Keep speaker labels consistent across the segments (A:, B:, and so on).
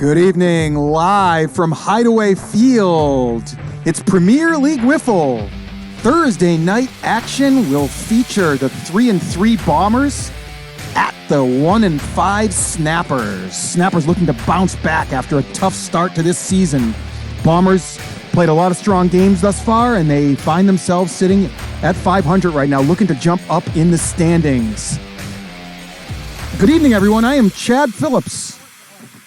A: Good evening, live from Hideaway Field. It's Premier League Wiffle. Thursday night action will feature the 3-3 Bombers at the 1-5 Snappers. Snappers looking to bounce back after a tough start to this season. Bombers played a lot of strong games thus far, and they find themselves sitting at 500 right now, looking to jump up in the standings. Good evening, everyone. I am Chad Phillips.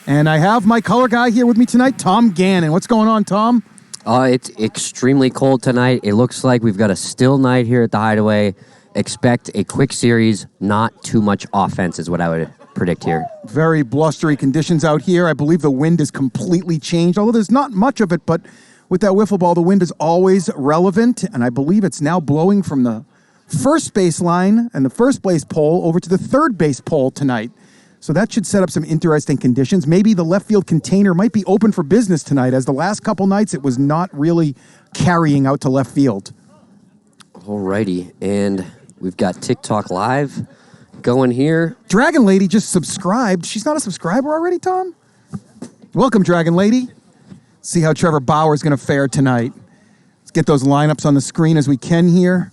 A: And I have my color guy here with me tonight, Tom Gannon. What's going on, Tom?
B: It's extremely cold tonight. It looks like we've got a still night here at the Hideaway. Expect a quick series, not too much offense is what I would predict here.
A: Very blustery conditions out here. I believe the wind is completely changed, although there's not much of it, but with that wiffle ball, the wind is always relevant, and I believe it's now blowing from the first base line and the first base pole over to the third base pole tonight. So that should set up some interesting conditions. Maybe the left field container might be open for business tonight, as the last couple nights it was not really carrying out to left field.
B: Alrighty, and we've got TikTok Live going here.
A: Dragon Lady just subscribed. She's not a subscriber already, Tom? Welcome, Dragon Lady. See how Trevor Bauer is going to fare tonight. Let's get those lineups on the screen as we can here.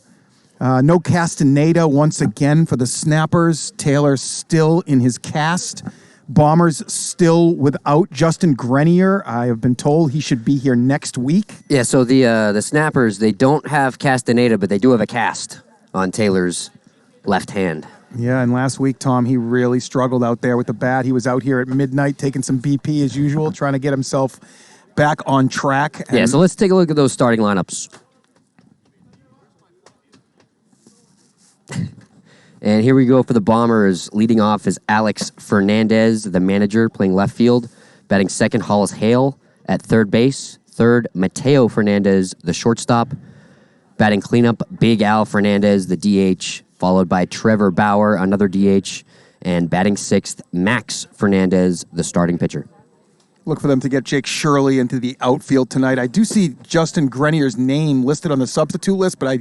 A: No Castaneda once again for the Snappers. Taylor still in his cast. Bombers still without Justin Grenier. I have been told he should be here next week.
B: Yeah, so the Snappers, they don't have Castaneda, but they do have a cast on Taylor's left hand.
A: Yeah, and last week, Tom, he really struggled out there with the bat. He was out here at midnight taking some BP as usual, trying to get himself back on track.
B: Yeah, so let's take a look at those starting lineups. And here we go for the Bombers. Leading off is Alex Fernandez, the manager, playing left field. Batting second, Hollis Hale at third base. Third, Mateo Fernandez, the shortstop. Batting cleanup, Big Al Fernandez, the DH, followed by Trevor Bauer, another DH. And batting sixth, Max Fernandez, the starting pitcher.
A: Look for them to get Jake Shirley into the outfield tonight. I do see Justin Grenier's name listed on the substitute list, but I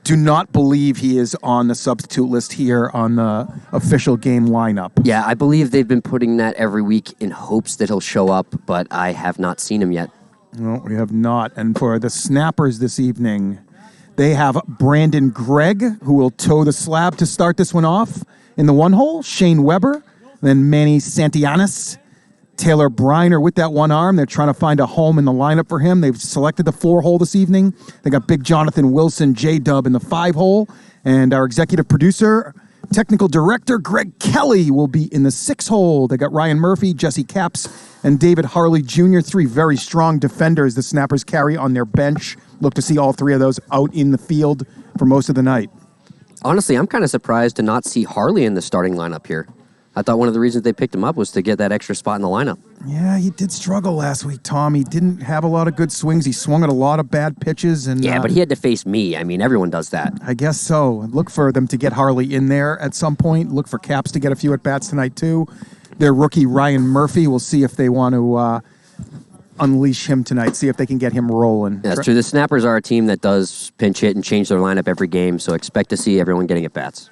A: do not believe he is on the substitute list here on the official game lineup.
B: Yeah, I believe they've been putting that every week in hopes that he'll show up, but I have not seen him yet.
A: No, we have not. And for the Snappers this evening, they have Brandon Gregg, who will toe the slab to start this one off in the one hole. Shane Weber, then Manny Santillanes. Taylor Briner with that one arm. They're trying to find a home in the lineup for him. They've selected the 4-hole this evening. They got Big Jonathan Wilson, J-Dub in the 5-hole. And our executive producer, technical director, Gregg Kelley, will be in the 6-hole. They got Ryan Murphy, Jesse Capps, and David Harley Jr., 3 very strong defenders the Snappers carry on their bench. Look to see all 3 of those out in the field for most of the night.
B: Honestly, I'm kind of surprised to not see Harley in the starting lineup here. I thought one of the reasons they picked him up was to get that extra spot in the lineup.
A: Yeah, he did struggle last week, Tom. He didn't have a lot of good swings. He swung at a lot of bad pitches. And
B: yeah, but he had to face me. I mean, everyone does that.
A: I guess so. Look for them to get Harley in there at some point. Look for Caps to get a few at-bats tonight, too. Their rookie, Ryan Murphy, we'll see if they want to unleash him tonight, see if they can get him rolling.
B: Yeah, that's true. The Snappers are a team that does pinch hit and change their lineup every game, so expect to see everyone getting at-bats.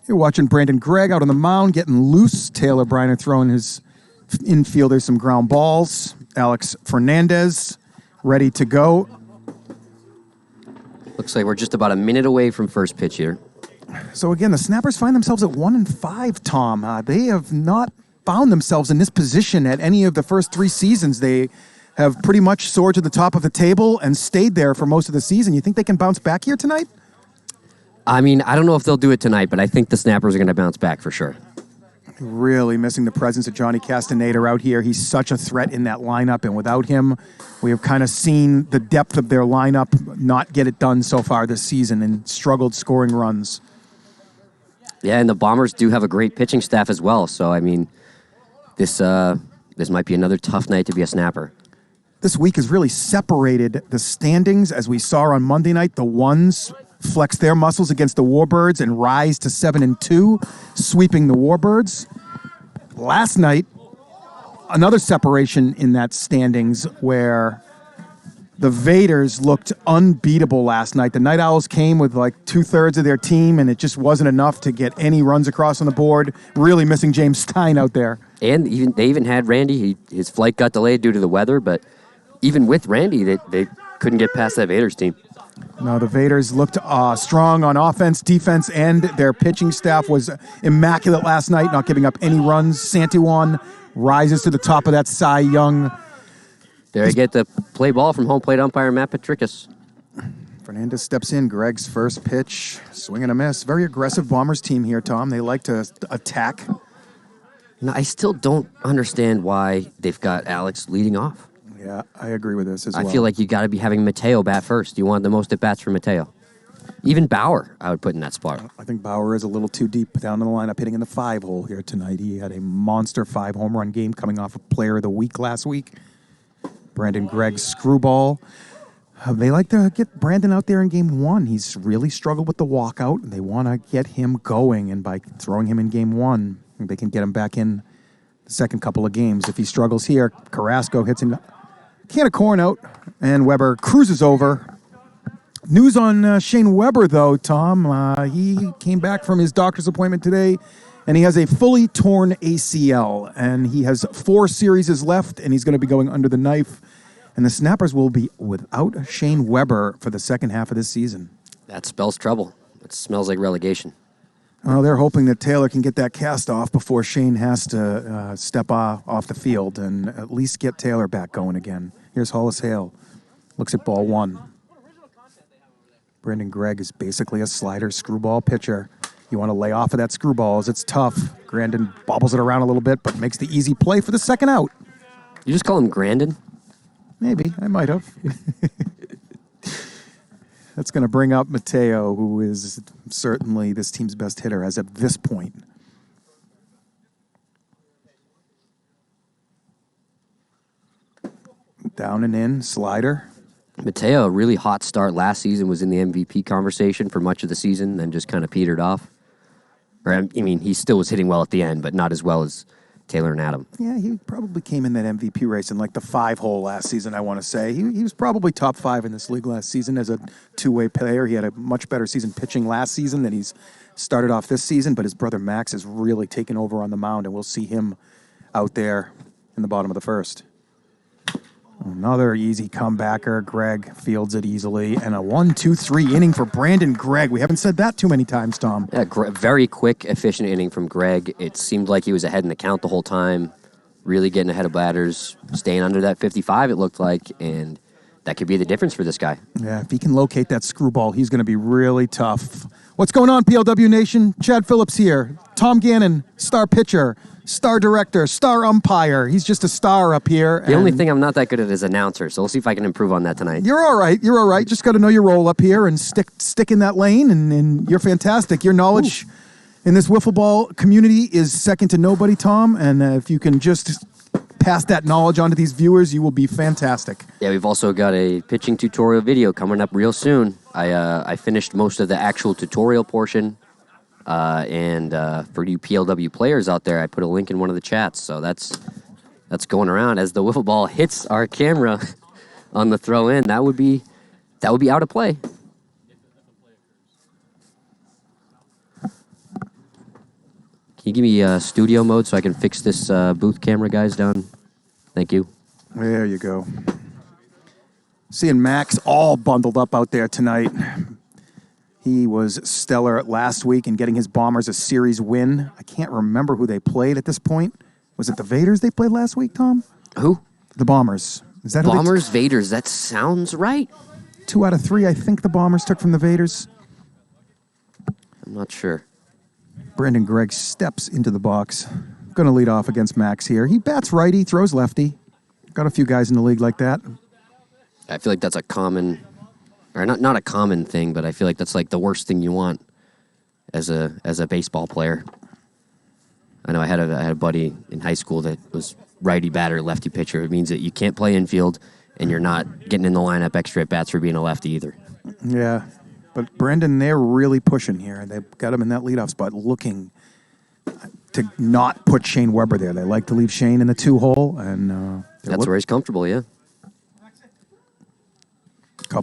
A: You're watching Brandon Gregg out on the mound, getting loose. Taylor Briner throwing his infielders some ground balls. Alex Fernandez ready to go.
B: Looks like we're just about a minute away from first pitch here.
A: So again, the Snappers find themselves at 1-5, Tom. They have not found themselves in this position at any of the first 3 seasons. They have pretty much soared to the top of the table and stayed there for most of the season. You think they can bounce back here tonight?
B: I mean, I don't know if they'll do it tonight, but I think the Snappers are going to bounce back for sure.
A: Really missing the presence of Johnny Castaneda out here. He's such a threat in that lineup, and without him, we have kind of seen the depth of their lineup not get it done so far this season and struggled scoring runs.
B: Yeah, and the Bombers do have a great pitching staff as well, so, I mean, this might be another tough night to be a Snapper.
A: This week has really separated the standings, as we saw on Monday night. The ones flex their muscles against the Warbirds and rise to 7-2, sweeping the Warbirds. Last night, another separation in that standings where the Vaders looked unbeatable last night. The Night Owls came with like 2/3 of their team, and it just wasn't enough to get any runs across on the board. Really missing James Stein out there.
B: And they even had Randy. His flight got delayed due to the weather, but even with Randy, they couldn't get past that Vaders team.
A: No, the Vaders looked strong on offense, defense, and their pitching staff was immaculate last night, not giving up any runs. Santillanes rises to the top of that Cy Young.
B: There I get the play ball from home plate umpire Matt Patricus.
A: Fernandez steps in. Gregg's first pitch, swing and a miss. Very aggressive Bombers team here, Tom. They like to attack.
B: No, I still don't understand why they've got Alex leading off.
A: Yeah, I agree with this as well.
B: I feel like you got to be having Mateo bat first. You want the most at-bats for Mateo. Even Bauer, I would put in that spot.
A: I think Bauer is a little too deep down in the lineup, hitting in the 5-hole here tonight. He had a monster 5-home run game coming off of Player of the Week last week. Brandon Gregg's screwball. They like to get Brandon out there in game 1. He's really struggled with the walkout, and they want to get him going. And by throwing him in game 1, they can get him back in the second couple of games. If he struggles here, Carrasco hits him. Can of corn out, and Weber cruises over. News on Shane Weber, though, Tom. He came back from his doctor's appointment today, and he has a fully torn ACL. And he has 4 series left, and he's going to be going under the knife. And the Snappers will be without Shane Weber for the second half of this season.
B: That spells trouble. It smells like relegation.
A: Well, they're hoping that Taylor can get that cast off before Shane has to step off the field and at least get Taylor back going again. Here's Hollis Hale. Looks at ball 1. Brandon Gregg is basically a slider screwball pitcher. You want to lay off of that screwball as it's tough. Grandin bobbles it around a little bit, but makes the easy play for the second out.
B: You just call him Grandin?
A: Maybe. I might have. That's going to bring up Mateo, who is certainly this team's best hitter as of this point. Down and in, slider.
B: Mateo, a really hot start last season, was in the MVP conversation for much of the season, then just kind of petered off. Or, I mean, he still was hitting well at the end, but not as well as Taylor and Adam.
A: Yeah, he probably came in that MVP race in like the 5-hole last season, I want to say. He was probably top 5 in this league last season as a two-way player. He had a much better season pitching last season than he's started off this season, but his brother Max has really taken over on the mound, and we'll see him out there in the bottom of the first. Another easy comebacker. Gregg fields it easily. And a 1-2-3 inning for Brandon Gregg. We haven't said that too many times, Tom.
B: Yeah, very quick, efficient inning from Gregg. It seemed like he was ahead in the count the whole time, really getting ahead of batters, staying under that 55, it looked like, and that could be the difference for this guy.
A: Yeah, if he can locate that screwball, he's going to be really tough. What's going on, PLW Nation? Chad Phillips here. Tom Gannon, star pitcher, star director, star umpire. He's just a star up here.
B: The only thing I'm not that good at is announcer, so we'll see if I can improve on that tonight.
A: You're all right. You're all right. Just got to know your role up here and stick in that lane, and you're fantastic. Your knowledge in this wiffle ball community is second to nobody, Tom, and if you can just pass that knowledge on to these viewers, you will be fantastic.
B: Yeah, we've also got a pitching tutorial video coming up real soon. I finished most of the actual tutorial portion, and for you PLW players out there, I put a link in one of the chats, so that's going around as the wiffle ball hits our camera on the throw in. That would be out of play. Can you give me studio mode so I can fix this booth camera, guys, down? Thank you.
A: There you go. Seeing Max all bundled up out there tonight. He was stellar last week in getting his Bombers a series win. I can't remember who they played at this point. Was it the Vaders they played last week, Tom?
B: Who?
A: The Bombers. Is that
B: Bombers, Vaders. That sounds right.
A: 2 out of 3, I think the Bombers took from the Vaders.
B: I'm not sure.
A: Brandon Gregg steps into the box. Going to lead off against Max here. He bats righty, throws lefty. Got a few guys in the league like that.
B: I feel like that's a common, or not a common thing, but I feel like that's like the worst thing you want as a baseball player. I know I had a buddy in high school that was righty batter, lefty pitcher. It means that you can't play infield, and you're not getting in the lineup extra at bats for being a lefty either.
A: Yeah, but Brandon, they're really pushing here. They've got him in that leadoff spot, looking to not put Shane Weber there. They like to leave Shane in the 2-hole, and
B: that's where he's comfortable. Yeah.
A: A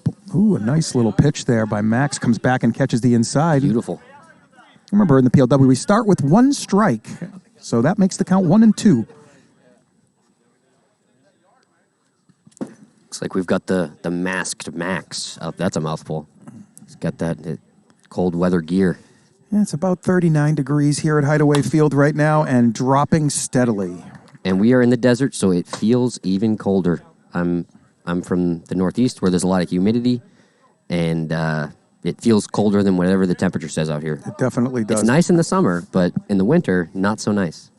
A: nice little pitch there by Max. Comes back and catches the inside.
B: Beautiful.
A: Remember in the PLW, we start with 1 strike. So that makes the count 1-2.
B: Looks like we've got the masked Max. Oh, that's a mouthful. He's got that cold weather gear.
A: Yeah, it's about 39 degrees here at Hideaway Field right now and dropping steadily.
B: And we are in the desert, so it feels even colder. I'm from the Northeast where there's a lot of humidity, and it feels colder than whatever the temperature says out here.
A: It definitely does.
B: It's nice in the summer, but in the winter, not so nice.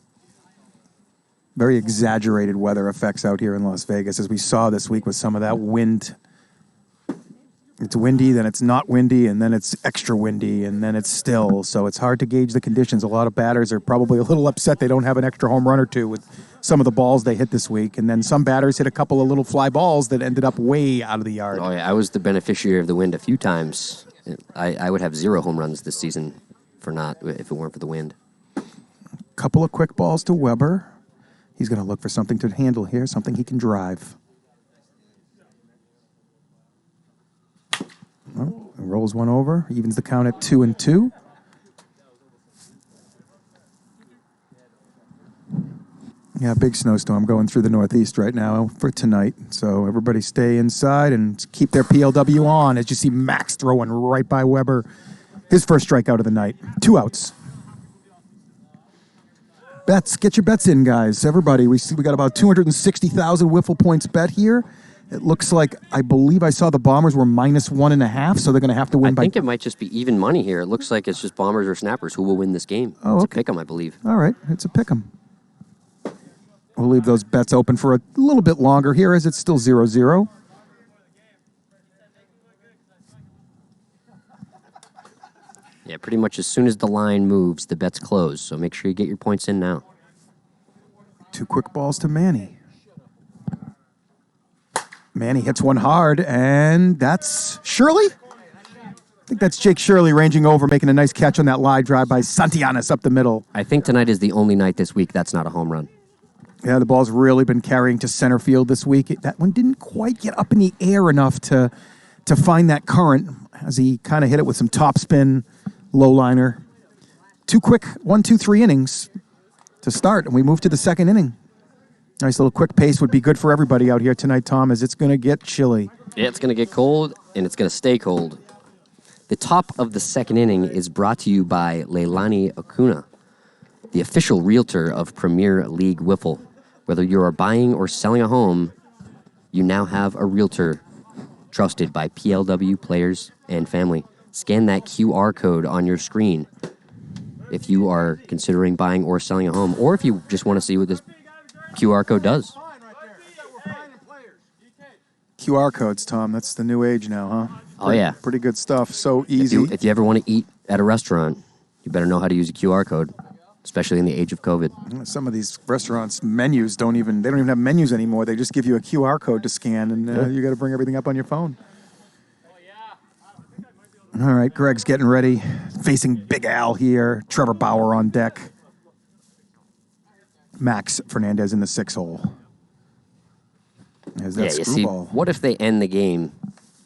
A: Very exaggerated weather effects out here in Las Vegas, as we saw this week with some of that wind. It's windy, then it's not windy, and then it's extra windy, and then it's still. So it's hard to gauge the conditions. A lot of batters are probably a little upset they don't have an extra home run or two with some of the balls they hit this week. And then some batters hit a couple of little fly balls that ended up way out of the yard.
B: Oh, yeah, I was the beneficiary of the wind a few times. I would have 0 home runs this season if it weren't for the wind.
A: Couple of quick balls to Weber. He's going to look for something to handle here, something he can drive. Oh, rolls one over, evens the count at 2-2. Yeah, big snowstorm going through the Northeast right now for tonight. So everybody stay inside and keep their PLW on as you see Max throwing right by Weber. His first strikeout of the night. 2 outs. Bets. Get your bets in, guys. Everybody. We got about 260,000 Wiffle points bet here. It looks like, I believe I saw the Bombers were -1.5, so they're going to have to win
B: I think it might just be even money here. It looks like it's just Bombers or Snappers who will win this game.
A: Oh,
B: it's
A: okay.
B: a pick 'em, I believe.
A: All right, it's a pick 'em. We'll leave those bets open for a little bit longer here as it's still 0-0.
B: Yeah, pretty much as soon as the line moves, the bets close. So make sure you get your points in now.
A: 2 quick balls to Manny. Manny hits one hard, and that's Shirley? I think that's Jake Shirley ranging over, making a nice catch on that line drive by Santillanes up the middle.
B: I think tonight is the only night this week that's not a home run.
A: Yeah, the ball's really been carrying to center field this week. That one didn't quite get up in the air enough to find that current as he kind of hit it with some topspin, low liner. 2 quick 1, 2, 3 innings to start, and we move to the second inning. Nice little quick pace would be good for everybody out here tonight, Tom, as it's going to get chilly.
B: Yeah, it's going to get cold, and it's going to stay cold. The top of the second inning is brought to you by Leilani Acuna, the official realtor of Premier League Wiffle. Whether you are buying or selling a home, you now have a realtor trusted by PLW players and family. Scan that QR code on your screen if you are considering buying or selling a home, or if you just want to see what this QR code does.
A: QR codes, Tom. That's the new age now, huh?
B: Oh, yeah.
A: Pretty good stuff. So easy.
B: If you ever want to eat at a restaurant, you better know how to use a QR code, especially in the age of COVID.
A: Some of these restaurants' menus don't even have menus anymore. They just give you a QR code to scan, and you got to bring everything up on your phone. All right, Gregg's getting ready. Facing Big Al here. Trevor Bauer on deck. Max Fernandez in the 6 hole. There's that screwball.
B: What if they end the game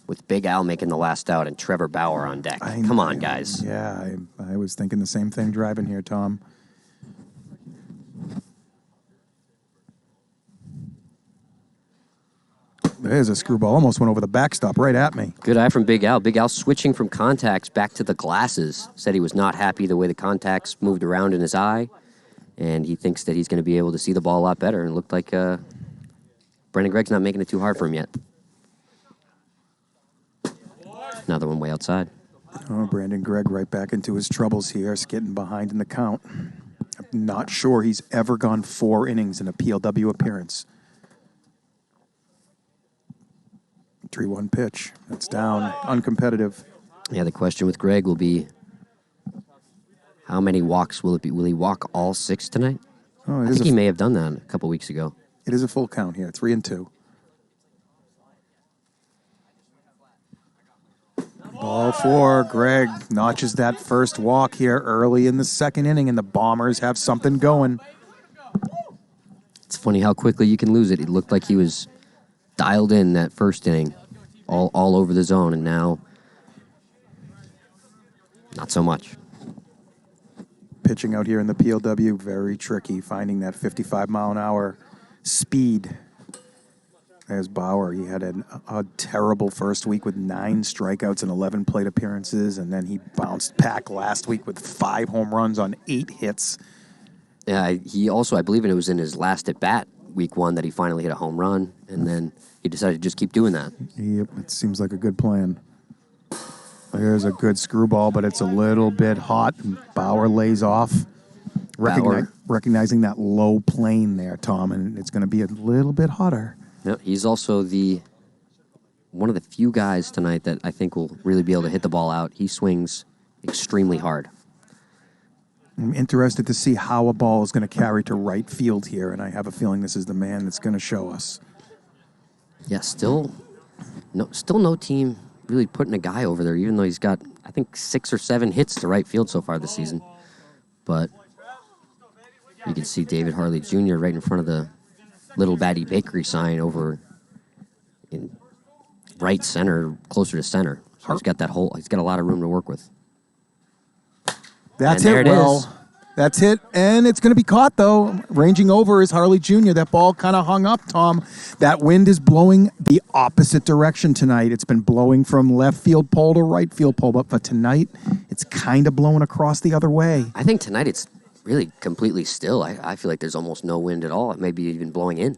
B: with Big Al making the last out and Trevor Bauer on deck? Come on, guys.
A: Yeah, I was thinking the same thing driving here, Tom. There's a screwball. Almost went over the backstop right at me.
B: Good eye from Big Al. Big Al switching from contacts back to the glasses. Said he was not happy the way the contacts moved around in his eye. And he thinks that he's going to be able to see the ball a lot better. And it looked like Gregg's not making it too hard for him yet. Another one way outside.
A: Oh, Gregg right back into his troubles here. It's getting behind in the count. I'm not sure he's ever gone 4 innings in a PLW appearance. 3-1 pitch. That's down. Uncompetitive.
B: Yeah, the question with Gregg will be, how many walks will it be? Will he walk all 6 tonight?
A: Oh,
B: I think he may have done that a couple weeks ago.
A: It is a full count here, 3-2. Ball 4. Gregg notches that first walk here early in the second inning, and the Bombers have something going.
B: It's funny how quickly you can lose it. It looked like he was dialed in that first inning, all over the zone, and now not so much.
A: pitching out here in the PLW, very tricky, finding that 55-mile-an-hour speed. There's Bauer. He had a terrible first week with 9 strikeouts and 11 plate appearances, and then he bounced back last week with 5 home runs on 8 hits.
B: Yeah, he also, I believe it was in his last at-bat, week 1, that he finally hit a home run, and then he decided to just keep doing that.
A: Yep, it seems like a good plan. There's a good screwball, but it's a little bit hot, and Bauer lays off, recognizing that low plane there, Tom, and it's going to be a little bit hotter.
B: Yeah, he's also one of the few guys tonight that I think will really be able to hit the ball out. He swings extremely hard.
A: I'm interested to see how a ball is going to carry to right field here, and I have a feeling this is the man that's going to show us.
B: Yeah, still no team really putting a guy over there, even though he's got, I think, 6 or 7 hits to right field so far this season. But you can see David Harley Jr. right in front of the Little Batty Bakery sign over in right center, closer to center. So he's got a lot of room to work with.
A: That's it, well. That's it, and it's going to be caught, though. Ranging over is Harley Jr. That ball kind of hung up, Tom. That wind is blowing the opposite direction tonight. It's been blowing from left field pole to right field pole, but for tonight, it's kind of blowing across the other way.
B: I think tonight it's really completely still. I feel like there's almost no wind at all. It may be even blowing in.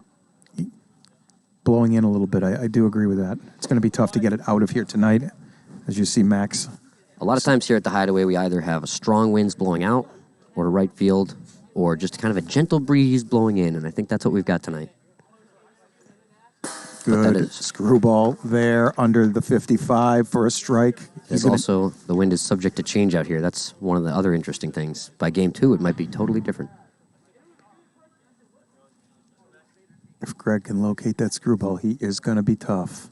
A: Blowing in a little bit. I do agree with that. It's going to be tough to get it out of here tonight, as you see, Max.
B: A lot of times here at the Hideaway, we either have strong winds blowing out or to right field, or just kind of a gentle breeze blowing in, and I think that's what we've got tonight.
A: Good screwball there under the 55 for a strike.
B: Also, the wind is subject to change out here. That's one of the other interesting things. By game 2, it might be totally different.
A: If Gregg can locate that screwball, he is going to be tough.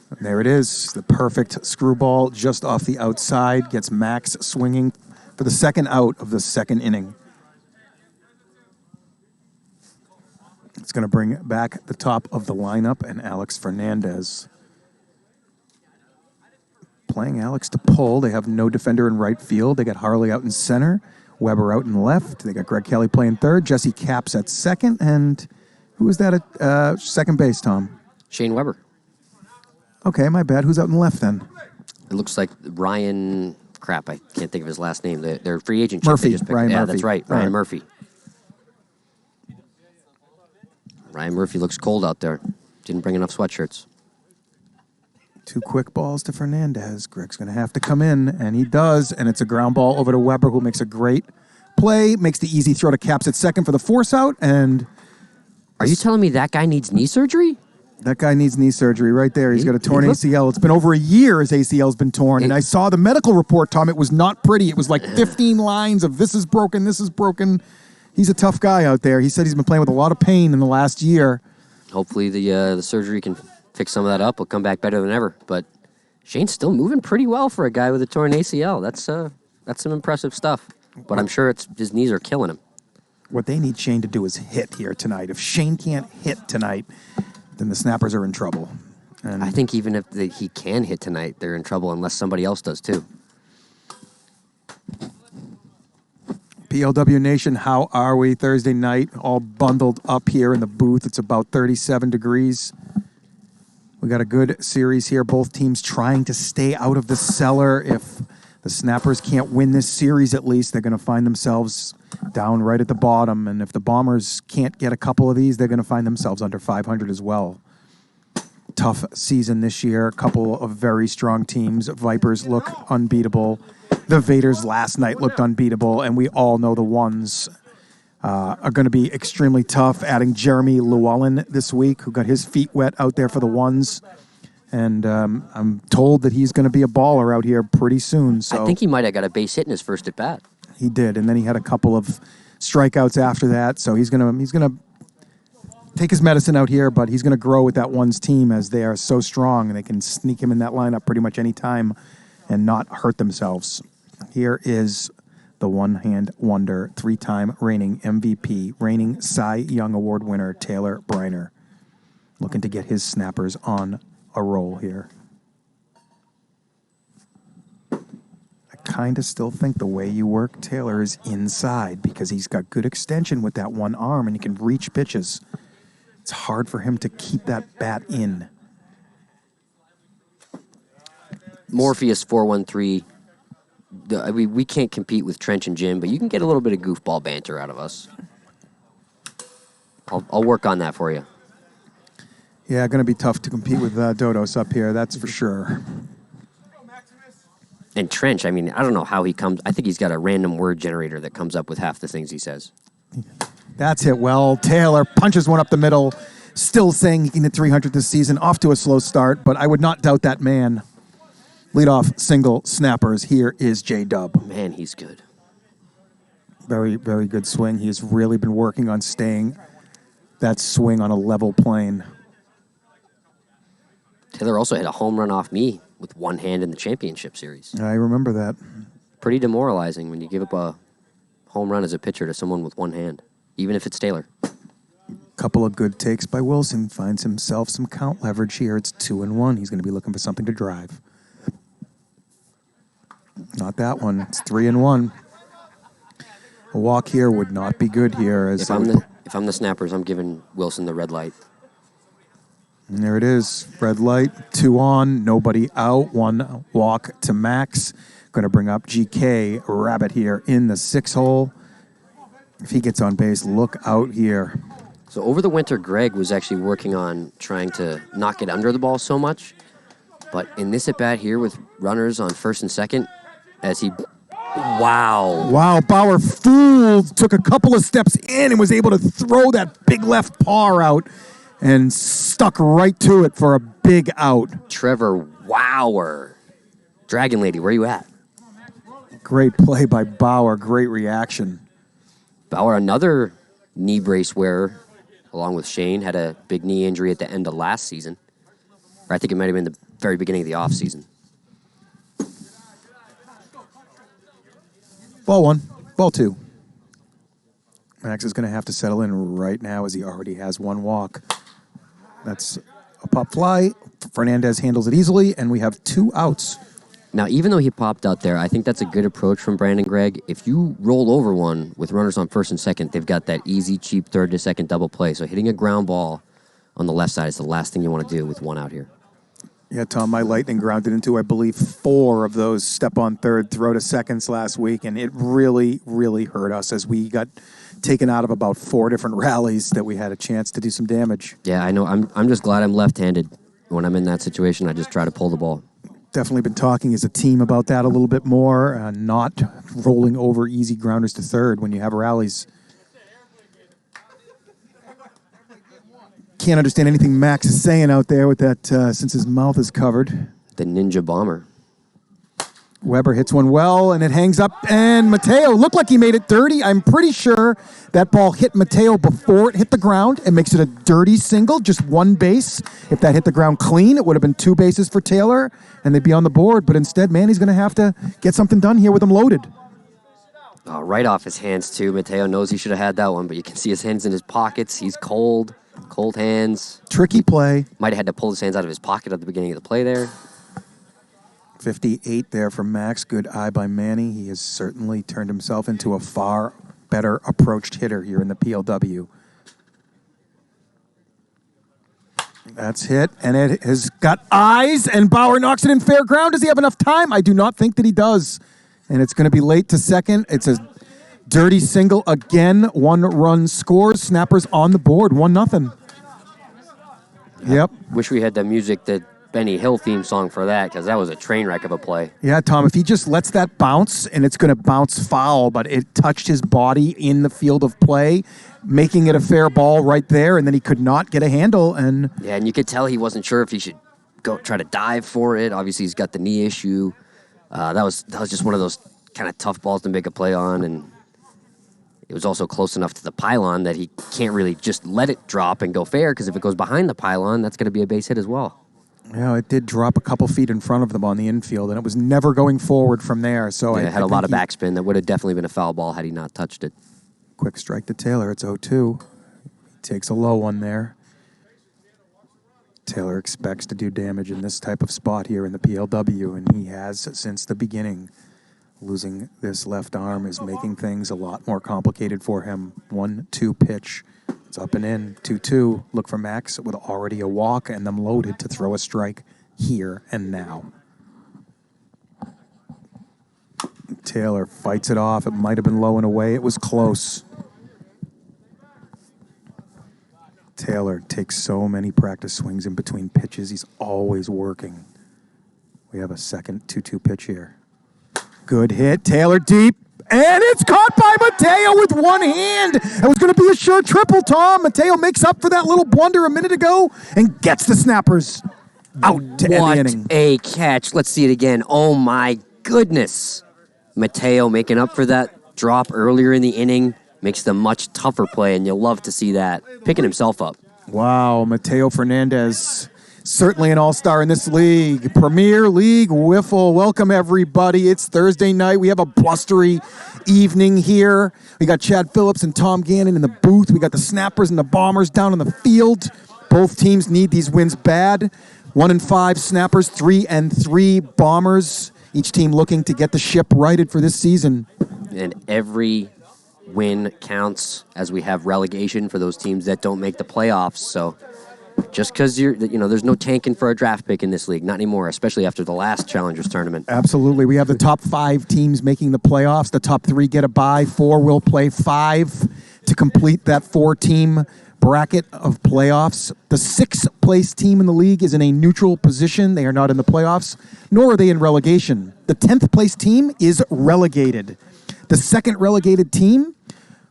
A: And there it is, the perfect screwball just off the outside, gets Max swinging for the second out of the second inning. It's going to bring back the top of the lineup and Alex Fernandez. Playing Alex to pull. They have no defender in right field. They got Harley out in center, Weber out in left. They got Gregg Kelley playing third, Jesse Capps at second, and who is that at second base, Tom?
B: Shane Weber.
A: Okay, my bad. Who's out in left then?
B: It looks like Ryan... Crap, I can't think of his last name. Their free agent.
A: Murphy.
B: Ryan
A: Murphy.
B: That's right. Ryan Murphy. Ryan Murphy looks cold out there. Didn't bring enough sweatshirts.
A: 2 quick balls to Fernandez. Gregg's going to have to come in, and he does, and it's a ground ball over to Weber, who makes a great play, makes the easy throw to Capps at second for the force out, and...
B: Are you telling me that guy needs knee surgery?
A: That guy needs knee surgery right there. He's got a torn ACL. It's been over a year his ACL's been torn. And I saw the medical report, Tom. It was not pretty. It was like 15 lines of this is broken, this is broken. He's a tough guy out there. He said he's been playing with a lot of pain in the last year.
B: Hopefully the surgery can fix some of that up. He'll come back better than ever. But Shane's still moving pretty well for a guy with a torn ACL. That's some impressive stuff. But I'm sure his knees are killing him.
A: What they need Shane to do is hit here tonight. If Shane can't hit tonight, then the Snappers are in trouble. And
B: I think even if he can hit tonight, they're in trouble unless somebody else does too.
A: PLW Nation, how are we? Thursday night, all bundled up here in the booth. It's about 37 degrees. We got a good series here. Both teams trying to stay out of the cellar. If the Snappers can't win this series, at least, they're going to find themselves down right at the bottom. And if the Bombers can't get a couple of these, they're going to find themselves under 500 as well. Tough season this year. A couple of very strong teams. Vipers look unbeatable. The Vaders last night looked unbeatable. And we all know the ones are going to be extremely tough. Adding Jeremy Llewellyn this week, who got his feet wet out there for the ones. And I'm told that he's going to be a baller out here pretty soon. So
B: I think he might have got a base hit in his first at-bat.
A: He did, and then he had a couple of strikeouts after that. So he's gonna take his medicine out here, but he's gonna grow with that one's team as they are so strong and they can sneak him in that lineup pretty much any time and not hurt themselves. Here is the one-hand wonder, 3-time reigning MVP, reigning Cy Young Award winner Taylor Briner, looking to get his Snappers on a roll here. kind of still think the way you work Taylor is inside because he's got good extension with that one arm and he can reach pitches. It's hard for him to keep that bat in.
B: Morpheus 413. We can't compete with Trench and Jim, but you can get a little bit of goofball banter out of us. I'll work on that for you.
A: Yeah, going to be tough to compete with Dodos up here, that's for sure.
B: And Trench, I mean, I don't know how he comes. I think he's got a random word generator that comes up with half the things he says.
A: That's hit well. Taylor punches one up the middle, still saying he can hit 300 this season. Off to a slow start, but I would not doubt that man. Leadoff single snappers. Here is J-Dub.
B: Man, he's good.
A: Very, very good swing. He has really been working on staying that swing on a level plane.
B: Taylor also hit a home run off me with one hand in the championship series.
A: I remember that.
B: Pretty demoralizing when you give up a home run as a pitcher to someone with one hand, even if it's Taylor.
A: Couple of good takes by Wilson. Finds himself some count leverage here. It's 2-1. He's going to be looking for something to drive. Not that one. It's 3-1. A walk here would not be good here.
B: If I'm the Snappers, I'm giving Wilson the red light.
A: And there it is. Red light, 2 on, nobody out. 1 walk to Max. Going to bring up GK Rabbit here in the 6 hole. If he gets on base, look out here.
B: So over the winter, Gregg was actually working on trying to not get under the ball so much. But in this at-bat here with runners on first and second, as he... Wow.
A: Wow, Bauer fooled, took a couple of steps in and was able to throw that big left paw out and stuck right to it for a big out.
B: Trevor Bauer. Dragon Lady, where you at?
A: Great play by Bauer, great reaction.
B: Bauer, another knee brace wearer, along with Shane, had a big knee injury at the end of last season. Or I think it might have been the very beginning of the offseason.
A: Ball 1, ball 2. Max is going to have to settle in right now as he already has 1 walk. That's a pop fly. Fernandez handles it easily, and we have 2 outs.
B: Now, even though he popped out there, I think that's a good approach from Brandon Gregg. If you roll over one with runners on first and second, they've got that easy, cheap third to second double play. So hitting a ground ball on the left side is the last thing you want to do with 1 out here.
A: Yeah, Tom, my Lightning grounded into, I believe, 4 of those step on third, throw to seconds last week, and it really, really hurt us as we got taken out of about 4 different rallies that we had a chance to do some damage.
B: Yeah, I know. I'm just glad I'm left-handed. When I'm in that situation, I just try to pull the ball.
A: Definitely been talking as a team about that a little bit more, not rolling over easy grounders to third when you have rallies. Can't understand anything Max is saying out there with that since his mouth is covered.
B: The Ninja Bomber.
A: Weber hits one well, and it hangs up, and Mateo looked like he made it dirty. I'm pretty sure that ball hit Mateo before it hit the ground. It makes it a dirty single, just 1 base. If that hit the ground clean, it would have been 2 bases for Taylor, and they'd be on the board. But instead, Manny's going to have to get something done here with him loaded.
B: Oh, right off his hands, too. Mateo knows he should have had that one, but you can see his hands in his pockets. He's cold. Cold hands.
A: Tricky play.
B: Might have had to pull his hands out of his pocket at the beginning of the play there.
A: 58 there from Max. Good eye by Manny. He has certainly turned himself into a far better approached hitter here in the PLW. That's hit, and it has got eyes, and Bauer knocks it in fair ground. Does he have enough time? I do not think that he does. And it's going to be late to second. It's a dirty single again. 1 run scores. Snappers on the board. 1-0. Yep.
B: Wish we had the music, the Benny Hill theme song for that, because that was a train wreck of a play.
A: Yeah, Tom, if he just lets that bounce, and it's going to bounce foul, but it touched his body in the field of play, making it a fair ball right there, and then he could not get a handle. And
B: yeah, and you could tell he wasn't sure if he should go try to dive for it. Obviously, he's got the knee issue. That was just one of those kind of tough balls to make a play on, and it was also close enough to the pylon that he can't really just let it drop and go fair, because if it goes behind the pylon, that's going to be a base hit as well.
A: Yeah, it did drop a couple feet in front of them on the infield, and it was never going forward from there. So
B: yeah,
A: it
B: had a lot of backspin. That would have definitely been a foul ball had he not touched it.
A: Quick strike to Taylor. It's 0-2. He takes a low one there. Taylor expects to do damage in this type of spot here in the PLW, and he has since the beginning. Losing this left arm is making things a lot more complicated for him. 1-2 pitch. It's up and in. 2-2. Look for Max with already a walk and them loaded to throw a strike here and now. Taylor fights it off. It might have been low and away. It was close. Taylor takes so many practice swings in between pitches. He's always working. We have a second 2-2 pitch here. Good hit. Taylor deep. And it's caught by Mateo with one hand. It was going to be a sure triple, Tom. Mateo makes up for that little blunder a minute ago and gets the Snappers out to end the inning.
B: What a catch. Let's see it again. Oh, my goodness. Mateo making up for that drop earlier in the inning. Makes the much tougher play, and you'll love to see that. Picking himself up.
A: Wow, Mateo Fernandez, certainly an all-star in this league. Premier League Wiffle. Welcome, everybody. It's Thursday night. We have a blustery evening here. We got Chad Phillips and Tom Gannon in the booth. We got the Snappers and the Bombers down on the field. Both teams need these wins bad. 1-5 Snappers, 3-3 Bombers. Each team looking to get the ship righted for this season.
B: And every win counts as we have relegation for those teams that don't make the playoffs. So just because there's no tanking for a draft pick in this league, not anymore, especially after the last Challengers tournament.
A: Absolutely. We have the top 5 teams making the playoffs. The top 3 get a bye. 4 will play 5 to complete that 4-team bracket of playoffs. The 6th place team in the league is in a neutral position. They are not in the playoffs, nor are they in relegation. The 10th place team is relegated. The second relegated team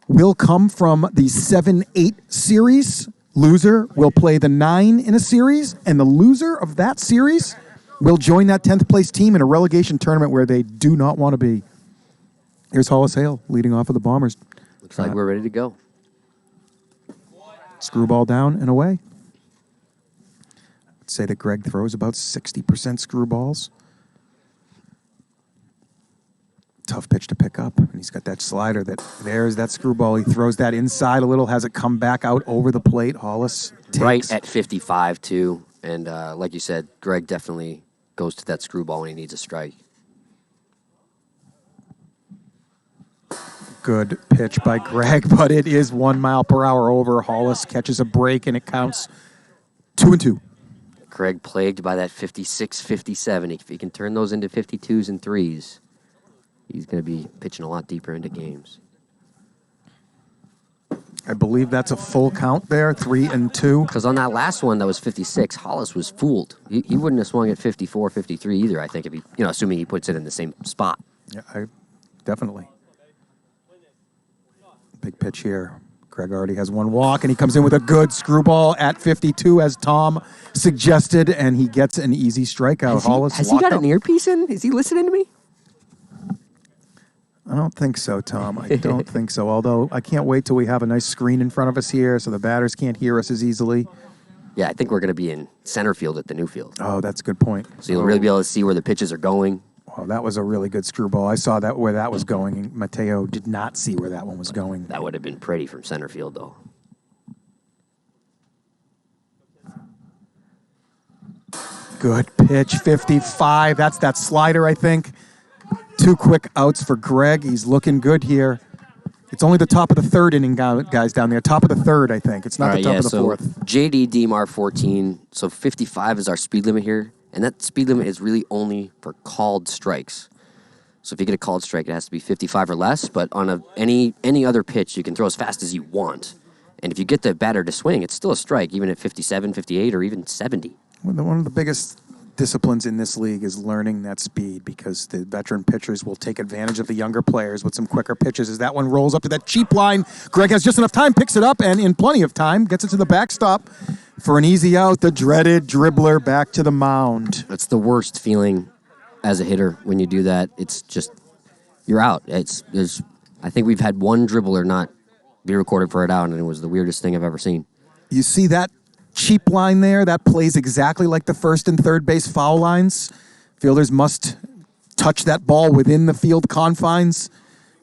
A: will come from the 7-8 series. Loser will play the 9 in a series, and the loser of that series will join that 10th place team in a relegation tournament where they do not want to be. Here's Hollis Hale leading off of the Bombers.
B: Looks like we're ready to go.
A: Screwball down and away. I'd say that Gregg throws about 60% screwballs. Tough pitch to pick up, and he's got that slider there's that screwball. He throws that inside a little, has it come back out over the plate. Hollis takes.
B: Right at 55, too. And like you said, Gregg definitely goes to that screwball when he needs a strike.
A: Good pitch by Gregg, but it is 1 mile per hour over. Hollis catches a break, and it counts 2-2.
B: Gregg plagued by that 56, 57. If he can turn those into 52s and 3s, he's going to be pitching a lot deeper into games.
A: I believe that's a full count there, 3-2.
B: Because on that last one that was 56, Hollis was fooled. He wouldn't have swung at 54, 53 either, I think, if he, assuming he puts it in the same spot.
A: Yeah, definitely. Big pitch here. Gregg already has one walk, and he comes in with a good screwball at 52, as Tom suggested, and he gets an easy strikeout.
B: Has he got an earpiece in? Is he listening to me?
A: I don't think so, Tom. I don't think so. Although I can't wait till we have a nice screen in front of us here so the batters can't hear us as easily.
B: Yeah, I think we're going to be in center field at the new field.
A: Oh, that's a good point.
B: So you'll really be able to see where the pitches are going.
A: Well, that was a really good screwball. I saw that where that was going, and Mateo did not see where that one was going.
B: That would have been pretty from center field, though.
A: Good pitch, 55. That's that slider, I think. 2 quick outs for Gregg. He's looking good here. It's only the top of the 3rd inning, guys, down there. Top of the 3rd, I think. It's not the top of the 4th.
B: JD DMR 14. So 55 is our speed limit here. And that speed limit is really only for called strikes. So if you get a called strike, it has to be 55 or less. But on any other pitch, you can throw as fast as you want. And if you get the batter to swing, it's still a strike, even at 57, 58, or even 70.
A: One of the biggest disciplines in this league is learning that speed, because the veteran pitchers will take advantage of the younger players with some quicker pitches. As that one rolls up to that cheap line, Gregg has just enough time, picks it up, and in plenty of time, gets it to the backstop for an easy out. The dreaded dribbler back to the mound.
B: It's the worst feeling as a hitter when you do that. It's just, you're out. I think we've had one dribbler not be recorded for it out, and it was the weirdest thing I've ever seen.
A: You see that cheap line there? That plays exactly like the first and third base foul lines. Fielders must touch that ball within the field confines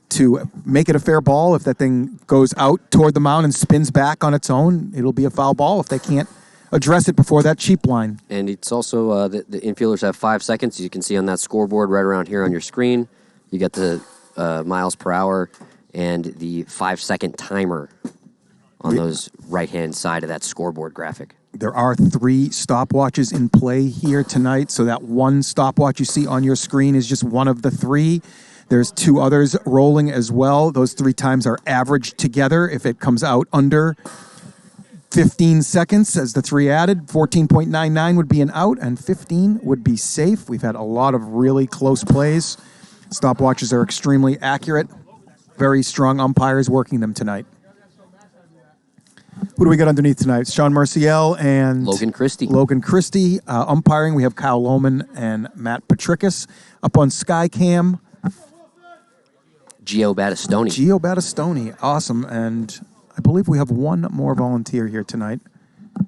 A: to make it a fair ball. If that thing goes out toward the mound and spins back on its own, it'll be a foul ball if they can't address it before that cheap line.
B: And it's also the infielders have 5 seconds. You can see on that scoreboard right around here on your screen. You got the miles per hour and the 5-second timer on those right-hand side of that scoreboard graphic.
A: There are 3 stopwatches in play here tonight, so that one stopwatch you see on your screen is just one of the 3. There's 2 others rolling as well. Those 3 times are averaged together. If it comes out under 15 seconds as the 3 added, 14.99 would be an out, and 15 would be safe. We've had a lot of really close plays. Stopwatches are extremely accurate. Very strong umpires working them tonight. Who do we got underneath tonight? Sean Merciel and
B: Logan
A: Christie. Umpiring, we have Kyle Lohman and Matt Patricus. Up on Skycam,
B: Gio Battistoni.
A: Awesome. And I believe we have one more volunteer here tonight.
B: Did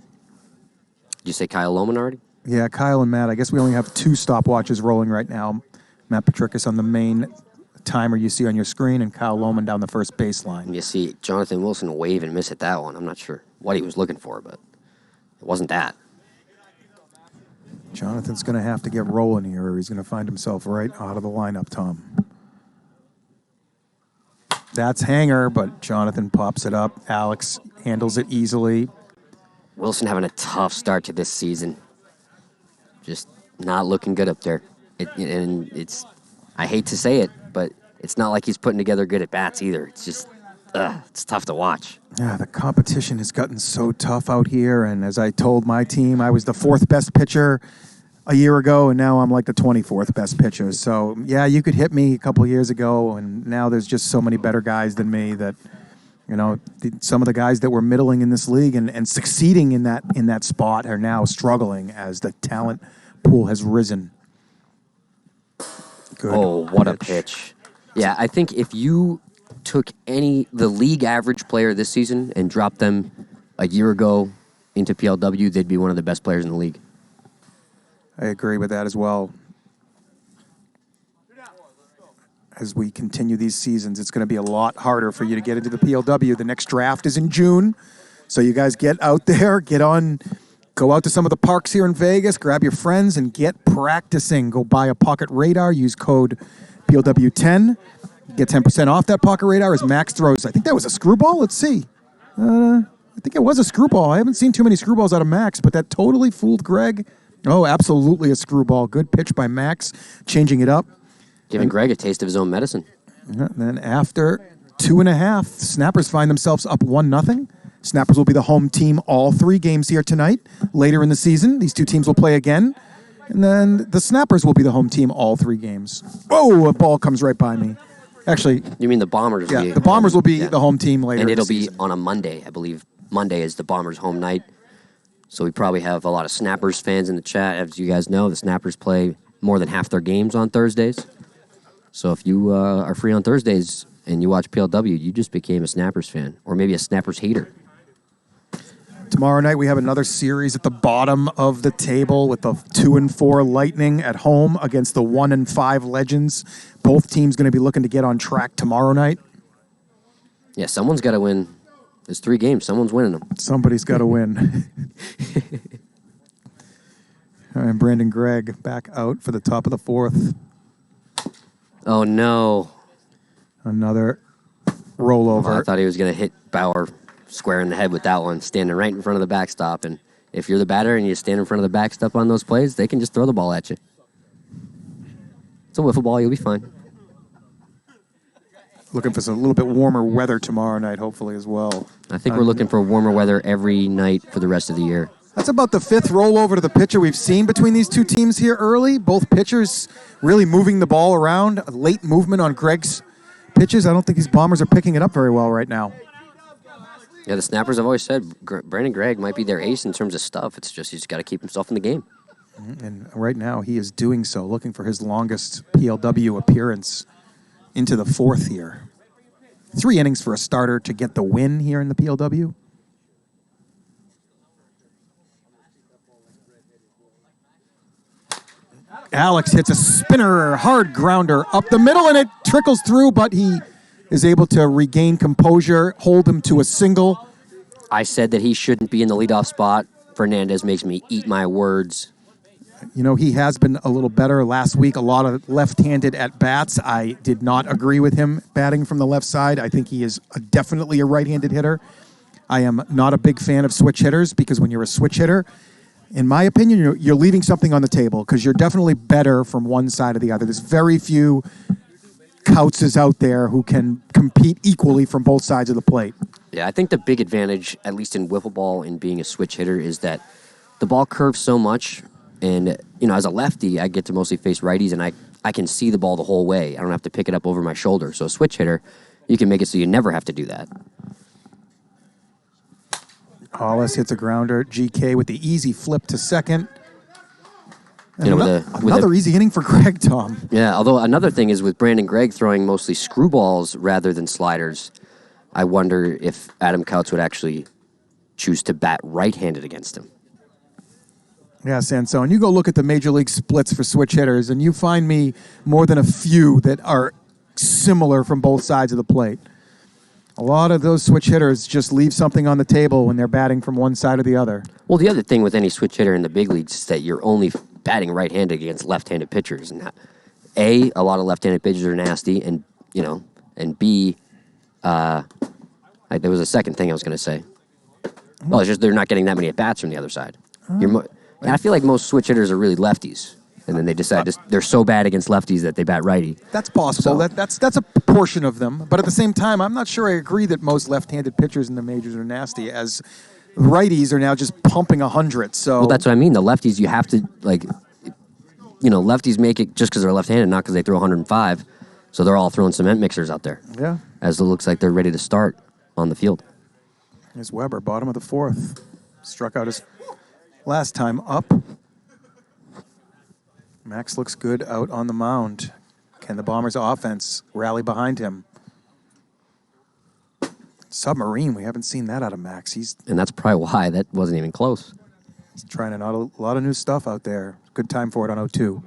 B: you say Kyle Lohman already?
A: Yeah, Kyle and Matt. I guess we only have 2 stopwatches rolling right now. Matt Patricus on the main timer you see on your screen, and Kyle Lohman down the first baseline.
B: You see Jonathan Wilson wave and miss at that one. I'm not sure what he was looking for, but it wasn't that.
A: Jonathan's going to have to get rolling here, or he's going to find himself right out of the lineup, Tom. That's hanger, but Jonathan pops it up. Alex handles it easily.
B: Wilson having a tough start to this season. Just not looking good up there. I hate to say it, but it's not like he's putting together good at-bats either. It's just, it's tough to watch.
A: Yeah, the competition has gotten so tough out here, and as I told my team, I was the 4th best pitcher a year ago, and now I'm like the 24th best pitcher. So, yeah, you could hit me a couple of years ago, and now there's just so many better guys than me that, some of the guys that were middling in this league and succeeding in that spot are now struggling as the talent pool has risen. Good
B: what a pitch. Yeah, I think if you took the league average player this season and dropped them a year ago into PLW, they'd be one of the best players in the league.
A: I agree with that as well. As we continue these seasons, it's going to be a lot harder for you to get into the PLW. The next draft is in June, so you guys get out there, go out to some of the parks here in Vegas, grab your friends, and get practicing. Go buy a pocket radar. Use code PLW10. Get 10% off that pocket radar as Max throws. I think that was a screwball. Let's see. I think it was a screwball. I haven't seen too many screwballs out of Max, but that totally fooled Gregg. Oh, absolutely a screwball. Good pitch by Max, changing it up.
B: Giving Gregg a taste of his own medicine.
A: And then after 2.5, Snappers find themselves up 1-0. Snappers will be the home team all 3 games here tonight. Later in the season, these 2 teams will play again. And then the Snappers will be the home team all 3 games. Oh, a ball comes right by me. Actually...
B: You mean the Bombers?
A: Yeah, the Bombers will be the home team later in the season.
B: And it'll be on a Monday, I believe. Monday is the Bombers' home night. So we probably have a lot of Snappers fans in the chat. As you guys know, the Snappers play more than half their games on Thursdays. So if you are free on Thursdays and you watch PLW, you just became a Snappers fan, or maybe a Snappers hater.
A: Tomorrow night we have another series at the bottom of the table with the 2-4 Lightning at home against the 1-5 Legends. Both teams going to be looking to get on track tomorrow night.
B: Yeah, someone's got to win. There's 3 games. Someone's winning them.
A: Somebody's got to win. All right, Brandon Gregg back out for the top of the 4th.
B: Oh, no.
A: Another rollover.
B: I thought he was going to hit Bauer square in the head with that one, standing right in front of the backstop. And if you're the batter and you stand in front of the backstop on those plays, they can just throw the ball at you. It's a wiffle ball. You'll be fine.
A: Looking for some, a little bit warmer weather tomorrow night, hopefully, as well.
B: I think we're looking for warmer weather every night for the rest of the year.
A: That's about the 5th rollover to the pitcher we've seen between these 2 teams here early. Both pitchers really moving the ball around. A late movement on Gregg's pitches. I don't think these Bombers are picking it up very well right now.
B: Yeah, the Snappers have always said Brandon Gregg might be their ace in terms of stuff. It's just he's got to keep himself in the game.
A: And right now he is doing so, looking for his longest PLW appearance into the 4th here. 3 innings for a starter to get the win here in the PLW. Alex hits a spinner, hard grounder up the middle, and it trickles through, but he is able to regain composure, hold him to a single.
B: I said that he shouldn't be in the leadoff spot. Fernandez makes me eat my words.
A: You know, he has been a little better last week. A lot of left-handed at-bats. I did not agree with him batting from the left side. I think he is definitely a right-handed hitter. I am not a big fan of switch hitters because when you're a switch hitter, in my opinion, you're leaving something on the table because you're definitely better from one side or the other. There's very few Kautses out there who can compete equally from both sides of the plate.
B: Yeah, I think the big advantage, at least in wiffle ball and being a switch hitter, is that the ball curves so much. And, you know, as a lefty, I get to mostly face righties, and I can see the ball the whole way. I don't have to pick it up over my shoulder. So a switch hitter, you can make it so you never have to do that.
A: Hollis hits a grounder. GK with the easy flip to second. And
B: You know,
A: another easy inning for Gregg, Tom.
B: Yeah, although another thing is with Brandon Gregg throwing mostly screwballs rather than sliders, I wonder if Adam Kautz would actually choose to bat right-handed against him.
A: Yeah, Sansone, you go look at the major league splits for switch hitters, and you find me more than a few that are similar from both sides of the plate. A lot of those switch hitters just leave something on the table when they're batting from one side or the other.
B: Well, the other thing with any switch hitter in the big leagues is that you're only batting right-handed against left-handed pitchers. And A, a lot of left-handed pitchers are nasty, and B, there was a second thing I was going to say. Well, it's just they're not getting that many at-bats from the other side. And I feel like most switch hitters are really lefties, and then they decide they're so bad against lefties that they bat righty.
A: That's possible.
B: So,
A: that's a portion of them. But at the same time, I'm not sure I agree that most left-handed pitchers in the majors are nasty, as righties are now just pumping 100. So
B: well, that's what I mean. The lefties, you have to, lefties make it just because they're left-handed, not because they throw 105. So they're all throwing cement mixers out there.
A: Yeah.
B: As it looks like they're ready to start on the field.
A: Here's Weber, bottom of the fourth. Struck out his last time up. Max looks good out on the mound. Can the Bombers' offense rally behind him? Submarine, we haven't seen that out of Max.
B: And that's probably why that wasn't even close.
A: He's trying a lot of new stuff out there. Good time for it on 0-2.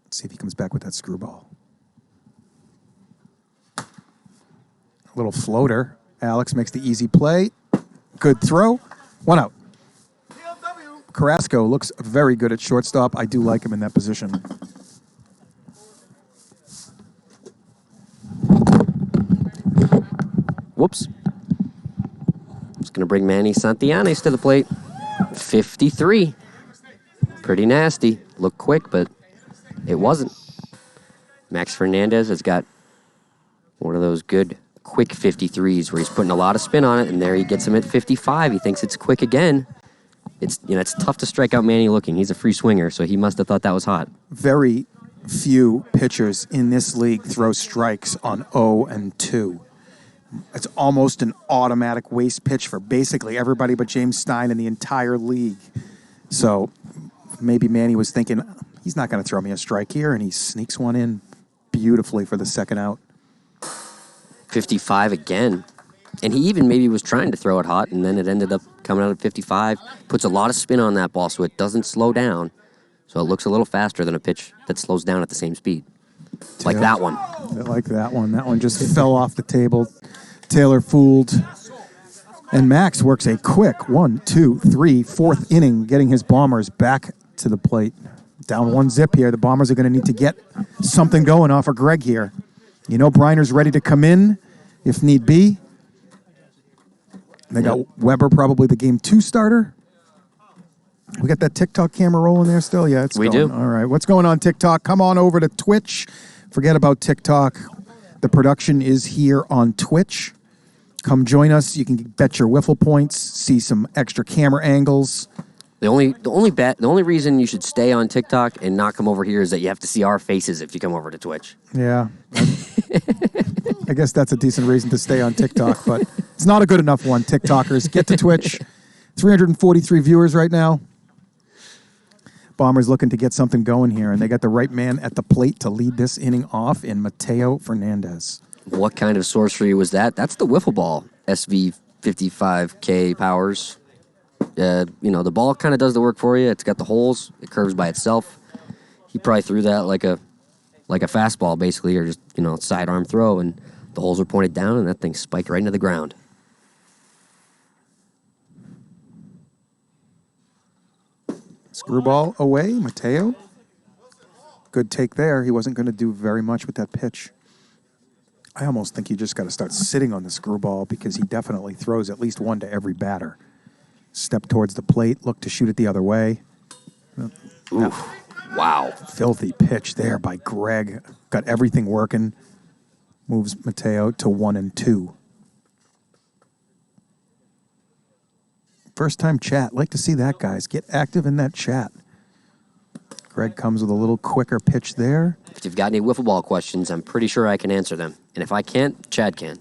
A: Let's see if he comes back with that screwball. A little floater. Alex makes the easy play. Good throw. 1 out. Carrasco looks very good at shortstop. I do like him in that position.
B: Whoops. It's going to bring Manny Santillanes to the plate. 53. Pretty nasty. Looked quick, but it wasn't. Max Fernandez has got one of those good quick 53s where he's putting a lot of spin on it, and there he gets him at 55. He thinks it's quick again. It's tough to strike out Manny looking. He's a free swinger, so he must have thought that was hot.
A: Very few pitchers in this league throw strikes on 0-2. It's almost an automatic waste pitch for basically everybody but James Stein in the entire league. So maybe Manny was thinking, he's not going to throw me a strike here, and he sneaks one in beautifully for the second out.
B: 55 again. And he even maybe was trying to throw it hot, and then it ended up coming out at 55. Puts a lot of spin on that ball, so it doesn't slow down. So it looks a little faster than a pitch that slows down at the same speed. Like that one.
A: Like that one. That one just fell off the table. Taylor fooled. And Max works a quick 1, 2, 3, fourth inning, getting his Bombers back to the plate. Down 1-0 here. The Bombers are going to need to get something going off of Gregg here. You know Bryner's ready to come in if need be. They got Weber, probably the game 2 starter. We got that TikTok camera rolling there still? Yeah, it's going.
B: We do.
A: All right. What's going on, TikTok? Come on over to Twitch. Forget about TikTok. The production is here on Twitch. Come join us. You can bet your wiffle points, see some extra camera angles.
B: The only reason you should stay on TikTok and not come over here is that you have to see our faces if you come over to Twitch.
A: Yeah. I guess that's a decent reason to stay on TikTok, but it's not a good enough one. TikTokers, get to Twitch. 343 viewers right now. Bombers looking to get something going here, and they got the right man at the plate to lead this inning off in Mateo Fernandez.
B: What kind of sorcery was that? That's the wiffle ball SV55K powers. The ball kind of does the work for you. It's got the holes. It curves by itself. He probably threw that like a fastball, basically, or just, sidearm throw, and the holes are pointed down, and that thing spiked right into the ground.
A: Screwball away, Mateo. Good take there. He wasn't going to do very much with that pitch. I almost think you just got to start sitting on the screwball because he definitely throws at least one to every batter. Step towards the plate, look to shoot it the other way.
B: Oof. Wow.
A: Filthy pitch there by Gregg. Got everything working. Moves Mateo to 1-2. First time chat. Like to see that, guys. Get active in that chat. Gregg comes with a little quicker pitch there.
B: If you've got any wiffle ball questions, I'm pretty sure I can answer them. And if I can't, Chad can.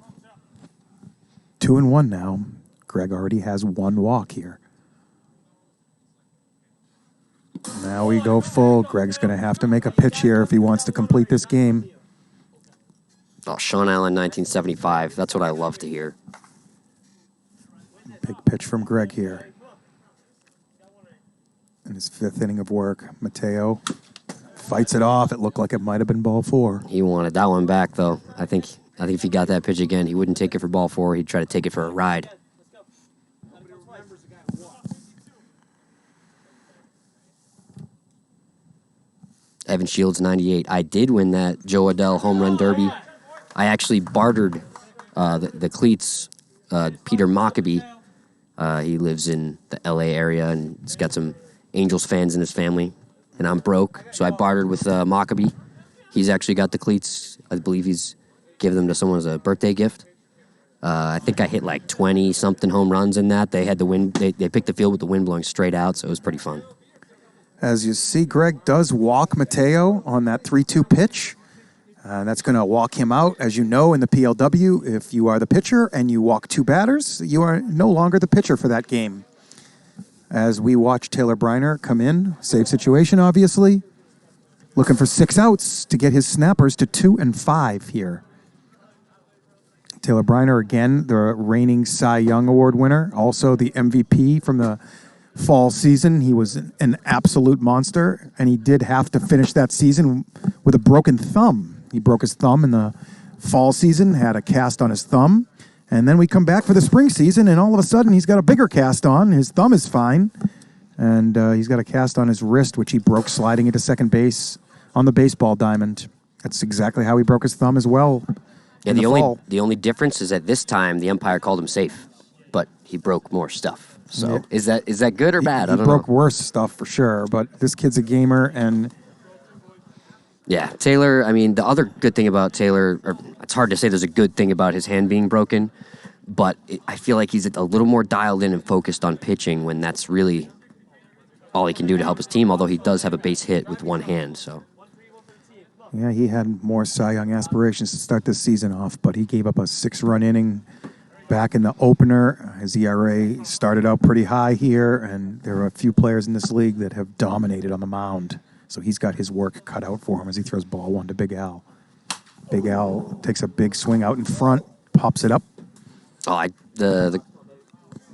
A: 2-1 now. Gregg already has one walk here. Now we go full. Gregg's going to have to make a pitch here if he wants to complete this game.
B: Oh, Sean Allen, 1975. That's what I love to hear.
A: Big pitch from Gregg here. In his 5th inning of work, Mateo fights it off. It looked like it might have been ball 4.
B: He wanted that one back, though. I think if he got that pitch again, he wouldn't take it for ball 4. He'd try to take it for a ride. Evan Shields, 98. I did win that Joe Adele home run derby. I actually bartered the cleats. Peter Mockabee, he lives in the L.A. area, and he's got some Angels fans in his family. And I'm broke, so I bartered with Mockabee. He's actually got the cleats. I believe he's given them to someone as a birthday gift. I think I hit like 20-something home runs in that. They had the wind. They picked the field with the wind blowing straight out, so it was pretty fun.
A: As you see, Gregg does walk Mateo on that 3-2 pitch. That's going to walk him out. As you know, in the PLW, if you are the pitcher and you walk 2 batters, you are no longer the pitcher for that game. As we watch Taylor Briner come in, save situation, obviously, looking for 6 outs to get his snappers to 2-5 here. Taylor Briner, again, the reigning Cy Young Award winner, also the MVP from the fall season. He was an absolute monster, and he did have to finish that season with a broken thumb. He broke his thumb in the fall season, had a cast on his thumb, and then we come back for the spring season, and all of a sudden he's got a bigger cast on. His thumb is fine, and he's got a cast on his wrist, which he broke sliding into second base on the baseball diamond. That's exactly how he broke his thumb as well.
B: Yeah, the only difference is at this time the umpire called him safe, but he broke more stuff. So
A: yeah.
B: Is that good or bad? I don't know.
A: He broke worse stuff for sure, but this kid's a gamer, and
B: yeah, Taylor, I mean, the other good thing about Taylor, or it's hard to say there's a good thing about his hand being broken, but I feel like he's a little more dialed in and focused on pitching when that's really all he can do to help his team, although he does have a base hit with one hand, so.
A: Yeah, he had more Cy Young aspirations to start this season off, but he gave up a 6-run inning back in the opener. His ERA started out pretty high here, and there are a few players in this league that have dominated on the mound. So he's got his work cut out for him as he throws ball 1 to Big Al. Big Al takes a big swing out in front, pops it up.
B: Oh,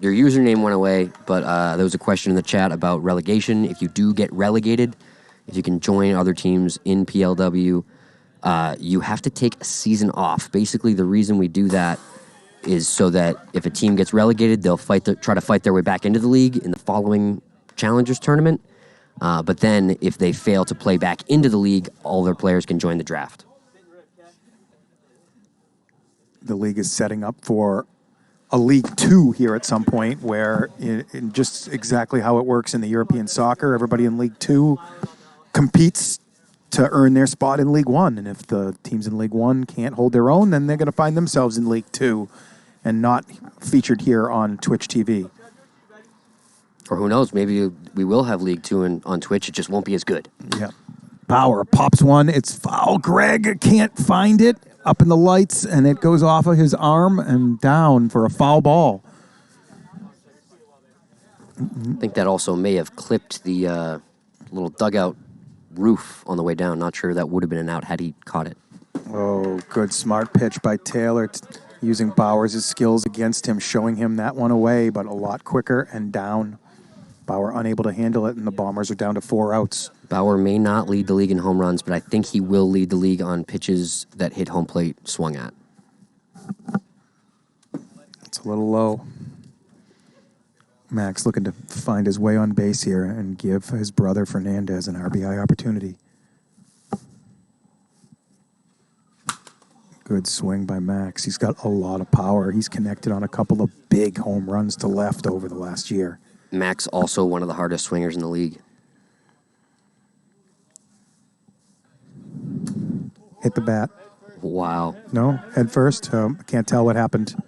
B: your username went away, but there was a question in the chat about relegation. If you do get relegated, if you can join other teams in PLW, you have to take a season off. Basically, the reason we do that is so that if a team gets relegated, they'll try to fight their way back into the league in the following Challengers tournament. But then if they fail to play back into the league, all their players can join the draft.
A: The league is setting up for a League 2 here at some point where in just exactly how it works in the European soccer, everybody in League 2 competes to earn their spot in League 1. And if the teams in League 1 can't hold their own, then they're going to find themselves in League 2 and not featured here on Twitch TV.
B: Or who knows, maybe we will have League 2 on Twitch. It just won't be as good.
A: Yeah. Bauer pops one. It's foul. Gregg can't find it. Up in the lights, and it goes off of his arm and down for a foul ball.
B: I think that also may have clipped the little dugout roof on the way down. Not sure that would have been an out had he caught it.
A: Oh, good smart pitch by Taylor, using Bauer's skills against him, showing him that one away, but a lot quicker and down. Bauer unable to handle it, and the Bombers are down to 4 outs.
B: Bauer may not lead the league in home runs, but I think he will lead the league on pitches that hit home plate swung at.
A: It's a little low. Max looking to find his way on base here and give his brother Fernandez an RBI opportunity. Good swing by Max. He's got a lot of power. He's connected on a couple of big home runs to left over the last year.
B: Max also one of the hardest swingers in the league.
A: Hit the bat.
B: Wow.
A: No, head first. Can't tell what happened.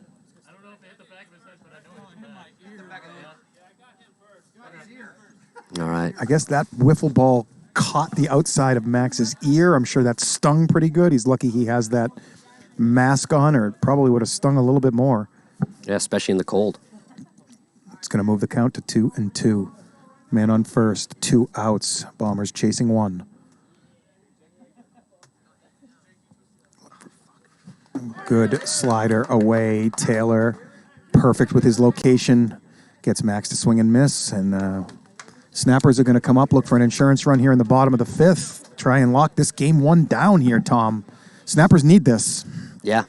B: All right.
A: I guess that wiffle ball caught the outside of Max's ear. I'm sure that stung pretty good. He's lucky he has that mask on, or it probably would have stung a little bit more.
B: Yeah, especially in the cold.
A: It's going to move the count to 2-2. Man on first, 2 outs. Bombers chasing 1. Good slider away. Taylor, perfect with his location. Gets Max to swing and miss, and Snappers are going to come up, look for an insurance run here in the bottom of the 5th. Try and lock this game 1 down here, Tom. Snappers need this.
B: Yeah,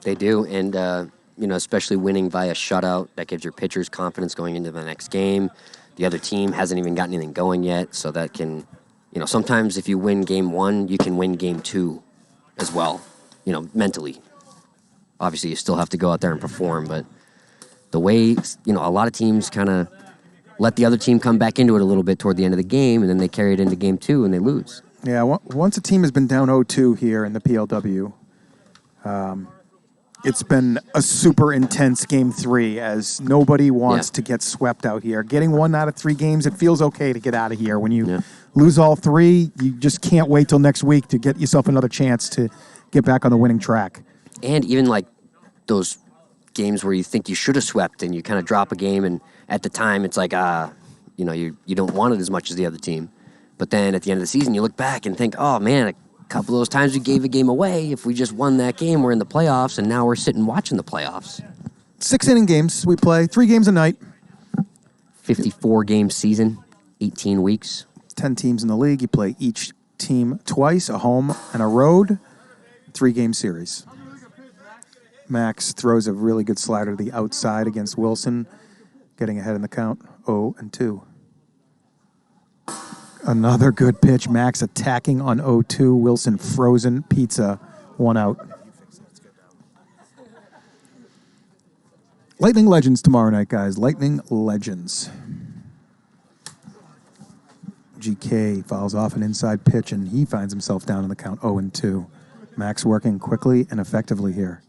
B: they do. And, especially winning via shutout, that gives your pitchers confidence going into the next game. The other team hasn't even gotten anything going yet, so that can, sometimes if you win game 1, you can win game 2 as well, mentally. Obviously, you still have to go out there and perform, but the way, a lot of teams kind of let the other team come back into it a little bit toward the end of the game, and then they carry it into game 2 and they lose.
A: Yeah, once a team has been down 0-2 here in the PLW, it's been a super intense game 3 as nobody wants to get swept out here. Getting 1 out of 3 games, it feels okay to get out of here. When you lose all 3, you just can't wait till next week to get yourself another chance to get back on the winning track.
B: And even like those games where you think you should have swept and you kind of drop a game, and at the time it's like, you don't want it as much as the other team. But then at the end of the season, you look back and think, oh, man, a couple of those times we gave a game away. If we just won that game, we're in the playoffs, and now we're sitting watching the playoffs.
A: 6-inning games we play, 3 games a night.
B: 54-game season, 18 weeks.
A: 10 teams in the league. You play each team twice, a home and a road, 3-game series. Max throws a really good slider to the outside against Wilson, getting ahead in the count, 0-2. Another good pitch. Max attacking on 0-2. Wilson frozen. Pizza. 1 out. Lightning Legends tomorrow night, guys. Lightning Legends. GK fouls off an inside pitch, and he finds himself down in the count 0-2. Max working quickly and effectively here.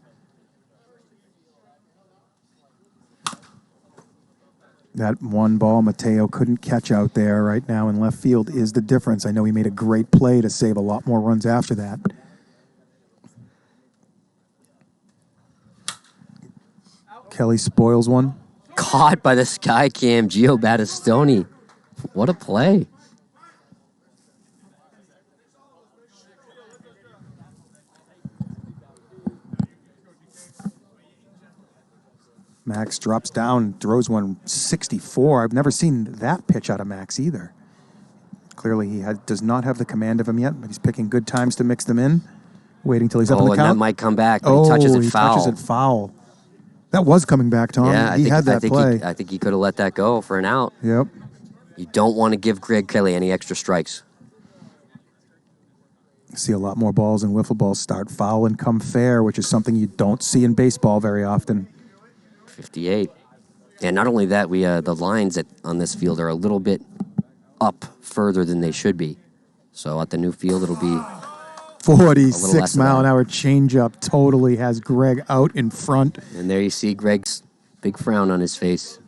A: That 1 ball Mateo couldn't catch out there right now in left field is the difference. I know he made a great play to save a lot more runs after that. Kelley spoils one.
B: Caught by the sky cam, Gio Battistoni. What a play.
A: Max drops down, throws one 64. I've never seen that pitch out of Max either. Clearly he does not have the command of him yet, but he's picking good times to mix them in. Waiting till he's up in the count.
B: Oh, and that might come back, but he touches it foul.
A: Touches it foul. That was coming back, Tom.
B: Yeah,
A: he had that play.
B: I think he could have let that go for an out.
A: Yep.
B: You don't want to give Gregg Kelley any extra strikes.
A: See a lot more balls in wiffle balls start foul and come fair, which is something you don't see in baseball very often.
B: 58. And not only that, the lines on this field are a little bit up further than they should be. So at the new field, it'll be
A: 46-mile-an-hour changeup totally has Gregg out in front.
B: And there you see Gregg's big frown on his face.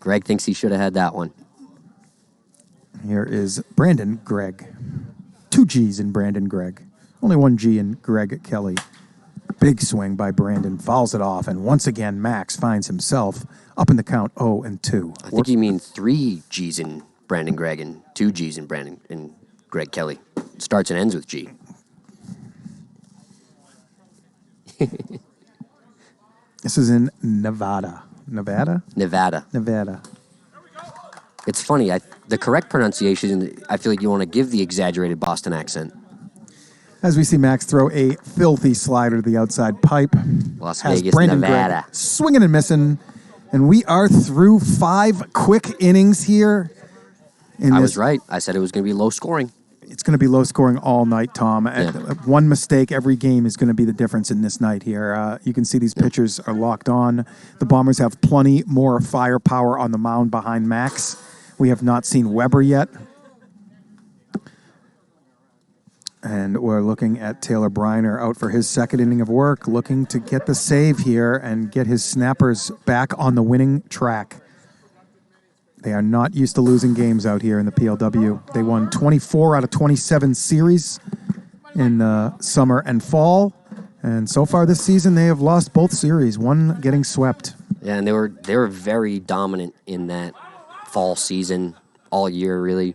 B: Gregg thinks he should have had that one.
A: Here is Brandon Gregg. 2 G's in Brandon Gregg. Only 1 G in Gregg Kelley. Big swing by Brandon, fouls it off, and once again, Max finds himself up in the count 0-2.
B: I think you mean 3 G's in Brandon Gregg and 2 G's in Gregg Kelley. It starts and ends with G.
A: This is in Nevada. Nevada.
B: It's funny. The correct pronunciation, I feel like you want to give the exaggerated Boston accent.
A: As we see Max throw a filthy slider to the outside pipe.
B: Las Vegas, Nevada.
A: Gregg swinging and missing. And we are through 5 quick innings here.
B: I was right. I said it was going to be low scoring.
A: It's going to be low scoring all night, Tom.
B: Yeah.
A: One mistake every game is going to be the difference in this night here. You can see these pitchers are locked on. The Bombers have plenty more firepower on the mound behind Max. We have not seen Weber yet. And we're looking at Taylor Briner out for his second inning of work, looking to get the save here and get his Snappers back on the winning track. They are not used to losing games out here in the PLW. They won 24 out of 27 series in summer and fall. And so far this season, they have lost both series, one getting swept.
B: Yeah, and they were very dominant in that fall season all year, really.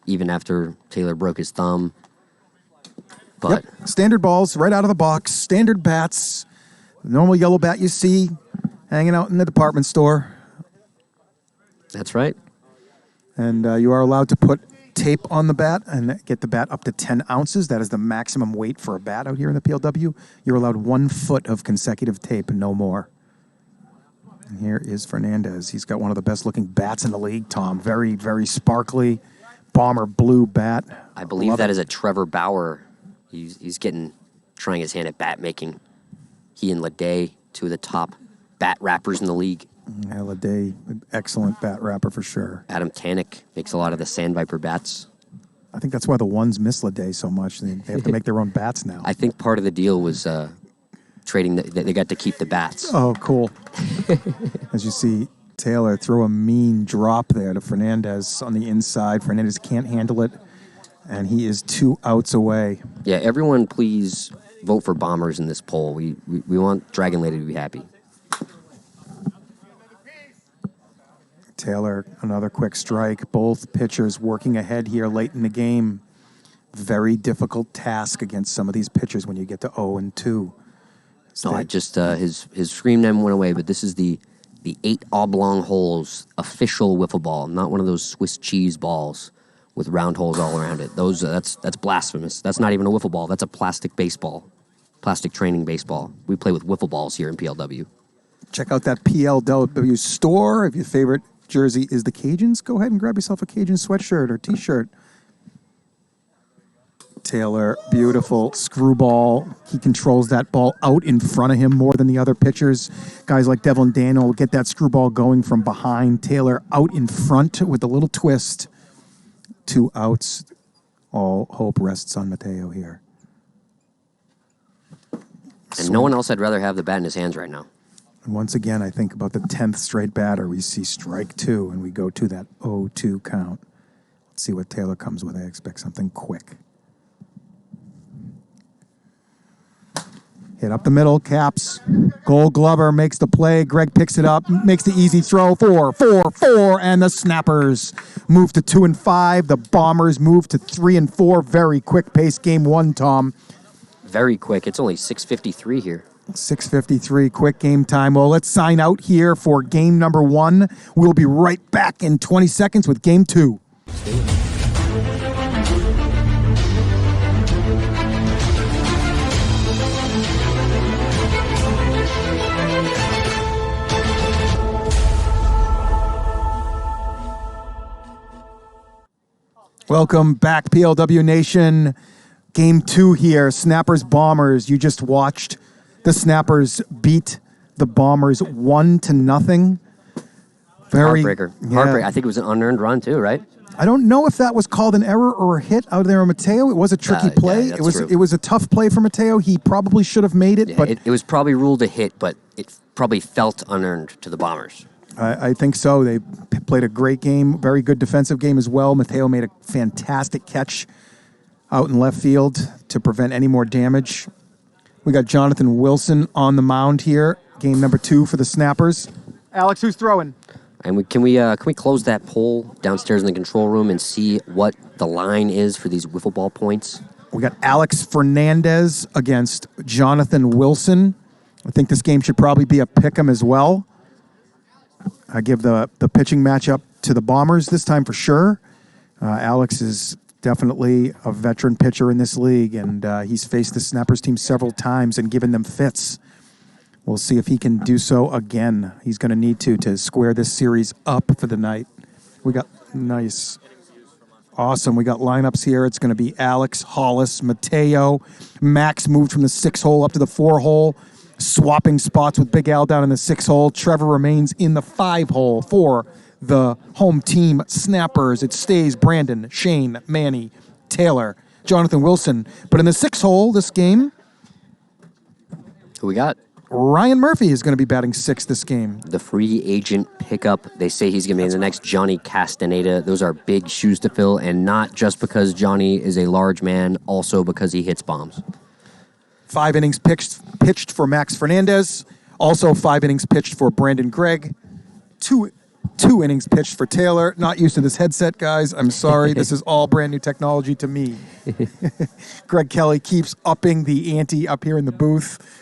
B: Even after Taylor broke his thumb. But
A: Yep. Standard balls right out of the box, standard bats, the normal yellow bat you see hanging out in the department store.
B: that's right.
A: And you are allowed to put tape on the bat and get the bat up to 10 ounces. That is the maximum weight for a bat out here in the PLW. You're allowed 1 foot of consecutive tape and no more. And here is Fernandez. He's got one of the best looking bats in the league, Tom. Very, very sparkly. Bomber blue bat.
B: I believe that is a Trevor Bauer. He's trying his hand at bat making. He and Leday, 2 of the top bat rappers in the league.
A: Yeah, Leday, excellent bat rapper for sure.
B: Adam Tannick makes a lot of the Sandviper bats.
A: I think that's why the ones miss Leday so much. They have to make their own bats now.
B: I think part of the deal was trading. They got to keep the bats.
A: Oh, cool. As you see, Taylor throw a mean drop there to Fernandez on the inside. Fernandez can't handle it, and he is 2 outs away.
B: Yeah, everyone please vote for Bombers in this poll. We want Dragon Lady to be happy.
A: Taylor, another quick strike. Both pitchers working ahead here late in the game. Very difficult task against some of these pitchers when you get to 0-2.
B: No, I just his screen name went away, but this is the 8 oblong holes official wiffle ball, not one of those Swiss cheese balls with round holes all around it. That's blasphemous. That's not even a wiffle ball. That's a plastic baseball, plastic training baseball. We play with wiffle balls here in PLW.
A: Check out that PLW store. If your favorite jersey is the Cajuns, go ahead and grab yourself a Cajun sweatshirt or T-shirt. Taylor, beautiful screwball. He controls that ball out in front of him more than the other pitchers. Guys like Devlin Daniel will get that screwball going from behind. Taylor out in front with a little twist. 2 outs. All hope rests on Mateo here.
B: And no one else I'd rather have the bat in his hands right now.
A: And once again, I think about the 10th straight batter. We see strike 2, and we go to that 0-2 count. Let's see what Taylor comes with. I expect something quick. Hit up the middle, Caps. Gold Glover makes the play. Gregg picks it up, makes the easy throw. 4, and the Snappers move to 2-5. The Bombers move to 3-4. Very quick pace game 1, Tom.
B: Very quick. It's only 6:53 here.
A: 6:53, quick game time. Well, let's sign out here for game number 1. We'll be right back in 20 seconds with game 2. Welcome back, PLW Nation. Game 2 here, Snappers Bombers. You just watched the Snappers beat the Bombers 1-0.
B: Heartbreaker. Heartbreaker. I think it was an unearned run too, right?
A: I don't know if that was called an error or a hit out there on Mateo. It was a tricky play.
B: Yeah,
A: it was a tough play for Mateo. He probably should have made it,
B: Yeah,
A: but
B: it was probably ruled a hit, but it probably felt unearned to the Bombers.
A: I think so. They played a great game, very good defensive game as well. Mateo made a fantastic catch out in left field to prevent any more damage. We got Jonathan Wilson on the mound here. Game number 2 for the Snappers. Alex, who's throwing?
B: And can we close that poll downstairs in the control room and see what the line is for these wiffle ball points?
A: We got Alex Fernandez against Jonathan Wilson. I think this game should probably be a pick'em as well. I give the pitching matchup to the Bombers this time for sure. Alex is definitely a veteran pitcher in this league, and he's faced the Snappers team several times and given them fits. We'll see if he can do so again. He's going to need to square this series up for the night. We got nice. Awesome. We got lineups here. It's going to be Alex, Hollis, Mateo. Max moved from the 6-hole up to the 4-hole, swapping spots with Big Al down in the 6-hole. Trevor remains in the 5-hole for the home team Snappers. It stays Brandon, Shane, Manny, Taylor, Jonathan Wilson. But in the 6-hole this game,
B: Who we got?
A: Ryan Murphy is going to be batting 6th this game.
B: The free agent pickup. They say he's going to be the next Johnny Castaneda. Those are big shoes to fill, and not just because Johnny is a large man, also because he hits bombs.
A: 5 innings pitched for Max Fernandez. Also 5 innings pitched for Brandon Gregg. Two innings pitched for Taylor. Not used to this headset, guys. I'm sorry. This is all brand new technology to me. Gregg Kelley keeps upping the ante up here in the booth.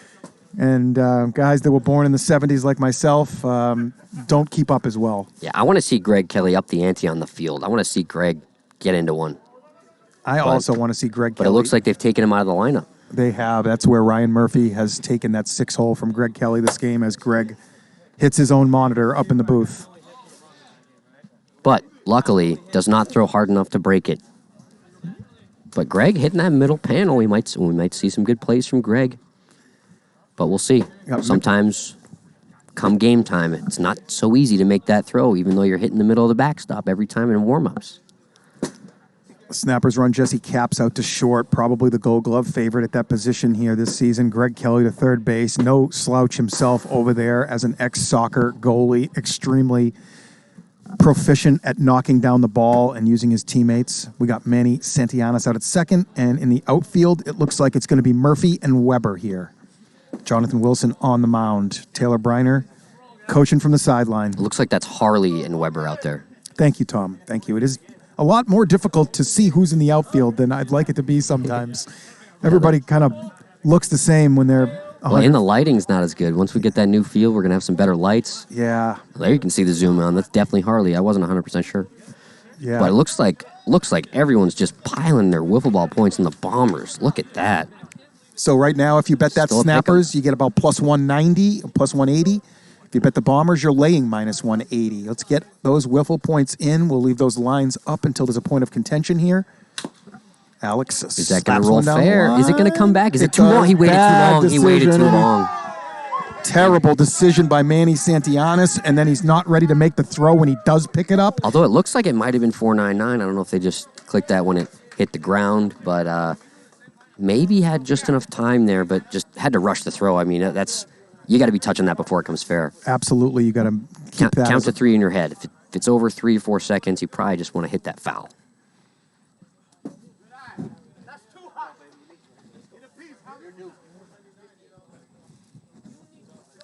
A: And guys that were born in the 70s like myself don't keep up as well.
B: Yeah, I want to see Gregg Kelley up the ante on the field. I want to see Gregg get into one.
A: I also want to see Gregg Kelley.
B: But it looks like they've taken him out of the lineup.
A: They have. That's where Ryan Murphy has taken that 6-hole from Gregg Kelley this game as Gregg hits his own monitor up in the booth.
B: But luckily, does not throw hard enough to break it. But Gregg hitting that middle panel, we might see some good plays from Gregg. But we'll see. Sometimes, come game time, it's not so easy to make that throw, even though you're hitting the middle of the backstop every time in warm-ups.
A: Snappers run Jesse Capps out to short, probably the Gold Glove favorite at that position here this season. Gregg Kelley to third base. No slouch himself over there as an ex-soccer goalie, extremely proficient at knocking down the ball and using his teammates. We got Manny Santillanes out at second, and in the outfield, it looks like it's going to be Murphy and Weber here. Jonathan Wilson on the mound. Taylor Briner coaching from the sideline.
B: It looks like that's Harley and Weber out there.
A: Thank you, Tom. Thank you. It is a lot more difficult to see who's in the outfield than I'd like it to be sometimes. Everybody kind of looks the same when they're...
B: Well, and the lighting's not as good. Once we get that new field, we're going to have some better lights.
A: Yeah.
B: There you can see the zoom on. That's definitely Harley. I wasn't 100% sure.
A: Yeah.
B: But it looks like everyone's just piling their wiffle ball points in the Bombers. Look at that.
A: So right now, if you bet that Snappers, you get about plus 190, plus 180. If you bet the Bombers, you're laying minus 180. Let's get those wiffle points in. We'll leave those lines up until there's a point of contention here. Alex,
B: is that going to roll fair? Is it going to come back? Is it too long? He waited too long.
A: Terrible decision by Manny Santillanes, and then he's not ready to make the throw when he does pick it up.
B: Although it looks like it might have been 499. I don't know if they just clicked that when it hit the ground, but maybe had just enough time there, but just had to rush the throw. I mean, you got to be touching that before it comes fair.
A: Absolutely, you got to keep that.
B: Count to 3 in your head. If it's over 3 or 4 seconds, you probably just want to hit that foul.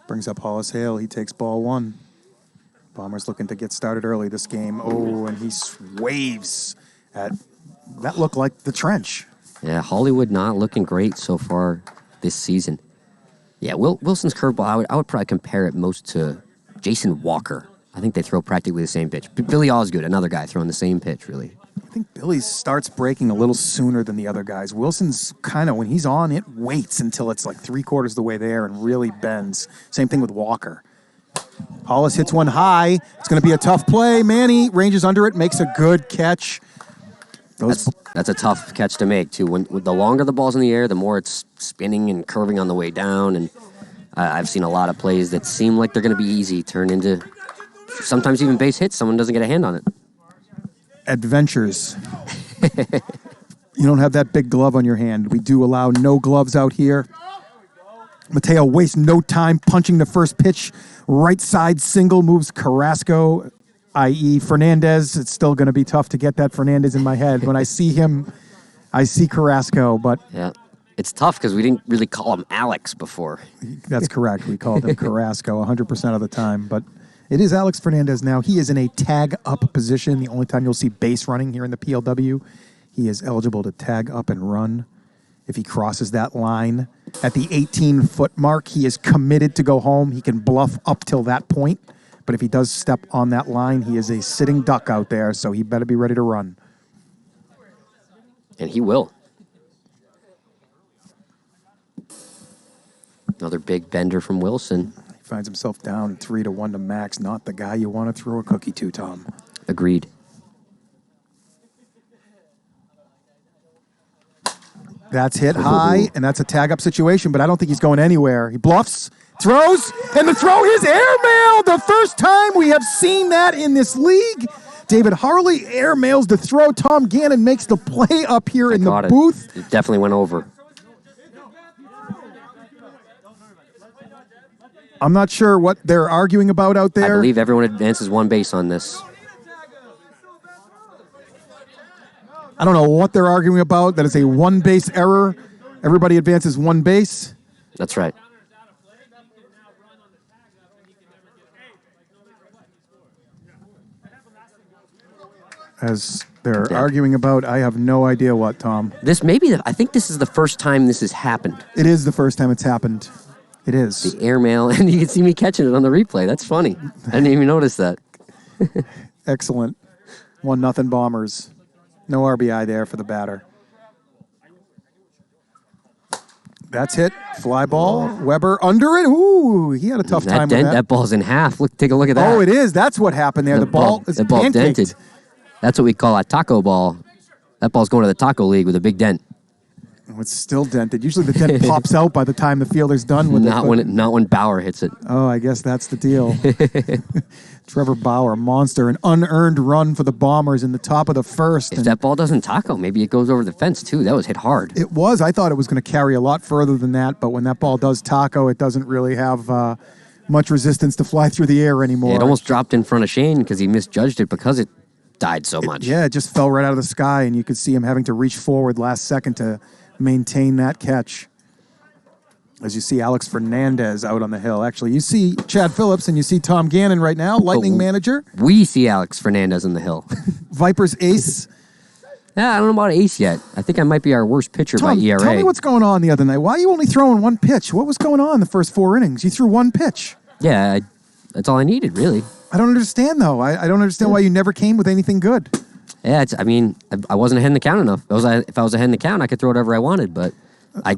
A: Brings up Hollis Hale. He takes ball 1. Bombers looking to get started early this game. Oh, and he waves at that looked like the trench.
B: Yeah, Hollywood not looking great so far this season. Yeah, Wilson's curveball, I would probably compare it most to Jason Walker. I think they throw practically the same pitch. Billy Osgood, another guy throwing the same pitch, really.
A: I think Billy starts breaking a little sooner than the other guys. Wilson's kind of, when he's on, it waits until it's like 3/4 of the way there and really bends. Same thing with Walker. Hollis hits one high. It's going to be a tough play. Manny ranges under it, makes a good catch.
B: That's a tough catch to make, too. When the longer the ball's in the air, the more it's spinning and curving on the way down. And I've seen a lot of plays that seem like they're going to be easy, turn into sometimes even base hits. Someone doesn't get a hand on it.
A: Adventures. You don't have that big glove on your hand. We do allow no gloves out here. Mateo wastes no time punching the first pitch. Right side single moves Carrasco, i.e. Fernandez. It's still going to be tough to get that Fernandez in my head. When I see him, I see Carrasco, but...
B: Yeah, it's tough because we didn't really call him Alex before.
A: That's correct. We called him Carrasco 100% of the time, but it is Alex Fernandez now. He is in a tag-up position. The only time you'll see base running here in the PLW, he is eligible to tag up and run. If he crosses that line at the 18-foot mark, he is committed to go home. He can bluff up till that point. But if he does step on that line, he is a sitting duck out there, so he better be ready to run.
B: And he will. Another big bender from Wilson.
A: He finds himself down 3-1 to Max. Not the guy you want to throw a cookie to, Tom.
B: Agreed.
A: That's hit high, and that's a tag-up situation, but I don't think he's going anywhere. He bluffs, throws, and the throw is airmailed. The first time we have seen that in this league. David Harley airmails the throw. Tom Gannon makes the play up here in the booth.
B: It definitely went over.
A: I'm not sure what they're arguing about out there.
B: I believe everyone advances one base on this.
A: I don't know what they're arguing about. That is a one-base error. Everybody advances one base.
B: That's right.
A: As they're arguing about, I have no idea what, Tom.
B: I think this is the first time this has happened.
A: It is the first time it's happened. It is.
B: The airmail, and you can see me catching it on the replay. That's funny. I didn't even notice that.
A: Excellent. 1-0 Bombers. No RBI there for the batter. That's hit. Fly ball. Weber under it. Ooh, he had a tough time with that.
B: That ball's in half. Take a look at that.
A: Oh, it is. That's what happened there. The ball is
B: dented. That's what we call a taco ball. That ball's going to the taco league with a big dent.
A: Oh, it's still dented. Usually the dent pops out by the time the fielder's done with it.
B: Not when Bauer hits it.
A: Oh, I guess that's the deal. Trevor Bauer, monster, an unearned run for the Bombers in the top of the first.
B: If that ball doesn't taco, maybe it goes over the fence too. That was hit hard.
A: It was. I thought it was going to carry a lot further than that, but when that ball does taco, it doesn't really have much resistance to fly through the air anymore.
B: It almost dropped in front of Shane because he misjudged it because it died so much.
A: It just fell right out of the sky, and you could see him having to reach forward last second to maintain that catch. As you see Alex Fernandez out on the hill. Actually, you see Chad Phillips and you see Tom Gannon right now, Lightning manager.
B: We see Alex Fernandez on the hill.
A: Vipers ace.
B: Yeah, I don't know about ace yet. I think I might be our worst pitcher by ERA.
A: Tell me what's going on the other night. Why are you only throwing one pitch? What was going on the first 4 innings? You threw one pitch.
B: Yeah, that's all I needed, really.
A: I don't understand, though. I don't understand why you never came with anything good.
B: Yeah, I wasn't ahead in the count enough. If I was ahead in the count, I could throw whatever I wanted, but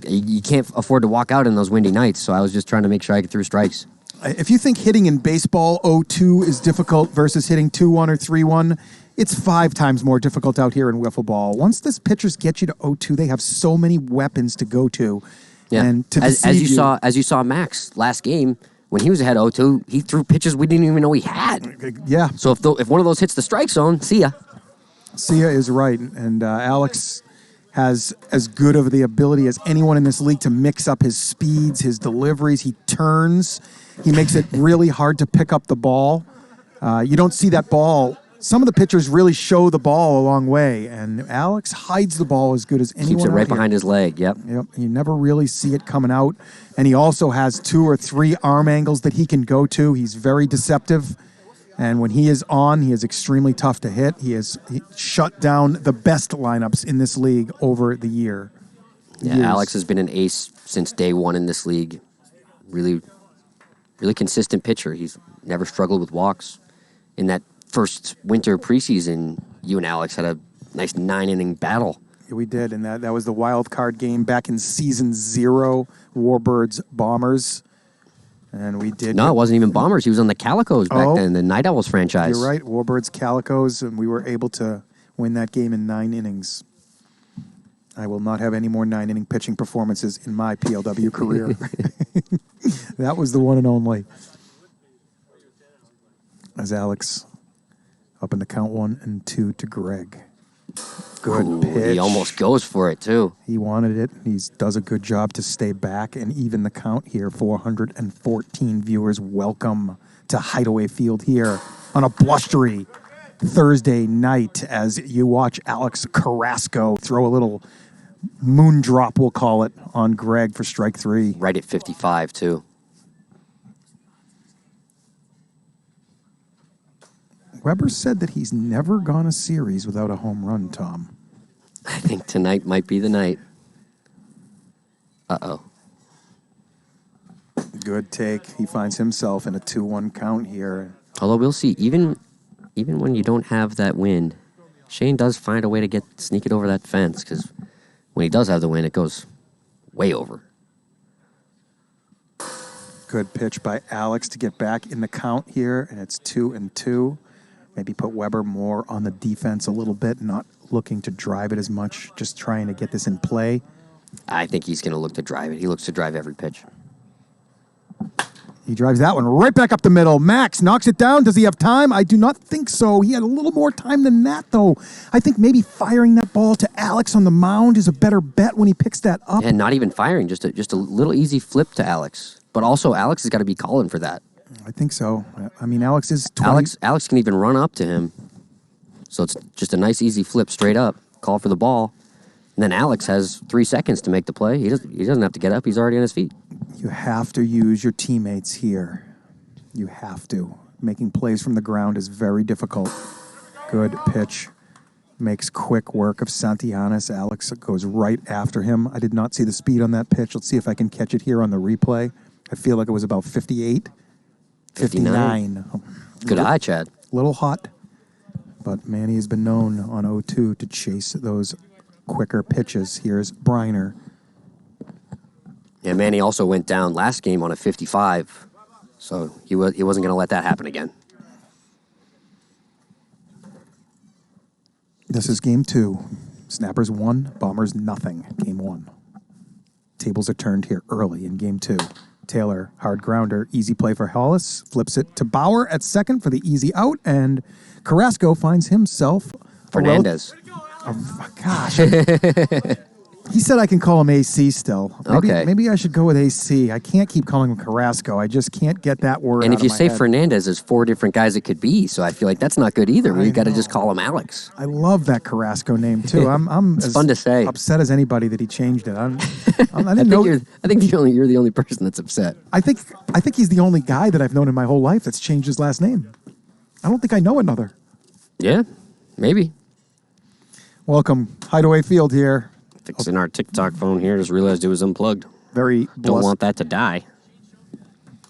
B: you can't afford to walk out in those windy nights, so I was just trying to make sure I could throw strikes.
A: If you think hitting in baseball 0-2 is difficult versus hitting 2-1 or 3-1, it's 5 times more difficult out here in wiffle ball. Once this pitchers get you to 0-2, they have so many weapons to go to.
B: Yeah.
A: And to
B: as you saw Max last game, when he was ahead 0-2, he threw pitches we didn't even know he had.
A: Yeah.
B: So if one of those hits the strike zone, see ya.
A: Sia is right, and Alex has as good of the ability as anyone in this league to mix up his speeds, his deliveries. He turns. He makes it really hard to pick up the ball. You don't see that ball. Some of the pitchers really show the ball a long way, and Alex hides the ball as good as anyone.
B: Keeps it right behind his leg, yep.
A: You never really see it coming out, and he also has 2 or 3 arm angles that he can go to. He's very deceptive. And when he is on, he is extremely tough to hit. He shut down the best lineups in this league over the year.
B: Yeah, Alex has been an ace since day one in this league. Really, really consistent pitcher. He's never struggled with walks. In that first winter preseason, you and Alex had a nice 9-inning battle.
A: Yeah, we did, and that was the wild card game back in season 0, Warbirds Bombers. And we did.
B: No, it wasn't even Bombers. He was on the Calicos back then, the Night Owls franchise.
A: You're right, Warbirds Calicos, and we were able to win that game in 9 innings. I will not have any more 9-inning pitching performances in my PLW career. That was the one and only. As Alex up in the count 1 and 2 to Gregg. Good pitch.
B: He almost goes for it, too.
A: He wanted it. He does a good job to stay back and even the count here. 414 viewers. Welcome to Hideaway Field here on a blustery Thursday night as you watch Alex Carrasco throw a little moon drop, we'll call it, on Gregg for strike 3.
B: Right at 55, too.
A: Weber said that he's never gone a series without a home run, Tom.
B: I think tonight might be the night. Uh-oh.
A: Good take. He finds himself in a 2-1 count here.
B: Although we'll see, even when you don't have that wind, Shane does find a way to sneak it over that fence, because when he does have the wind, it goes way over.
A: Good pitch by Alex to get back in the count here, and it's 2-2. Maybe put Weber more on the defense a little bit, not looking to drive it as much, just trying to get this in play.
B: I think he's going to look to drive it. He looks to drive every pitch.
A: He drives that one right back up the middle. Max knocks it down. Does he have time? I do not think so. He had a little more time than that, though. I think maybe firing that ball to Alex on the mound is a better bet when he picks that up.
B: And not even firing, just a little easy flip to Alex. But also, Alex has got to be calling for that.
A: I think so. I mean, Alex is 20.
B: Alex can even run up to him. So it's just a nice, easy flip straight up. Call for the ball. And then Alex has 3 seconds to make the play. He doesn't have to get up. He's already on his feet.
A: You have to use your teammates here. You have to. Making plays from the ground is very difficult. Good pitch. Makes quick work of Santillanes. Alex goes right after him. I did not see the speed on that pitch. Let's see if I can catch it here on the replay. I feel like it was about 58. 59.
B: Good eye, Chad.
A: Little hot. But Manny has been known on 0-2 to chase those quicker pitches. Here's Briner.
B: Yeah, Manny also went down last game on a 55, so he wasn't going to let that happen again.
A: This is game 2. Snappers 1, Bombers nothing. Game 1. Tables are turned here early in game 2. Taylor, hard grounder, easy play for Hollis, flips it to Bauer at second for the easy out, and Carrasco finds himself
B: Fernandez.
A: Gosh. He said I can call him AC still. Maybe I should go with AC. I can't keep calling him Carrasco. I just can't get that word
B: And
A: out
B: if you
A: of my
B: say
A: head.
B: Fernandez, there's 4 different guys it could be, so I feel like that's not good either. You got to just call him Alex.
A: I love that Carrasco name, too. I'm
B: It's
A: as
B: fun to say.
A: upset as anybody that he changed it. I didn't know.
B: I think you're the only person that's upset.
A: I think he's the only guy that I've known in my whole life that's changed his last name. I don't think I know another.
B: Yeah, maybe.
A: Welcome, Hideaway Field here.
B: Fixing our TikTok phone here. Just realized it was unplugged. Don't want that to die.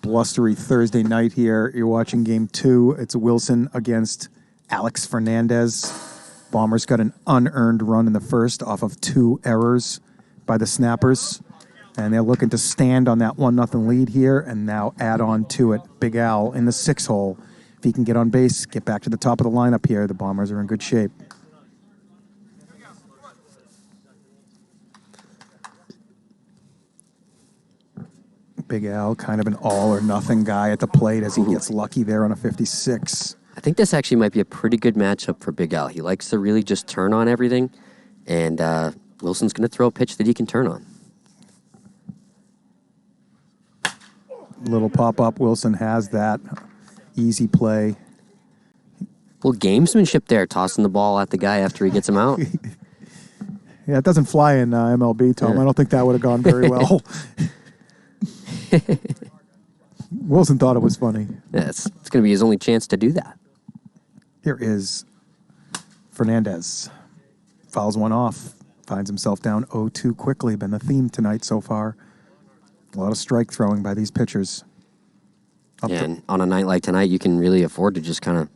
A: Blustery Thursday night here. You're watching game 2. It's Wilson against Alex Fernandez. Bombers got an unearned run in the first off of 2 errors by the Snappers. And they're looking to stand on that 1-0 lead here and now add on to it. Big Al in the 6 hole. If he can get on base, get back to the top of the lineup here, the Bombers are in good shape. Big Al, kind of an all-or-nothing guy at the plate as he gets lucky there on a 56.
B: I think this actually might be a pretty good matchup for Big Al. He likes to really just turn on everything, and Wilson's going to throw a pitch that he can turn on.
A: Little pop-up. Wilson has that. Easy play.
B: Well, gamesmanship there, tossing the ball at the guy after he gets him out.
A: Yeah, it doesn't fly in MLB, Tom.
B: Yeah.
A: I don't think that would have gone very well. Wilson thought it was funny.
B: Yeah, it's going to be his only chance to do that.
A: Here is Fernandez. Fouls one off. Finds himself down 0-2 quickly. Been the theme tonight so far. A lot of strike throwing by these pitchers.
B: And on a night like tonight, you can really afford to just kind of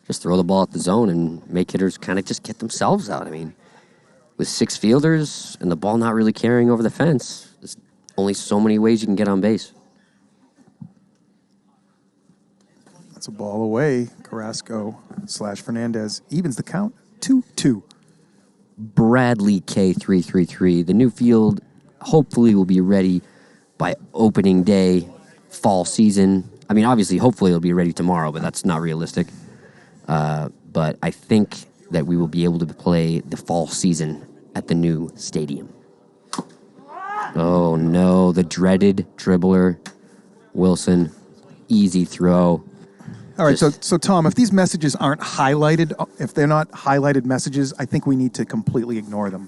B: just throw the ball at the zone and make hitters kind of just get themselves out. I mean, with 6 fielders and the ball not really carrying over the fence, there's only so many ways you can get on base.
A: That's a ball away. Carrasco/Fernandez evens the count 2-2.
B: Bradley K333. The new field hopefully will be ready by opening day, fall season. I mean, obviously, hopefully it'll be ready tomorrow, but that's not realistic. But I think that we will be able to play the fall season at the new stadium. Oh, no, the dreaded dribbler, Wilson. Easy throw.
A: All right, so Tom, if these messages aren't highlighted, if they're not highlighted messages, I think we need to completely ignore them.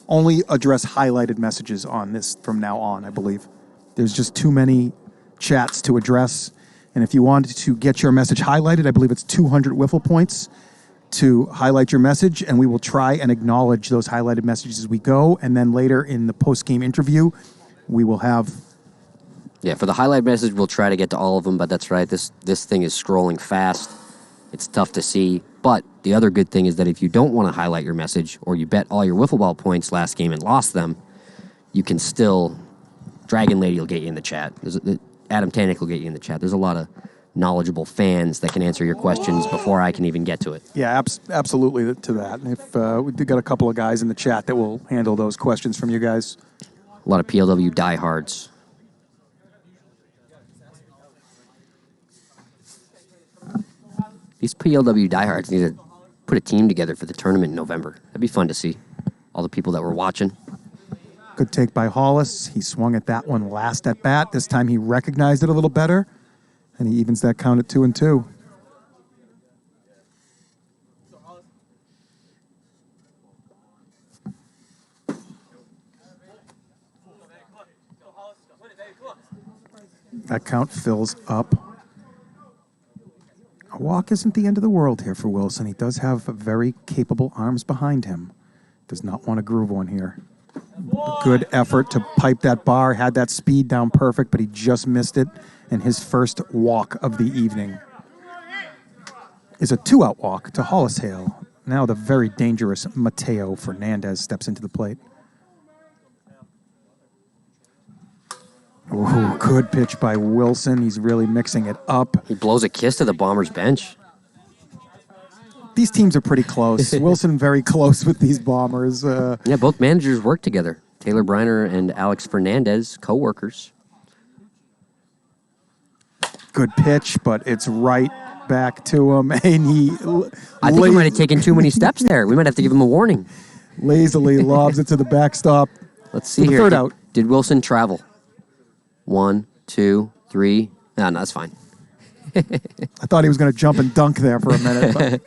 A: Only address highlighted messages on this from now on, I believe. There's just too many chats to address. And if you wanted to get your message highlighted, I believe it's 200 Wiffle points to highlight your message, and we will try and acknowledge those highlighted messages as we go. And then later in the post-game interview, we will have...
B: Yeah, for the highlight message, we'll try to get to all of them, but that's right. This thing is scrolling fast. It's tough to see. But the other good thing is that if you don't want to highlight your message or you bet all your wiffle ball points last game and lost them, you can still... Dragon Lady will get you in the chat. Adam Tannick will get you in the chat. There's a lot of knowledgeable fans that can answer your questions before I can even get to it.
A: Yeah, absolutely to that. And if we do got a couple of guys in the chat that will handle those questions from you guys.
B: A lot of PLW diehards. These PLW diehards need to put a team together for the tournament in November. That'd be fun to see. All the people that were watching.
A: Good take by Hollis. He swung at that one last at bat. This time he recognized it a little better, and he evens that count at 2-2. That count fills up. A walk isn't the end of the world here for Wilson. He does have very capable arms behind him. Does not want to groove one here. Good effort to pipe that bar. Had that speed down perfect, but he just missed it. And his first walk of the evening is a 2-out walk to Hollis Hale. Now the very dangerous Mateo Fernandez steps into the plate. Ooh, good pitch by Wilson. He's really mixing it up.
B: He blows a kiss to the Bombers bench.
A: These teams are pretty close. Wilson very close with these Bombers.
B: Yeah, both managers work together. Taylor Bryner and Alex Fernandez, co-workers.
A: Good pitch, but it's right back to him. And
B: I think he might have taken too many steps there. We might have to give him a warning.
A: Lazily lobs it to the backstop.
B: Let's see here.
A: Third out.
B: Did Wilson travel? 1, 2, 3. No, that's fine.
A: I thought he was going to jump and dunk there for a minute.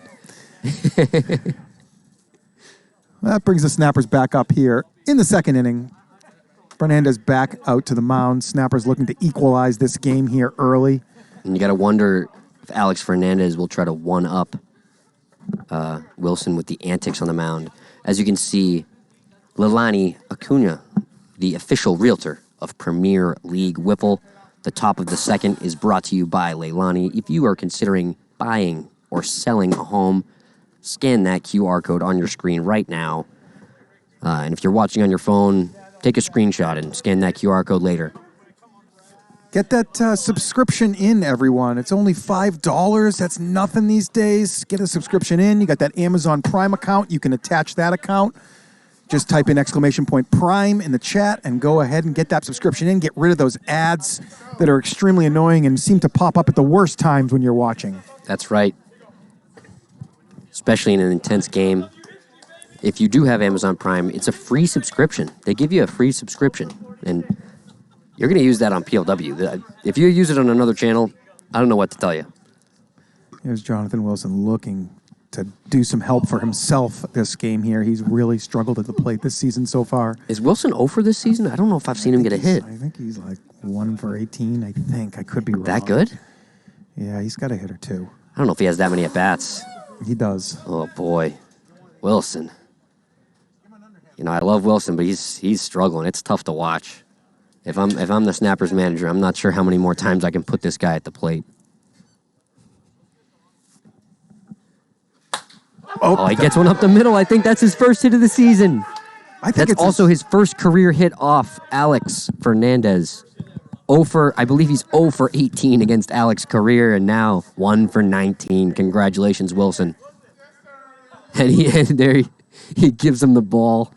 A: But that brings the Snappers back up here in the second inning. Fernandez back out to the mound. Snappers looking to equalize this game here early.
B: And you got to wonder if Alex Fernandez will try to one-up Wilson with the antics on the mound. As you can see, Leilani Acuna, the official realtor of Premier League Wiffle. The top of the second is brought to you by Leilani. If you are considering buying or selling a home, scan that QR code on your screen right now. And if you're watching on your phone, take a screenshot and scan that QR code later.
A: Get that subscription in, everyone. It's only $5. That's nothing these days. Get a subscription in. You got that Amazon Prime account. You can attach that account. Just type in !Prime in the chat and go ahead and get that subscription in. Get rid of those ads that are extremely annoying and seem to pop up at the worst times when you're watching.
B: That's right. Especially in an intense game. If you do have Amazon Prime, it's a free subscription. They give you a free subscription. And you're going to use that on PLW. If you use it on another channel, I don't know what to tell you.
A: Here's Jonathan Wilson looking to do some help for himself this game here. He's really struggled at the plate this season so far.
B: Is Wilson 0 for this season? I don't know if I've seen him get a hit.
A: I think he's like 1 for 18, I think. I could be wrong.
B: That good?
A: Yeah, he's got a hit or two.
B: I don't know if he has that many at-bats.
A: He does.
B: Oh, boy. Wilson. You know, I love Wilson, but he's struggling. It's tough to watch. If I'm the Snappers manager, I'm not sure how many more times I can put this guy at the plate. Oh, he gets one up the middle. I think that's his first hit of the season.
A: I think
B: that's also his first career hit off Alex Fernandez. I believe he's 0 for 18 against Alex career, and now 1 for 19. Congratulations, Wilson. And he gives him the ball,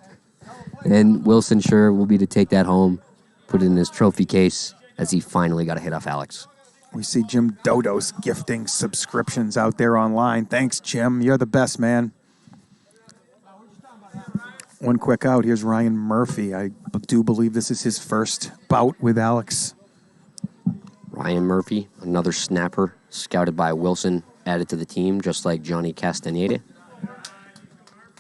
B: and Wilson sure will be to take that home, put it in his trophy case as he finally got a hit off Alex.
A: We see Jim Dodos gifting subscriptions out there online. Thanks, Jim. You're the best, man. One quick out. Here's Ryan Murphy. I do believe this is his first bout with Alex.
B: Ryan Murphy, another snapper, scouted by Wilson, added to the team, just like Johnny Castaneda.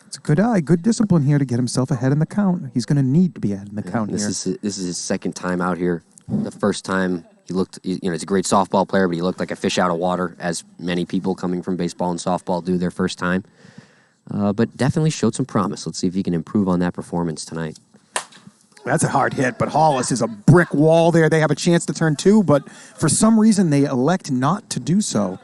A: It's a good eye, good discipline here to get himself ahead in the count. He's going to need to be ahead in the count here.
B: This is his second time out here. The first time he looked, he's a great softball player, but he looked like a fish out of water, as many people coming from baseball and softball do their first time. But definitely showed some promise. Let's see if he can improve on that performance tonight.
A: That's a hard hit, but Hollis is a brick wall there. They have a chance to turn two, but for some reason they elect not to do so.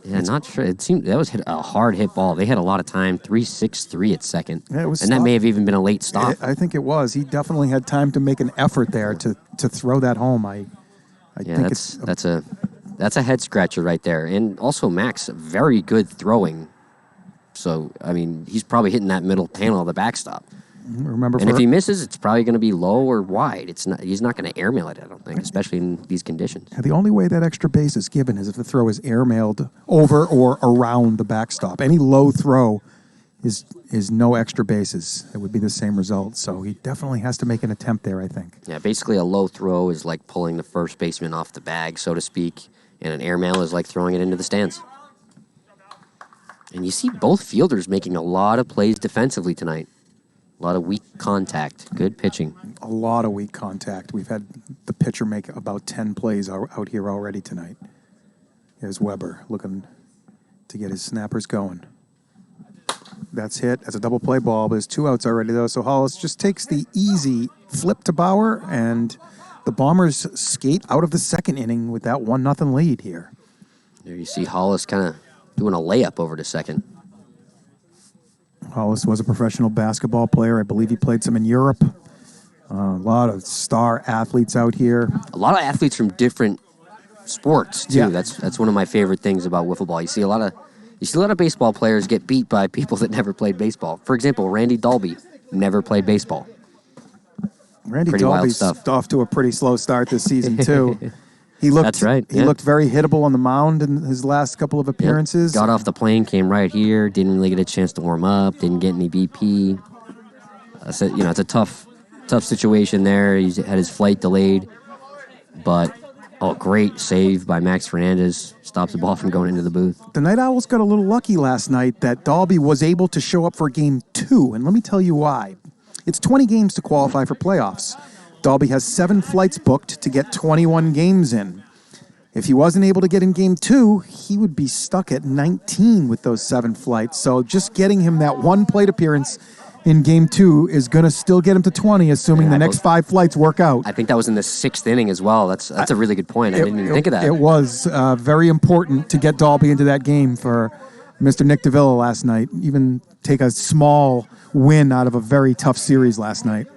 B: Yeah, not sure. It seemed that was a hard hit ball. They had a lot of time. 3-6-3 at second.
A: Yeah, it was
B: and that may have even been a late stop.
A: I think it was. He definitely had time to make an effort there to throw that home. I I
B: Yeah,
A: think
B: that's a head scratcher right there. And also Max, very good throwing. So, I mean, he's probably hitting that middle panel of the backstop.
A: remember.
B: And if he misses, it's probably going to be low or wide. He's not going to airmail it, I don't think, especially in these conditions.
A: The only way that extra base is given is if the throw is airmailed over or around the backstop. Any low throw is no extra bases. It would be the same result. So he definitely has to make an attempt there, I think.
B: Yeah, basically a low throw is like pulling the first baseman off the bag, so to speak, and an airmail is like throwing it into the stands. And you see both fielders making a lot of plays defensively tonight. A lot of weak contact. Good pitching.
A: A lot of weak contact. We've had the pitcher make about 10 plays out here already tonight. Here's Weber looking to get his snappers going. That's hit. That's a double play ball, but there's 2 outs already, though. So Hollis just takes the easy flip to Bauer, and the Bombers skate out of the second inning with that 1-0 lead here.
B: There you see Hollis kind of doing a layup over to second.
A: Hollis was a professional basketball player. I believe he played some in Europe. A lot of star athletes out here.
B: A lot of athletes from different sports, too.
A: Yeah.
B: That's one of my favorite things about wiffle ball. You see a lot of baseball players get beat by people that never played baseball. For example, Randy Dalby never played baseball.
A: Randy
B: Pretty wild
A: Dalby's
B: stuff.
A: off to a pretty slow start this season, too.
B: That's right.
A: He looked very hittable on the mound in his last couple of appearances.
B: Got off the plane, came right here, didn't really get a chance to warm up, didn't get any BP. It's a tough situation there. He had his flight delayed, but great save by Max Fernandez. Stops the ball from going into the booth.
A: The Night Owls got a little lucky last night that Dalby was able to show up for Game 2, and let me tell you why. It's 20 games to qualify for playoffs. Dalby has 7 flights booked to get 21 games in. If he wasn't able to get in Game 2, he would be stuck at 19 with those 7 flights. So just getting him that 1 plate appearance in Game 2 is going to still get him to 20, assuming the next 5 flights work out.
B: I think that was in the 6th inning as well. That's a really good point. I didn't even think of that.
A: It was very important to get Dalby into that game for Mr. Nick Davila last night. Even take a small win out of a very tough series last night.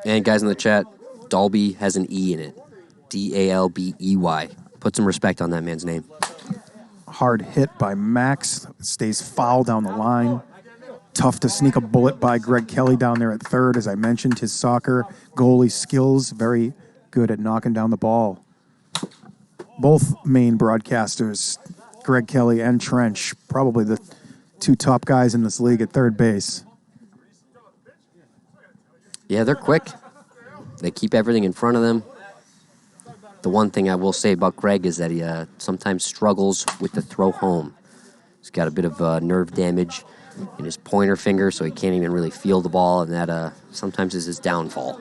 B: And guys in the chat, Dalby has an E in it. Dalbey. Put some respect on that man's name.
A: Hard hit by Max. Stays foul down the line. Tough to sneak a bullet by Gregg Kelley down there at third. As I mentioned, his soccer goalie skills, very good at knocking down the ball. Both main broadcasters, Gregg Kelley and Trench, probably the 2 top guys in this league at third base.
B: Yeah, they're quick. They keep everything in front of them. The one thing I will say about Gregg is that he sometimes struggles with the throw home. He's got a bit of nerve damage in his pointer finger, so he can't even really feel the ball, and that sometimes is his downfall.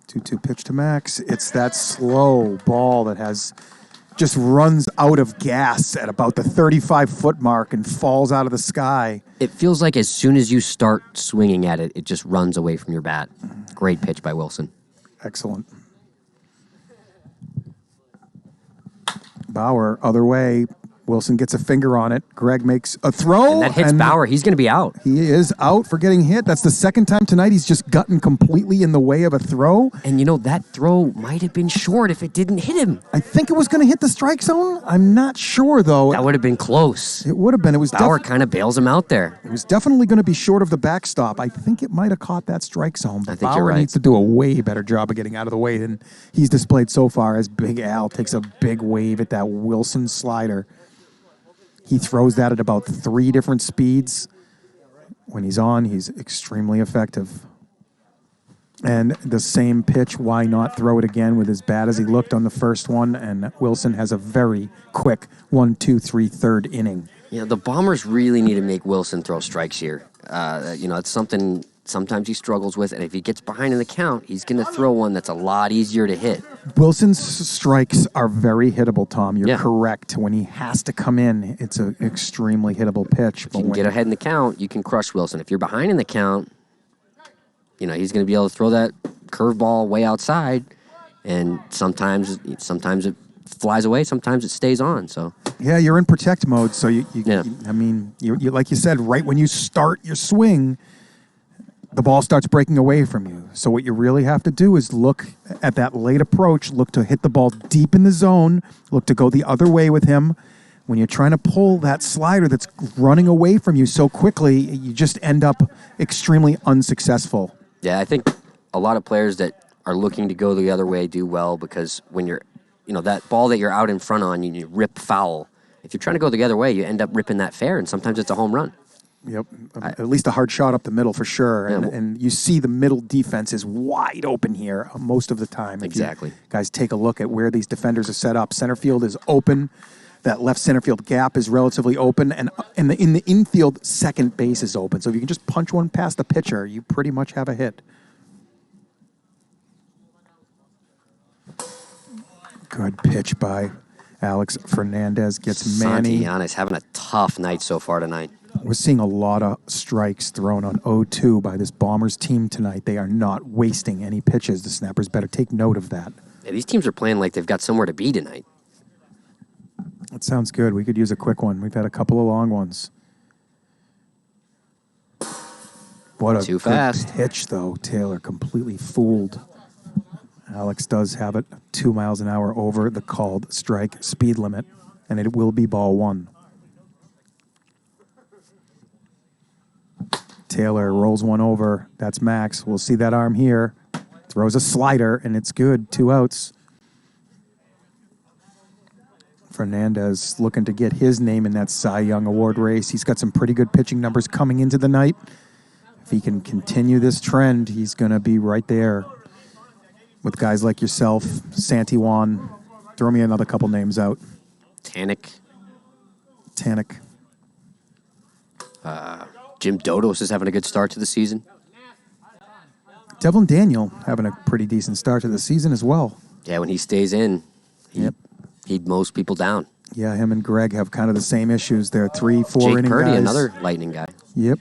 A: Two pitch to Max. It's that slow ball that just runs out of gas at about the 35-foot mark and falls out of the sky.
B: It feels like as soon as you start swinging at it, it just runs away from your bat. Great pitch by Wilson.
A: Excellent. Bauer, other way. Wilson gets a finger on it. Gregg makes a throw.
B: And that hits Bauer. He's going to be out.
A: He is out for getting hit. That's the second time tonight he's just gotten completely in the way of a throw.
B: And that throw might have been short if it didn't hit him.
A: I think it was going to hit the strike zone. I'm not sure, though.
B: That would have been close.
A: It would have been. It was
B: Bauer kind of bails him out there.
A: It was definitely going to be short of the backstop. I think it might have caught that strike zone. But
B: I think
A: Bauer
B: you're right.
A: needs to do a way better job of getting out of the way than he's displayed so far, as Big Al takes a big wave at that Wilson slider. He throws that at about 3 different speeds. When he's on, he's extremely effective. And the same pitch, why not throw it again with as bad as he looked on the first one? And Wilson has a very quick 1, 2, 3, third inning.
B: The Bombers really need to make Wilson throw strikes here. It's something sometimes he struggles with, and if he gets behind in the count, he's going to throw one that's a lot easier to hit.
A: Wilson's strikes are very hittable, Tom. You're
B: Yeah.
A: correct. When he has to come in, it's an extremely hittable pitch.
B: If you can get ahead in the count, you can crush Wilson. If you're behind in the count, he's going to be able to throw that curveball way outside, and sometimes it flies away, sometimes it stays on. So
A: Yeah, you're in protect mode, so you
B: Yeah.
A: like you said, right when you start your swing, the ball starts breaking away from you. So what you really have to do is look at that late approach, look to hit the ball deep in the zone, look to go the other way with him. When you're trying to pull that slider that's running away from you so quickly, you just end up extremely unsuccessful.
B: Yeah, I think a lot of players that are looking to go the other way do well because when you're, that ball that you're out in front on, you rip foul. If you're trying to go the other way, you end up ripping that fair, and sometimes it's a home run.
A: Yep, at least a hard shot up the middle for sure.
B: Yeah,
A: and you see the middle defense is wide open here most of the time.
B: Exactly.
A: If you guys take a look at where these defenders are set up. Center field is open. That left center field gap is relatively open, and in the infield, second base is open. So if you can just punch one past the pitcher, you pretty much have a hit. Good pitch by Alex Fernandez. Gets Manny.
B: Santillanes having a tough night so far tonight.
A: We're seeing a lot of strikes thrown on 0-2 by this Bombers team tonight. They are not wasting any pitches. The Snappers better take note of that.
B: Yeah, these teams are playing like they've got somewhere to be tonight.
A: That sounds good. We could use a quick one. We've had a couple of long ones. What a
B: Too
A: good
B: fast
A: pitch, though. Taylor completely fooled. Alex does have it 2 miles an hour over the called strike speed limit, and it will be ball one. Taylor rolls one over. That's Max. We'll see that arm here. Throws a slider, and it's good. 2 outs. Fernandez looking to get his name in that Cy Young Award race. He's got some pretty good pitching numbers coming into the night. If he can continue this trend, he's going to be right there with guys like yourself, Santillanes. Throw me another couple names out.
B: Tannic. Jim Dodos is having a good start to the season.
A: Devlin Daniel having a pretty decent start to the season as well.
B: Yeah, when he stays in, he'd most people down.
A: Yeah, him and Gregg have kind of the same issues. They're 3-4
B: Jake
A: inning
B: Purdy,
A: guys.
B: another lightning guy.
A: Yep.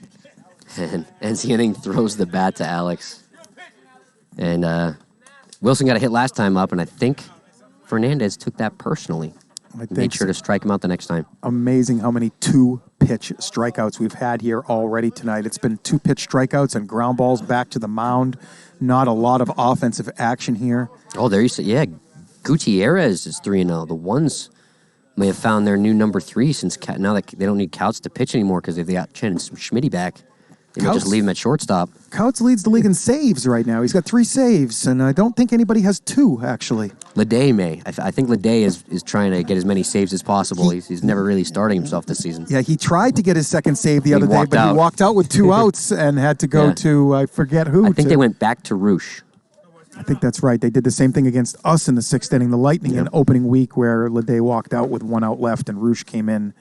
B: And ends the inning, throws the bat to Alex. And Wilson got a hit last time up, and I think Fernandez took that personally. Made sure to strike him out the next time.
A: Amazing how many 2-pitch strikeouts we've had here already tonight. It's been 2-pitch strikeouts and ground balls back to the mound. Not a lot of offensive action here.
B: Oh, there you see. Yeah, Gutierrez is 3-0. The Ones may have found their new number 3 since now that they don't need Couts to pitch anymore because they've got Chen and Schmitty back. They might just leave him at shortstop.
A: Couts leads the league in saves right now. He's got 3 saves, and I don't think anybody has 2, actually.
B: Leday may. I think Leday is trying to get as many saves as possible. He's never really starting himself this season.
A: Yeah, he tried to get his second save the other day, but
B: he
A: walked out with 2 outs and had to go to, I forget who.
B: I think they went back to Roosh.
A: I think that's right. They did the same thing against us in the 6th inning, the Lightning, in opening week, where Leday walked out with 1 out left and Roosh came in.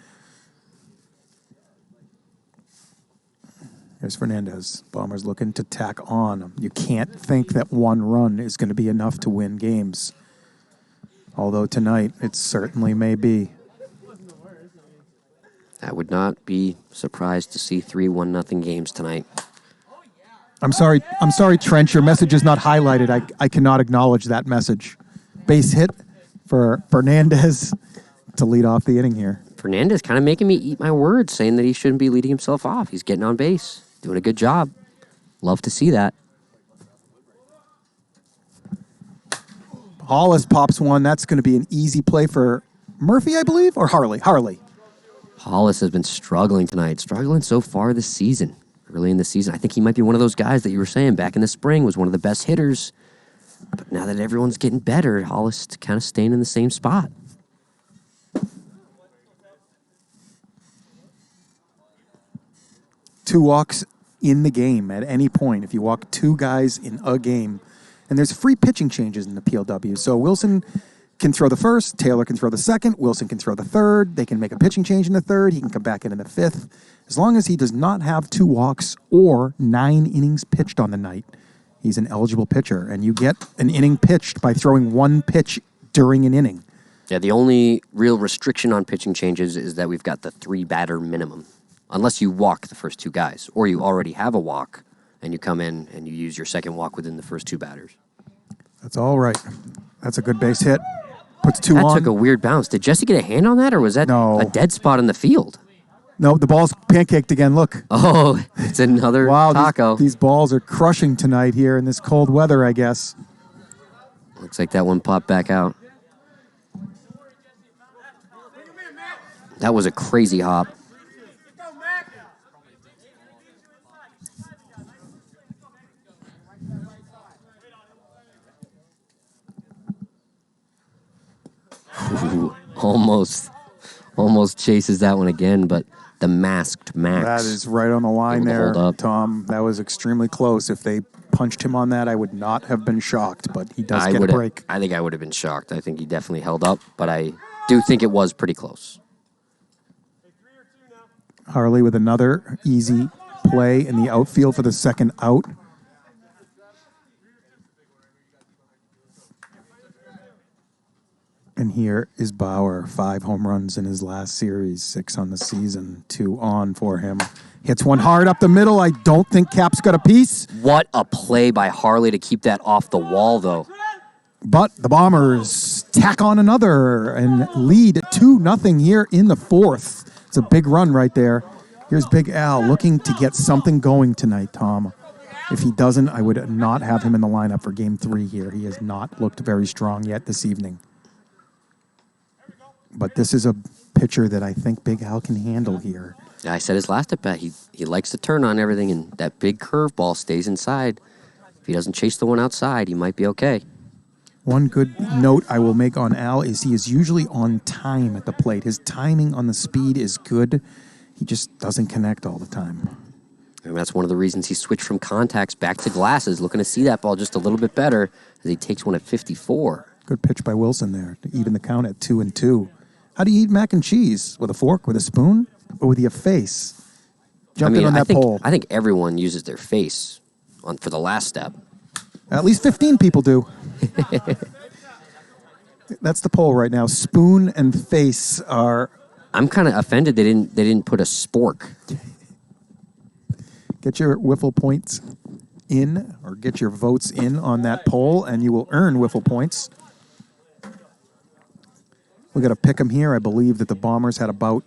A: Here's Fernandez. Bombers looking to tack on. You can't think that 1 run is going to be enough to win games. Although tonight, it certainly may be.
B: I would not be surprised to see 3-1-0 games tonight.
A: I'm sorry, Trent. Your message is not highlighted. I cannot acknowledge that message. Base hit for Fernandez to lead off the inning here.
B: Fernandez kind of making me eat my words, saying that he shouldn't be leading himself off. He's getting on base, doing a good job. Love to see that.
A: Hollis pops one. That's going to be an easy play for Murphy, I believe, or Harley.
B: Hollis has been struggling tonight, struggling so far this season. Early in the season, I think he might be one of those guys that you were saying back in the spring was one of the best hitters. But now that everyone's getting better, Hollis kind of staying in the same spot.
A: Two walks in the game at any point. If you walk 2 guys in a game, and there's free pitching changes in the PLW. So Wilson can throw the first, Taylor can throw the second, Wilson can throw the third. They can make a pitching change in the third. He can come back in the 5th. As long as he does not have 2 walks or 9 innings pitched on the night, he's an eligible pitcher. And you get an inning pitched by throwing 1 pitch during an inning.
B: Yeah, the only real restriction on pitching changes is that we've got the 3-batter minimum. Unless you walk the first 2 guys, or you already have a walk, and you come in and you use your second walk within the first 2 batters.
A: That's all right. That's a good base hit. Puts 2 on.
B: That took a weird bounce. Did Jesse get a hand on that, or was that a dead spot in the field?
A: No, the ball's pancaked again. Look.
B: Oh, it's another taco.
A: These balls are crushing tonight here in this cold weather, I guess.
B: Looks like that one popped back out. That was a crazy hop. Ooh, almost chases that one again, but the masked Max.
A: That is right on the line there,
B: hold up.
A: Tom. That was extremely close. If they punched him on that, I would not have been shocked, but he does get a break.
B: I think I would have been shocked. I think he definitely held up, but I do think it was pretty close.
A: Harley with another easy play in the outfield for the second out. And here is Bauer, 5 home runs in his last series, 6 on the season, 2 on for him. Hits one hard up the middle. I don't think Cap's got a piece.
B: What a play by Harley to keep that off the wall, though.
A: But the Bombers tack on another and lead 2-0 here in the 4th. It's a big run right there. Here's Big Al looking to get something going tonight, Tom. If he doesn't, I would not have him in the lineup for Game 3 here. He has not looked very strong yet this evening. But this is a pitcher that I think Big Al can handle here.
B: Yeah, I said his last at bat, he likes to turn on everything, and that big curveball stays inside. If he doesn't chase the one outside, he might be okay.
A: One good note I will make on Al is he is usually on time at the plate. His timing on the speed is good. He just doesn't connect all the time.
B: And that's one of the reasons he switched from contacts back to glasses, looking to see that ball just a little bit better as he takes one at 54.
A: Good pitch by Wilson there to even the count at 2-2. How do you eat mac and cheese? With a fork, with a spoon, or with your face? Jump in on that pole.
B: I think everyone uses their face for the last step.
A: At least 15 people do. That's the poll right now. Spoon and face are...
B: I'm kind of offended they didn't put a spork.
A: Get your Wiffle points in, or get your votes in on that poll, and you will earn Wiffle points. We got to pick them here. I believe that the Bombers had about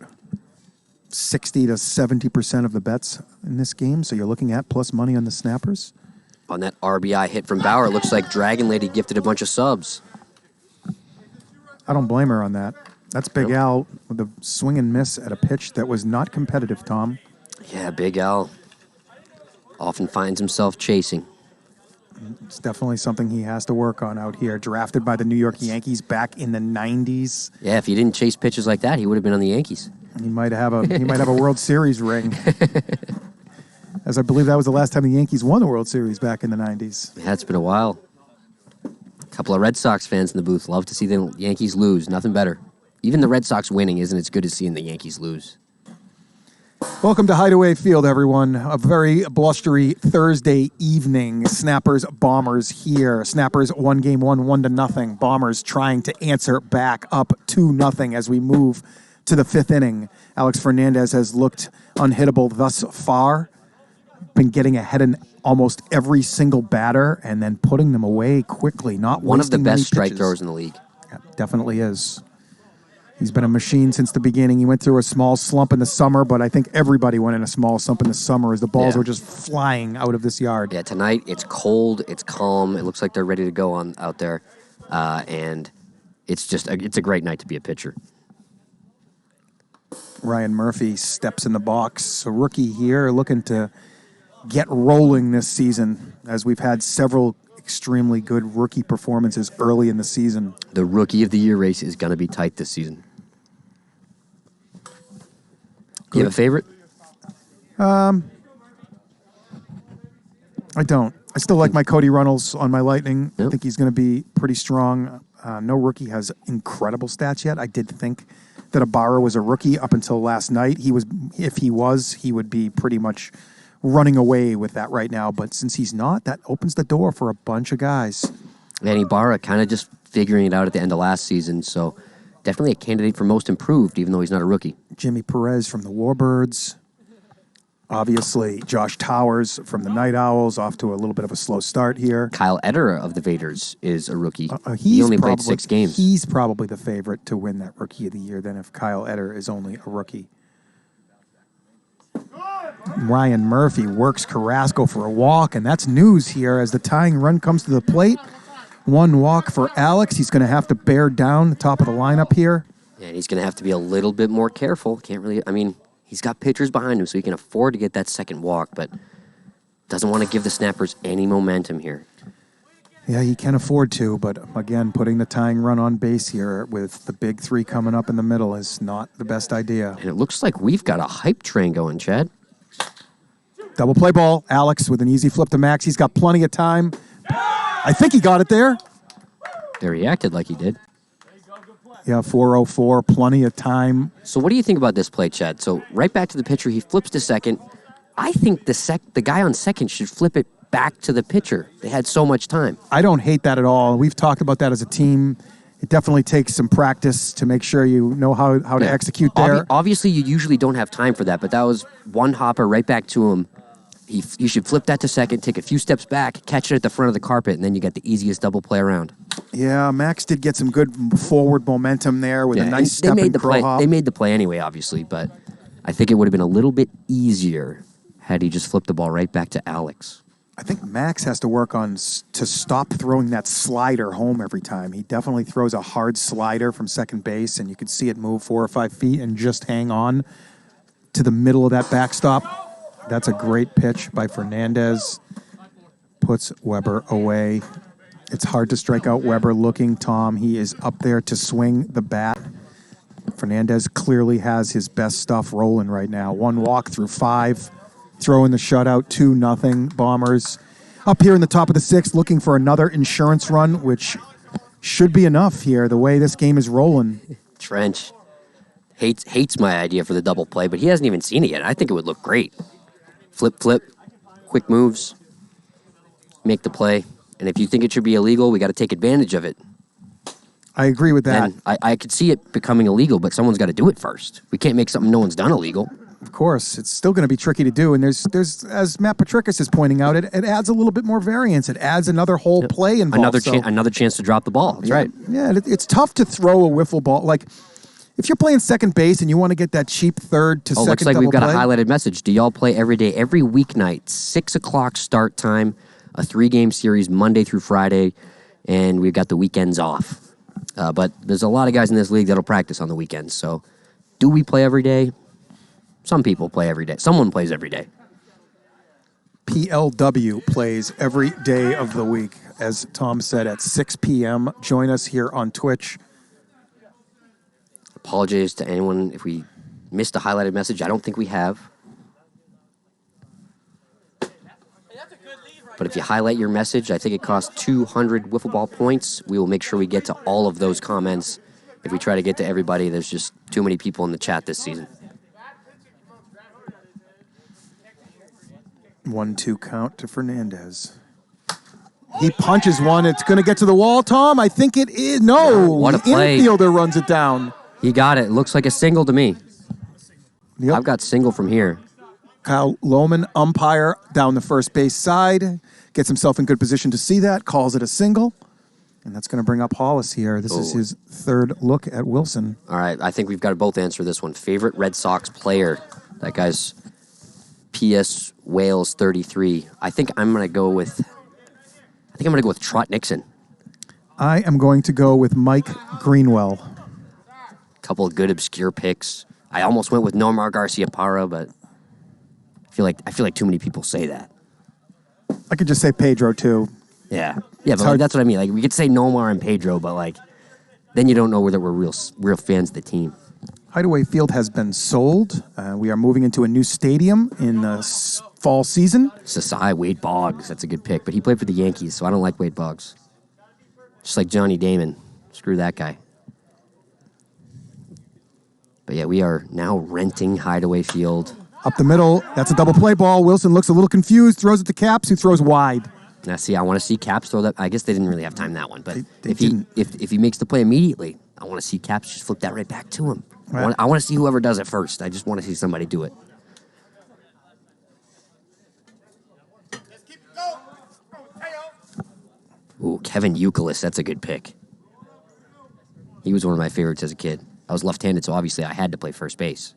A: 60 to 70% of the bets in this game, so you're looking at plus money on the Snappers.
B: On that RBI hit from Bauer, it looks like Dragon Lady gifted a bunch of subs.
A: I don't blame her on that. That's Big Al with a swing and miss at a pitch that was not competitive, Tom.
B: Yeah, Big Al often finds himself chasing.
A: It's definitely something he has to work on out here. Drafted by the New York Yankees back in the 90s.
B: Yeah, if he didn't chase pitches like that, he would have been on the Yankees.
A: He might have a World Series ring. As I believe that was the last time the Yankees won the World Series back in the 90s.
B: Yeah, it's been a while. A couple of Red Sox fans in the booth love to see the Yankees lose. Nothing better. Even the Red Sox winning isn't as good as seeing the Yankees lose.
A: Welcome to Hideaway Field, everyone. A very blustery Thursday evening. Snappers, Bombers here. Snappers, 1-1, 1-0. Bombers trying to answer back up 2-0 as we move to the 5th inning. Alex Fernandez has looked unhittable thus far. Been getting ahead in almost every single batter and then putting them away quickly. Not
B: one of the best strike
A: pitches.
B: throwers in the league.
A: Yeah, definitely is. He's been a machine since the beginning. He went through a small slump in the summer, but I think everybody went in a small slump in the summer as the balls were just flying out of this yard.
B: Yeah, tonight it's cold, it's calm. It looks like they're ready to go out there, and it's a great night to be a pitcher.
A: Ryan Murphy steps in the box. A rookie here looking to get rolling this season, as we've had several extremely good rookie performances early in the season.
B: The Rookie of the Year race is going to be tight this season. Do you have a favorite?
A: I don't. I still like my Cody Runnels on my Lightning.
B: Yep.
A: I think he's going to be pretty strong. No rookie has incredible stats yet. I did think that Ibarra was a rookie up until last night. If he would be pretty much running away with that right now. But since he's not, that opens the door for a bunch of guys.
B: And Ibarra kind of just figuring it out at the end of last season, so definitely a candidate for most improved, even though he's not a rookie.
A: Jimmy Perez from the Warbirds. Obviously, Josh Towers from the Night Owls, off to a little bit of a slow start here.
B: Kyle Eder of the Vaders is a rookie. He only played 6 games.
A: He's probably the favorite to win that Rookie of the Year then if Kyle Eder is only a rookie. Ryan Murphy works Carrasco for a walk, and that's news here as the tying run comes to the plate. 1 walk for Alex. He's going to have to bear down the top of the lineup here.
B: Yeah, and he's going to have to be a little bit more careful. He's got pitchers behind him, so he can afford to get that second walk, but doesn't want to give the Snappers any momentum here.
A: Yeah, he can afford to, but again, putting the tying run on base here with the big 3 coming up in the middle is not the best idea.
B: And it looks like we've got a hype train going, Chad.
A: Double play ball. Alex with an easy flip to Max. He's got plenty of time. I think he got it there.
B: There he acted like he did.
A: Yeah, 404, plenty of time.
B: So what do you think about this play, Chad? So right back to the pitcher, he flips to second. I think the guy on second should flip it back to the pitcher. They had so much time.
A: I don't hate that at all. We've talked about that as a team. It definitely takes some practice to make sure you know how to execute there.
B: Obviously, you usually don't have time for that, but that was one hopper right back to him. You should flip that to second, take a few steps back, catch it at the front of the carpet, and then you get the easiest double play around.
A: Yeah, Max did get some good forward momentum there with a nice step and crow hop.
B: They made the play anyway, obviously, but I think it would have been a little bit easier had he just flipped the ball right back to Alex.
A: I think Max has to work on to stop throwing that slider home every time. He definitely throws a hard slider from second base, and you can see it move 4 or 5 feet and just hang on to the middle of that backstop. That's a great pitch by Fernandez. Puts Weber away. It's hard to strike out Weber looking, Tom. He is up there to swing the bat. Fernandez clearly has his best stuff rolling right now. 1 walk through 5. Throwing the shutout, 2-0 Bombers. Up here in the top of the 6th, looking for another insurance run, which should be enough here, the way this game is rolling.
B: Trench hates my idea for the double play, but he hasn't even seen it yet. I think it would look great. Flip, quick moves, make the play. And if you think it should be illegal, we got to take advantage of it.
A: I agree with that.
B: And I could see it becoming illegal, but someone's got to do it first. We can't make something no one's done illegal.
A: Of course, it's still going to be tricky to do, and there's as Matt Patricus is pointing out, it adds a little bit more variance. It adds another whole play involved.
B: Another chance to drop the ball. That's right.
A: Yeah, it's tough to throw a wiffle ball. Like, if you're playing second base and you want to get that cheap third to second
B: looks like
A: double
B: we've got
A: play,
B: a highlighted message. Do y'all play every day, every weeknight, 6 o'clock start time, a 3-game series Monday through Friday, and we've got the weekends off. But there's a lot of guys in this league that'll practice on the weekends. So do we play every day? Some people play every day. Someone plays every day.
A: PLW plays every day of the week, as Tom said, at 6 p.m. Join us here on Twitch.
B: Apologies to anyone if we missed a highlighted message. I don't think we have. But if you highlight your message, I think it costs 200 wiffle ball points. We will make sure we get to all of those comments. If we try to get to everybody, there's just too many people in the chat this season.
A: 1-2 count to Fernandez. He punches one. It's going to get to the wall, Tom. I think it is. No,
B: what a play.
A: The infielder runs it down.
B: He got it. Looks like a single to me.
A: Yep.
B: I've got single from here.
A: Kyle Lohman, umpire down the first base side, gets himself in good position to see that, calls it a single, and that's going to bring up Hollis here. This is his 3rd look at Wilson.
B: All right, I think we've got to both answer this one. Favorite Red Sox player? That guy's PS Wales 33. I think I'm going to go with Trot Nixon.
A: I am going to go with Mike Greenwell.
B: Couple of good obscure picks. I almost went with Nomar Garciaparra, but I feel like too many people say that.
A: I could just say Pedro too.
B: Yeah, but that's what I mean. Like, we could say Nomar and Pedro, but like, then you don't know whether we're real fans of the team.
A: Hideaway Field has been sold. We are moving into a new stadium in the fall season.
B: Sasai, Wade Boggs, that's a good pick, but he played for the Yankees, so I don't like Wade Boggs. Just like Johnny Damon. Screw that guy. But yeah, we are now renting Hideaway Field.
A: Up the middle, that's a double play ball. Wilson looks a little confused, throws it to Caps, who throws wide.
B: Now, see, I want to see Caps throw that. I guess they didn't really have time that one, but
A: They
B: if he makes the play immediately, I want to see Caps just flip that right back to him.
A: Right.
B: I want to see whoever does it first. I just want to see somebody do it. Ooh, Kevin Youkilis, that's a good pick. He was one of my favorites as a kid. I was left-handed, so obviously I had to play first base.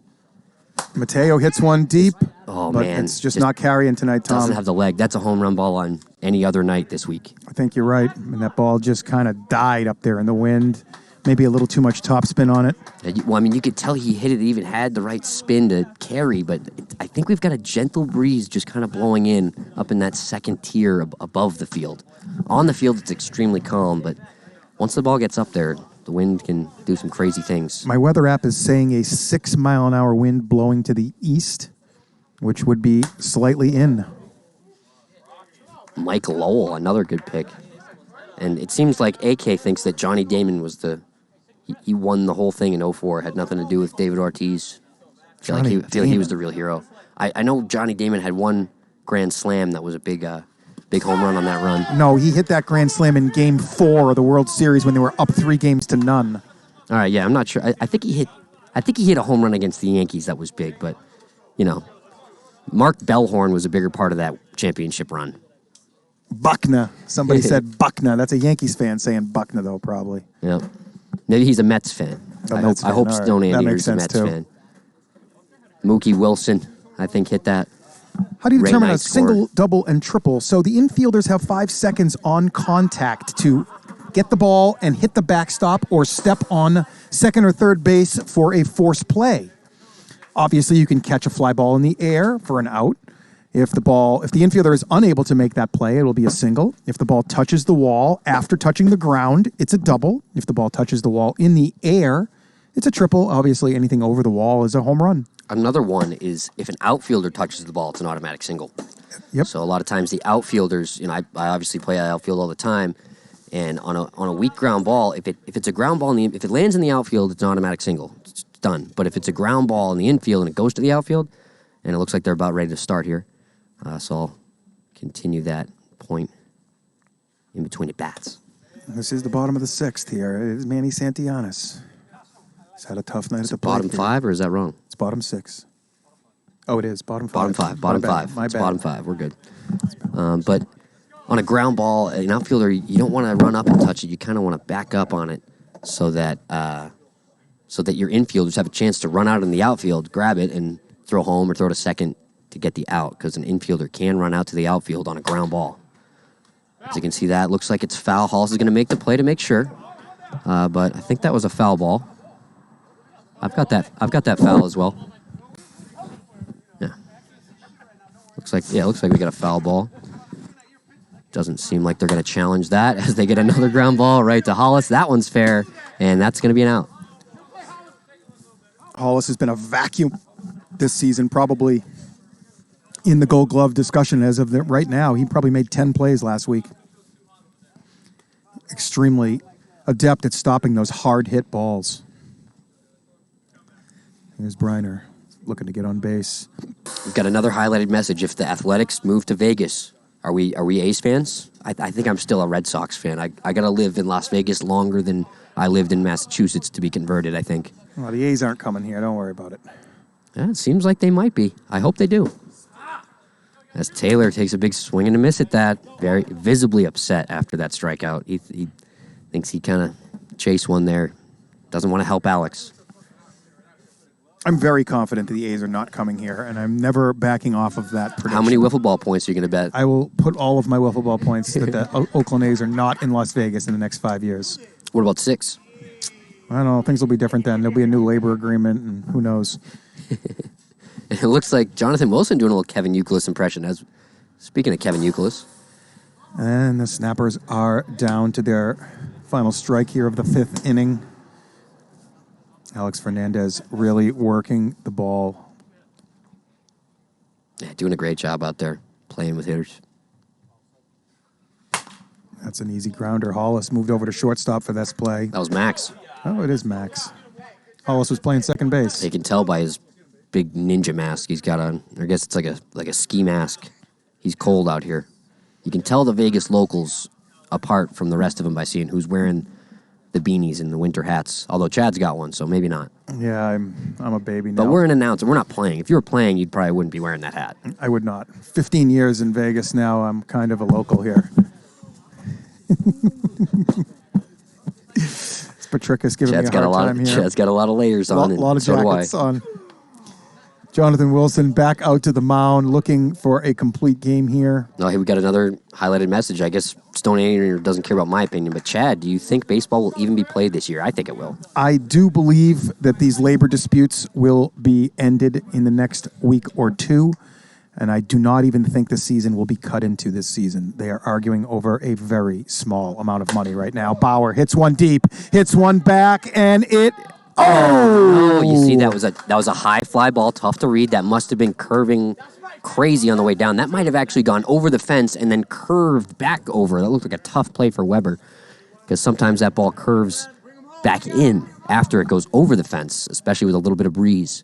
A: Mateo hits one deep.
B: Oh,
A: but
B: man.
A: it's just not carrying tonight, Tom.
B: Doesn't have the leg. That's a home run ball on any other night this week.
A: I think you're right. And that ball just kind of died up there in the wind. Maybe a little too much topspin on it.
B: Well, I mean, you could tell he hit it, even had the right spin to carry, but I think we've got a gentle breeze just kind of blowing in up in that second tier above the field. On the field, it's extremely calm, but once the ball gets up there, the wind can do some crazy things.
A: My weather app is saying a 6-mile-an-hour wind blowing to the east, which would be slightly in.
B: Mike Lowell, another good pick. And it seems like AK thinks that Johnny Damon was he won the whole thing in 2004. Had nothing to do with David Ortiz. I feel like he was the real hero. I know Johnny Damon had one grand slam that was a big home run on that run.
A: No, he hit that grand slam in Game 4 of the World Series when they were up 3-0.
B: All right, yeah, I'm not sure. I think he hit a home run against the Yankees that was big, but Mark Bellhorn was a bigger part of that championship run.
A: Buckner. Somebody said Buckner. That's a Yankees fan saying Buckner, though, probably.
B: Yeah. Maybe he's a Mets fan. I hope Stone Andy is a Mets fan. Mookie Wilson, I think, hit that.
A: How do you determine a single, double, and triple? So the infielders have 5 seconds on contact to get the ball and hit the backstop or step on second or third base for a forced play. Obviously, you can catch a fly ball in the air for an out. If the infielder is unable to make that play, it will be a single. If the ball touches the wall after touching the ground, it's a double. If the ball touches the wall in the air, it's a triple. Obviously, anything over the wall is a home run.
B: Another one is if an outfielder touches the ball, it's an automatic single.
A: Yep.
B: So a lot of times the outfielders, I obviously play outfield all the time, and on a weak ground ball, if it's a ground ball if it lands in the outfield, it's an automatic single. It's done. But if it's a ground ball in the infield and it goes to the outfield, and it looks like they're about ready to start here, so I'll continue that point in between at bats.
A: This is the bottom of the 6th here. It is Manny Santillanes. He's had a tough night at the plate.
B: Bottom 5, or is that wrong?
A: It's bottom 6. Oh, it is. Bottom 5.
B: Bottom 5.
A: My
B: It's
A: bad.
B: bottom 5. We're good. But on a ground ball, an outfielder, you don't want to run up and touch it. You kind of want to back up on it so that your infielders have a chance to run out in the outfield, grab it, and throw home or throw to second to get the out, because an infielder can run out to the outfield on a ground ball. As you can see, that looks like it's foul. Hollis is going to make the play to make sure, but I think that was a foul ball. I've got that foul as well. Yeah. Looks like we got a foul ball. Doesn't seem like they're going to challenge that as they get another ground ball right to Hollis. That one's fair, and that's going to be an out.
A: Hollis has been a vacuum this season, probably in the Gold Glove discussion as of right now. He probably made 10 plays last week. Extremely adept at stopping those hard-hit balls. Here's Briner looking to get on base.
B: We've got another highlighted message. If the Athletics move to Vegas, are we A's fans? I think I'm still a Red Sox fan. I got to live in Las Vegas longer than I lived in Massachusetts to be converted, I think.
A: Well, the A's aren't coming here. Don't worry about it.
B: Yeah, it seems like they might be. I hope they do. As Taylor takes a big swing and a miss at that, very visibly upset after that strikeout. He thinks he kind of chased one there. Doesn't want to help Alex.
A: I'm very confident that the A's are not coming here, and I'm never backing off of that prediction.
B: How many wiffle ball points are you going to bet?
A: I will put all of my wiffle ball points that the Oakland A's are not in Las Vegas in the next 5 years.
B: What about 6?
A: I don't know. Things will be different then. There'll be a new labor agreement, and who knows.
B: It looks like Jonathan Wilson doing a little Kevin Youkilis impression. Speaking of Kevin Youkilis.
A: And the Snappers are down to their final strike here of the 5th inning. Alex Fernandez really working the ball.
B: Yeah, doing a great job out there, playing with hitters.
A: That's an easy grounder. Hollis moved over to shortstop for this play.
B: That was Max.
A: Oh, it is Max. Hollis was playing second base.
B: You can tell by his big ninja mask he's got on. I guess it's like a ski mask. He's cold out here. You can tell the Vegas locals apart from the rest of them by seeing who's wearing the beanies and the winter hats. Although Chad's got one, so maybe not.
A: Yeah, I'm a baby now.
B: But we're an announcer. We're not playing. If you were playing, you probably wouldn't be wearing that hat.
A: I would not. 15 years in Vegas now. I'm kind of a local here. Patrica's giving me a hard time here.
B: Chad's got a lot of layers on.
A: A lot of jackets on. Jonathan Wilson back out to the mound, looking for a complete game here.
B: No, hey, we got another highlighted message. I guess Stone Aner doesn't care about my opinion, but Chad, do you think baseball will even be played this year? I think it will.
A: I do believe that these labor disputes will be ended in the next week or two, and I do not even think the season will be cut into this season. They are arguing over a very small amount of money right now. Bauer hits one deep, hits one back, and it... Oh!
B: You see, that was a high fly ball, tough to read. That must have been curving crazy on the way down. That might have actually gone over the fence and then curved back over. That looked like a tough play for Weber, because sometimes that ball curves back in after it goes over the fence, especially with a little bit of breeze.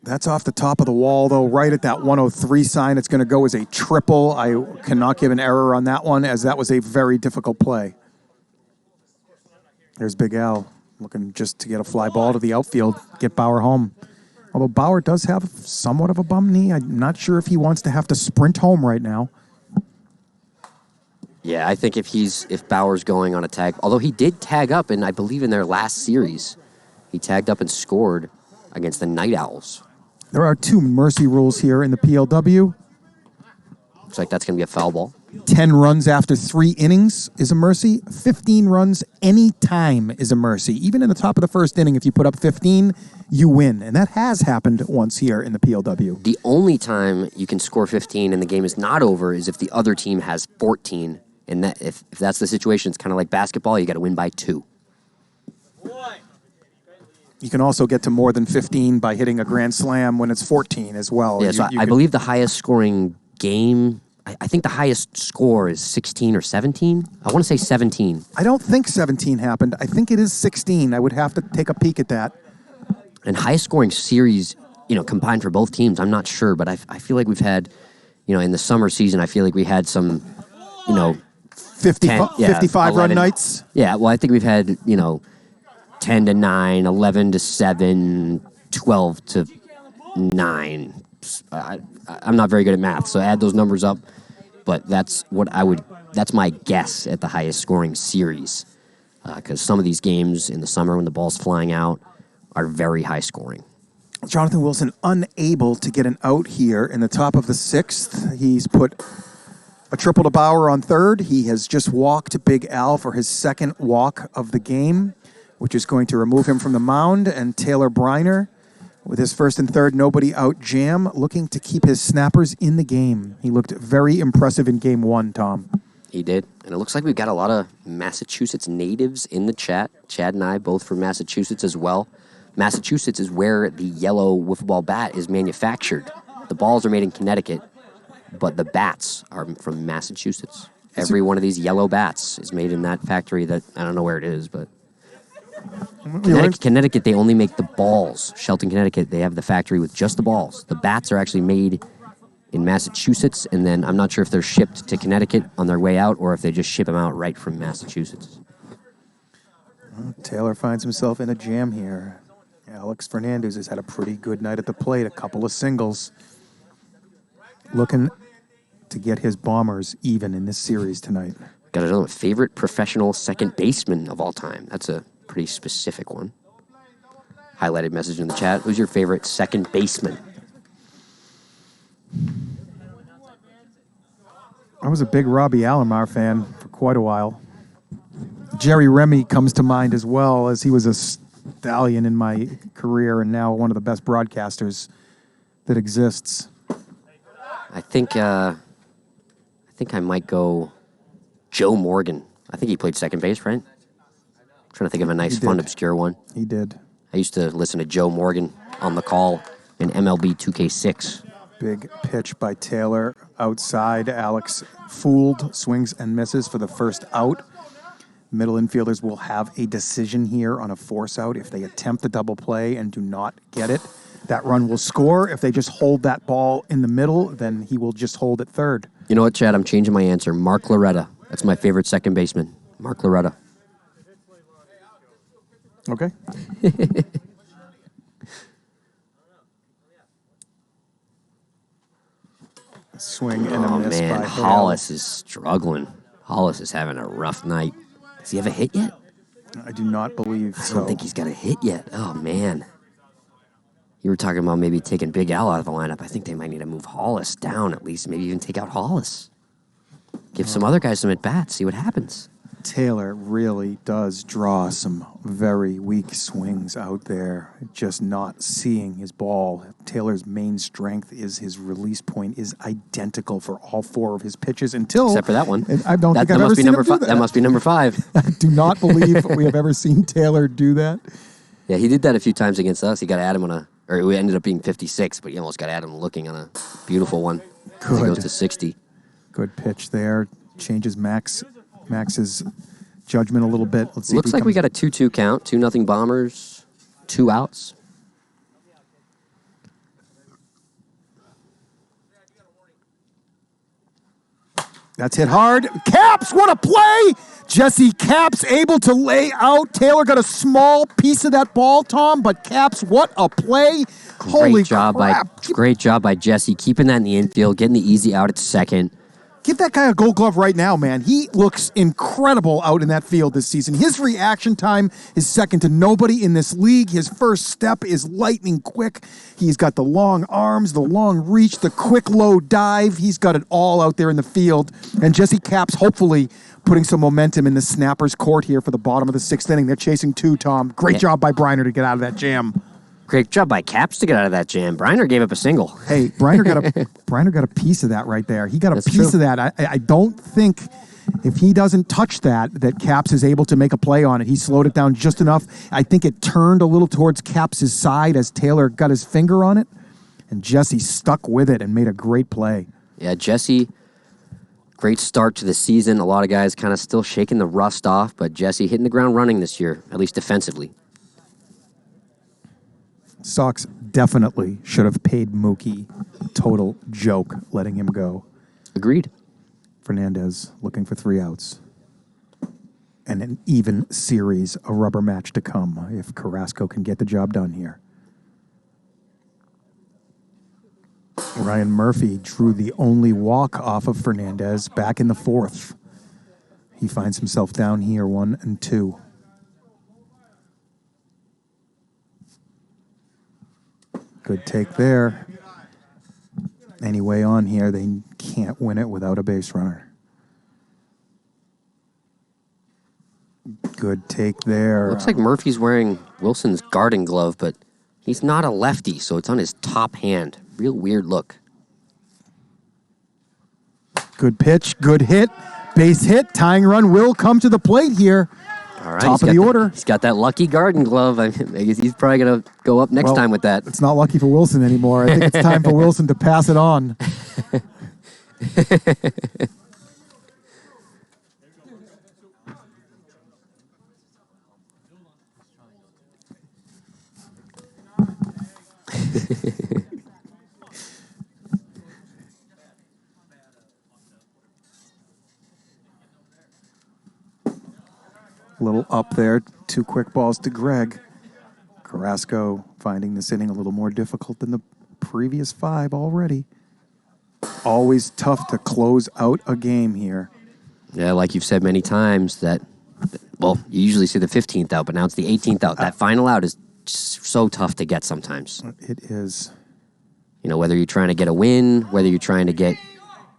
A: That's off the top of the wall, though, right at that 103 sign. It's going to go as a triple. I cannot give an error on that one, as that was a very difficult play. There's Big Al, looking just to get a fly ball to the outfield, get Bauer home. Although Bauer does have somewhat of a bum knee. I'm not sure if he wants to have to sprint home right now.
B: Yeah, I think if Bauer's going on a tag, although he did tag up, and I believe in their last series, he tagged up and scored against the Night Owls.
A: There are 2 mercy rules here in the PLW.
B: Looks like that's going to be a foul ball.
A: 10 runs after 3 innings is a mercy. 15 runs any time is a mercy. Even in the top of the first inning, if you put up 15, you win. And that has happened once here in the PLW.
B: The only time you can score 15 and the game is not over is if the other team has 14. And that if that's the situation, it's kind of like basketball. You got to win by 2.
A: You can also get to more than 15 by hitting a grand slam when it's 14 as well.
B: Yeah, so I believe the highest scoring game, I think the highest score is 16 or 17. I want to say 17.
A: I don't think 17 happened. I think it is 16. I would have to take a peek at that.
B: And highest scoring series, combined for both teams, I'm not sure. But I feel like we've had, in the summer season, I feel like we had some,
A: 55
B: 11,
A: run nights.
B: Yeah, well, I think we've had, 10 to 9, 11 to 7, 12 to 9. I'm not very good at math, so add those numbers up. But that's my guess at the highest scoring series. Because some of these games in the summer when the ball's flying out are very high scoring.
A: Jonathan Wilson unable to get an out here in the top of the 6th. He's put a triple to Bauer on third. He has just walked Big Al for his second walk of the game, which is going to remove him from the mound. And Taylor Briner, with his first and third nobody out jam, looking to keep his snappers in the game. He looked very impressive in game 1, Tom.
B: He did. And it looks like we've got a lot of Massachusetts natives in the chat. Chad and I both from Massachusetts as well. Massachusetts is where the yellow wiffle ball bat is manufactured. The balls are made in Connecticut, but the bats are from Massachusetts. Every one of these yellow bats is made in that factory that, I don't know where it is, but... Connecticut, they only make the balls. Shelton, Connecticut, they have the factory with just the balls. The bats are actually made in Massachusetts, and then I'm not sure if they're shipped to Connecticut on their way out or if they just ship them out right from Massachusetts.
A: Taylor finds himself in a jam here. Alex Fernandez has had a pretty good night at the plate, a couple of singles. Looking to get his Bombers even in this series tonight.
B: Got another favorite professional second baseman of all time. That's a pretty specific one. Highlighted message in the chat. Who's your favorite second baseman?
A: I was a big Robbie Alomar fan for quite a while. Jerry Remy comes to mind as well, as he was a stallion in my career and now one of the best broadcasters that exists.
B: I think I might go Joe Morgan. I think he played second base, right? I'm trying to think of a nice, fun, obscure one.
A: He did.
B: I used to listen to Joe Morgan on the call in MLB 2K6.
A: Big pitch by Taylor outside. Alex fooled, swings and misses for the first out. Middle infielders will have a decision here on a force out. If they attempt the double play and do not get it, that run will score. If they just hold that ball in the middle, then he will just hold it third.
B: You know what, Chad? I'm changing my answer. Mark Loretta. That's my favorite second baseman. Mark Loretta.
A: Okay. Swing and a miss by Hale.
B: Hollis is struggling. Hollis is having a rough night. Does he have a hit yet?
A: I do not believe so.
B: I don't think he's got a hit yet. Oh, man. You were talking about maybe taking Big Al out of the lineup. I think they might need to move Hollis down at least. Maybe even take out Hollis. Give some other guys some at-bats. See what happens.
A: Taylor really does draw some very weak swings out there, just not seeing his ball. Taylor's main strength is his release point is identical for all 4 of his pitches until...
B: Except for that one.
A: I don't think I've ever seen him do that.
B: That must be number 5.
A: I do not believe we have ever seen Taylor do that.
B: Yeah, he did that a few times against us. He got Adam on a... Or it ended up being 56, but he almost got Adam looking on a beautiful one. Good. He goes to 60.
A: Good pitch there. Changes Max's judgment a little bit. Let's see.
B: Looks like we got a 2-2 count. 2-0 Bombers. 2 outs.
A: That's hit hard. Caps, what a play! Jesse Caps able to lay out. Taylor got a small piece of that ball, Tom, but Caps, what a play. Holy crap.
B: Great job by Jesse, keeping that in the infield, getting the easy out at second.
A: Give that guy a gold glove right now, man. He looks incredible out in that field this season. His reaction time is second to nobody in this league. His first step is lightning quick. He's got the long arms, the long reach, the quick low dive. He's got it all out there in the field. And Jesse Caps hopefully putting some momentum in the Snappers' court here for the bottom of the 6th inning. They're chasing 2, Tom. Great job by Briner to get out of that jam.
B: Great job by Caps to get out of that jam. Briner gave up a single.
A: Hey, Briner got a piece of that right there. He got a piece of that. I don't think if he doesn't touch that Caps is able to make a play on it. He slowed it down just enough. I think it turned a little towards Caps' side as Taylor got his finger on it, and Jesse stuck with it and made a great play.
B: Yeah, Jesse, great start to the season. A lot of guys kind of still shaking the rust off, but Jesse hitting the ground running this year, at least defensively.
A: Sox definitely should have paid Mookie. Total joke letting him go.
B: Agreed.
A: Fernandez looking for 3 outs. And an even series, a rubber match to come if Carrasco can get the job done here. Ryan Murphy drew the only walk off of Fernandez back in the 4th. He finds himself down here 1-2. Good take there. Anyway, on here, they can't win it without a base runner. Good take there.
B: Looks like Murphy's wearing Wilson's garden glove, but he's not a lefty, so it's on his top hand. Real weird look.
A: Good pitch, good hit, base hit, tying run will come to the plate here.
B: All right,
A: top of the order.
B: He's got that lucky garden glove. I guess he's probably going to go up next time with that.
A: It's not lucky for Wilson anymore. I think it's time for Wilson to pass it on. A little up there, 2 quick balls to Gregg. Carrasco finding this inning a little more difficult than the previous 5 already. Always tough to close out a game here.
B: Yeah, like you've said many times that, well, you usually see the 15th out, but now it's the 18th out. That final out is just so tough to get sometimes.
A: It is.
B: You know, whether you're trying to get a win, whether you're trying to get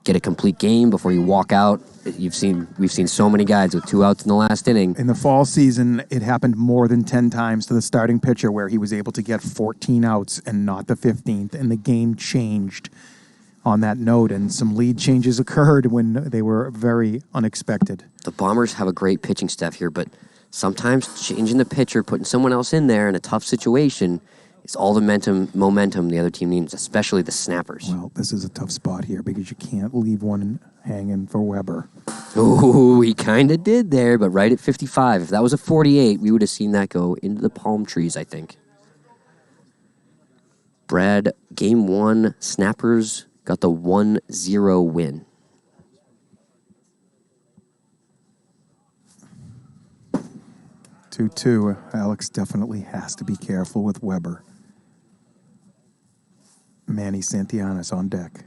B: a complete game before you walk out. We've seen so many guys with 2 outs in the last inning.
A: In the fall season, it happened more than 10 times to the starting pitcher where he was able to get 14 outs and not the 15th, and the game changed on that note, and some lead changes occurred when they were very unexpected.
B: The Bombers have a great pitching staff here, but sometimes changing the pitcher, putting someone else in there in a tough situation is all the momentum the other team needs, especially the Snappers.
A: Well, this is a tough spot here because you can't leave one hanging for Weber.
B: Oh, he kind of did there, but right at 55. If that was a 48, we would have seen that go into the palm trees, I think. Brad, game 1, Snappers got the 1-0 win.
A: Two. Alex definitely has to be careful with Weber. Manny Santillanes on deck.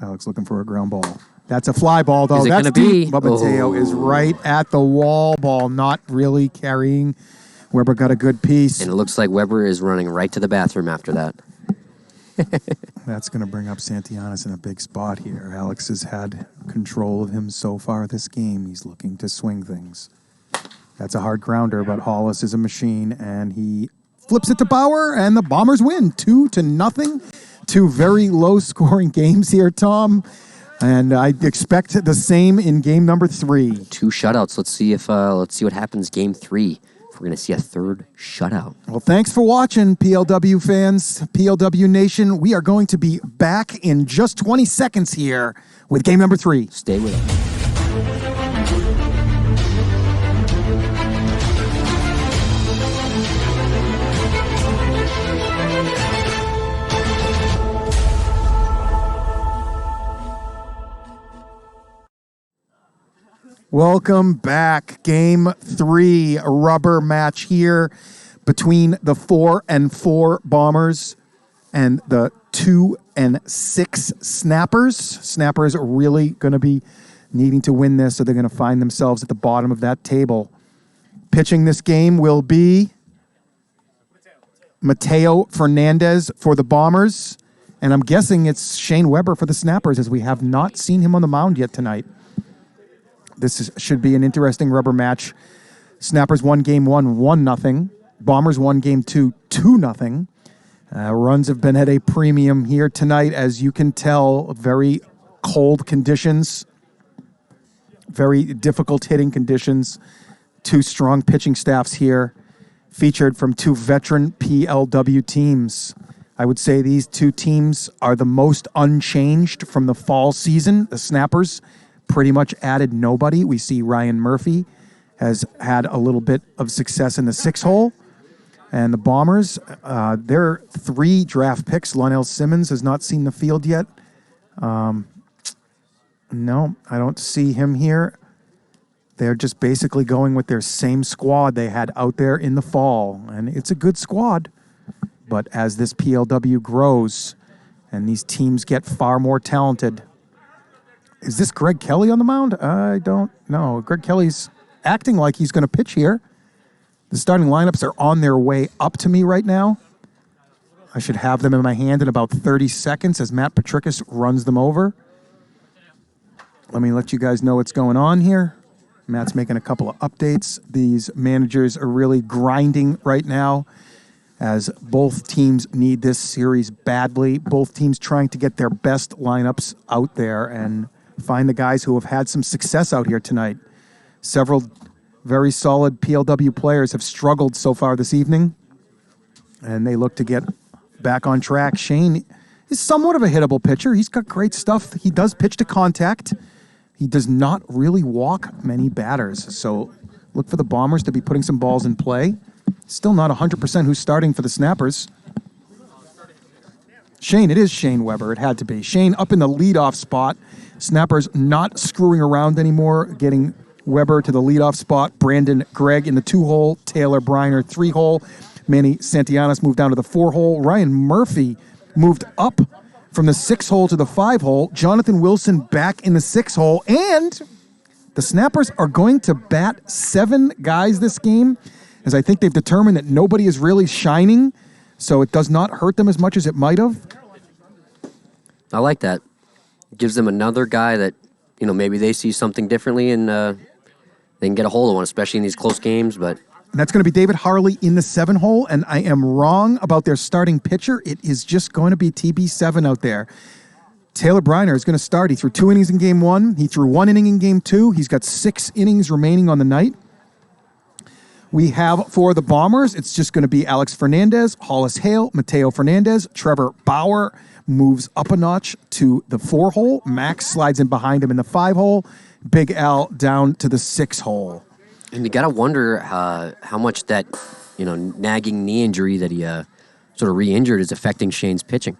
A: Alex looking for a ground ball. That's a fly ball, though.
B: Is it
A: That's
B: gonna be?
A: deep. But Mateo is right at the wall. Ball not really carrying Weber got a good piece.
B: And it looks like Weber is running right to the bathroom after that.
A: That's going to bring up Santillanes in a big spot here. Alex has had control of him so far this game. He's looking to swing things. That's a hard grounder, but Hollis is a machine, and he flips it to Bauer, and the Bombers win 2-0. 2 very low-scoring games here, Tom. And I expect the same in game number 3.
B: 2 shutouts. Let's see what happens game 3. If we're going to see a third shutout.
A: Well, thanks for watching, PLW fans, PLW Nation. We are going to be back in just 20 seconds here with game number 3.
B: Stay with us.
A: Welcome back. Game 3, a rubber match here between the 4-4 Bombers and the 2-6 Snappers. Snappers are really going to be needing to win this, so they're going to find themselves at the bottom of that table. Pitching this game will be Mateo Fernandez for the Bombers, and I'm guessing it's Shane Weber for the Snappers, as we have not seen him on the mound yet tonight. Should be an interesting rubber match. Snappers won game 1, 1-0. Bombers won game 2, 2-0. Runs have been at a premium here tonight, as you can tell. Very cold conditions, very difficult hitting conditions. 2 strong pitching staffs here, featured from 2 veteran PLW teams. I would say these 2 teams are the most unchanged from the fall season. The Snappers pretty much added nobody. We see Ryan Murphy has had a little bit of success in the 6-hole. And the Bombers, their 3 draft picks, Lonell Simmons has not seen the field yet. No, I don't see him here. They're just basically going with their same squad they had out there in the fall. And it's a good squad. But as this PLW grows and these teams get far more talented, is this Gregg Kelley on the mound? I don't know. Gregg Kelley's acting like he's going to pitch here. The starting lineups are on their way up to me right now. I should have them in my hand in about 30 seconds as Matt Patricus runs them over. Let me let you guys know what's going on here. Matt's making a couple of updates. These managers are really grinding right now, as both teams need this series badly. Both teams trying to get their best lineups out there and find the guys who have had some success out here tonight. Several very solid PLW players have struggled so far this evening, and they look to get back on track. Shane is somewhat of a hittable pitcher. He's got great stuff. He does pitch to contact. He does not really walk many batters, so look for the Bombers to be putting some balls in play. Still not 100% who's starting for the Snappers. Shane, it is Shane Weber. It had to be. Shane up in the leadoff spot. Snappers not screwing around anymore, getting Weber to the leadoff spot. Gregg in the 2-hole. Taylor Briner 3-hole. Manny Santillanes moved down to the 4-hole. Ryan Murphy moved up from the 6-hole to the 5-hole. Jonathan Wilson back in the 6-hole. And the Snappers are going to bat 7 guys this game, as I think they've determined that nobody is really shining, so it does not hurt them as much as it might have.
B: I like that. It gives them another guy that, maybe they see something differently and they can get a hold of one, especially in these close games. But
A: and that's going to be David Harley in the 7-hole, and I am wrong about their starting pitcher. It is just going to be TB7 out there. Taylor Briner is going to start. He threw 2 innings in game 1. He threw 1 inning in game 2. He's got 6 innings remaining on the night. We have for the Bombers, it's just going to be Alex Fernandez, Hollis Hale, Mateo Fernandez. Trevor Bauer moves up a notch to the 4-hole. Max slides in behind him in the 5-hole. Big Al down to the 6-hole.
B: And you got to wonder how much that, nagging knee injury that he sort of re-injured is affecting Shane's pitching.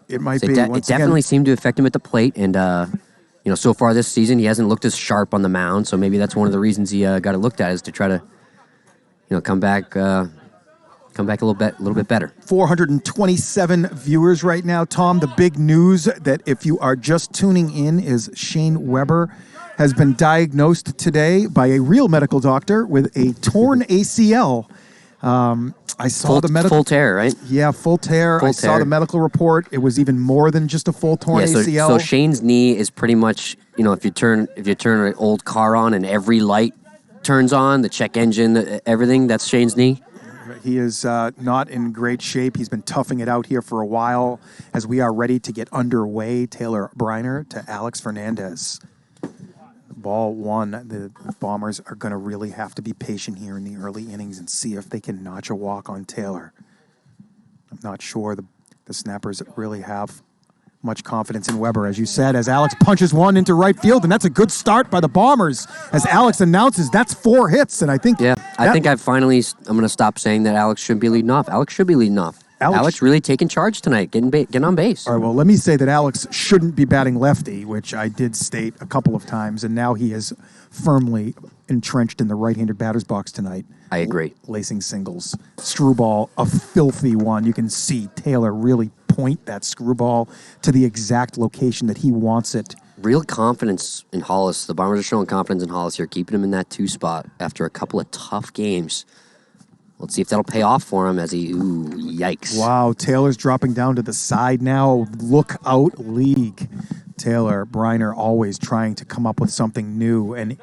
A: It might
B: So
A: be.
B: it definitely seemed to affect him at the plate. And, so far this season, he hasn't looked as sharp on the mound. So maybe that's one of the reasons he got it looked at, is to try to, come back a little bit better.
A: 427 viewers right now. Tom, the big news that if you are just tuning in is Shane Weber has been diagnosed today by a real medical doctor with a torn ACL. I saw the medical...
B: Full tear, right?
A: Yeah, full tear. I saw the medical report. It was even more than just a full torn ACL.
B: So Shane's knee is pretty much, if you turn an old car on and every light turns on, the check engine, everything, that's Shane's knee.
A: He is not in great shape. He's been toughing it out here for a while as we are ready to get underway. Taylor Briner to Alex Fernandez. Ball one. The Bombers are going to really have to be patient here in the early innings and see if they can notch a walk on Taylor. I'm not sure the Snappers really have much confidence in Weber, as you said, as Alex punches one into right field, and that's a good start by the Bombers. As Alex announces, that's 4 hits, and I think...
B: Yeah, I'm going to stop saying that Alex should be leading off. Alex should be leading off. Alex really taking charge tonight, getting on base.
A: All right, well, let me say that Alex shouldn't be batting lefty, which I did state a couple of times, and now he is firmly entrenched in the right-handed batter's box tonight.
B: I agree.
A: Lacing singles. Screwball, a filthy one. You can see Taylor really point that screwball to the exact location that he wants it.
B: Real confidence in Hollis. The Bombers are showing confidence in Hollis here, keeping him in that 2 spot after a couple of tough games. Let's see if that'll pay off for him as yikes.
A: Wow, Taylor's dropping down to the side now. Look out, league. Taylor, Briner always trying to come up with something new and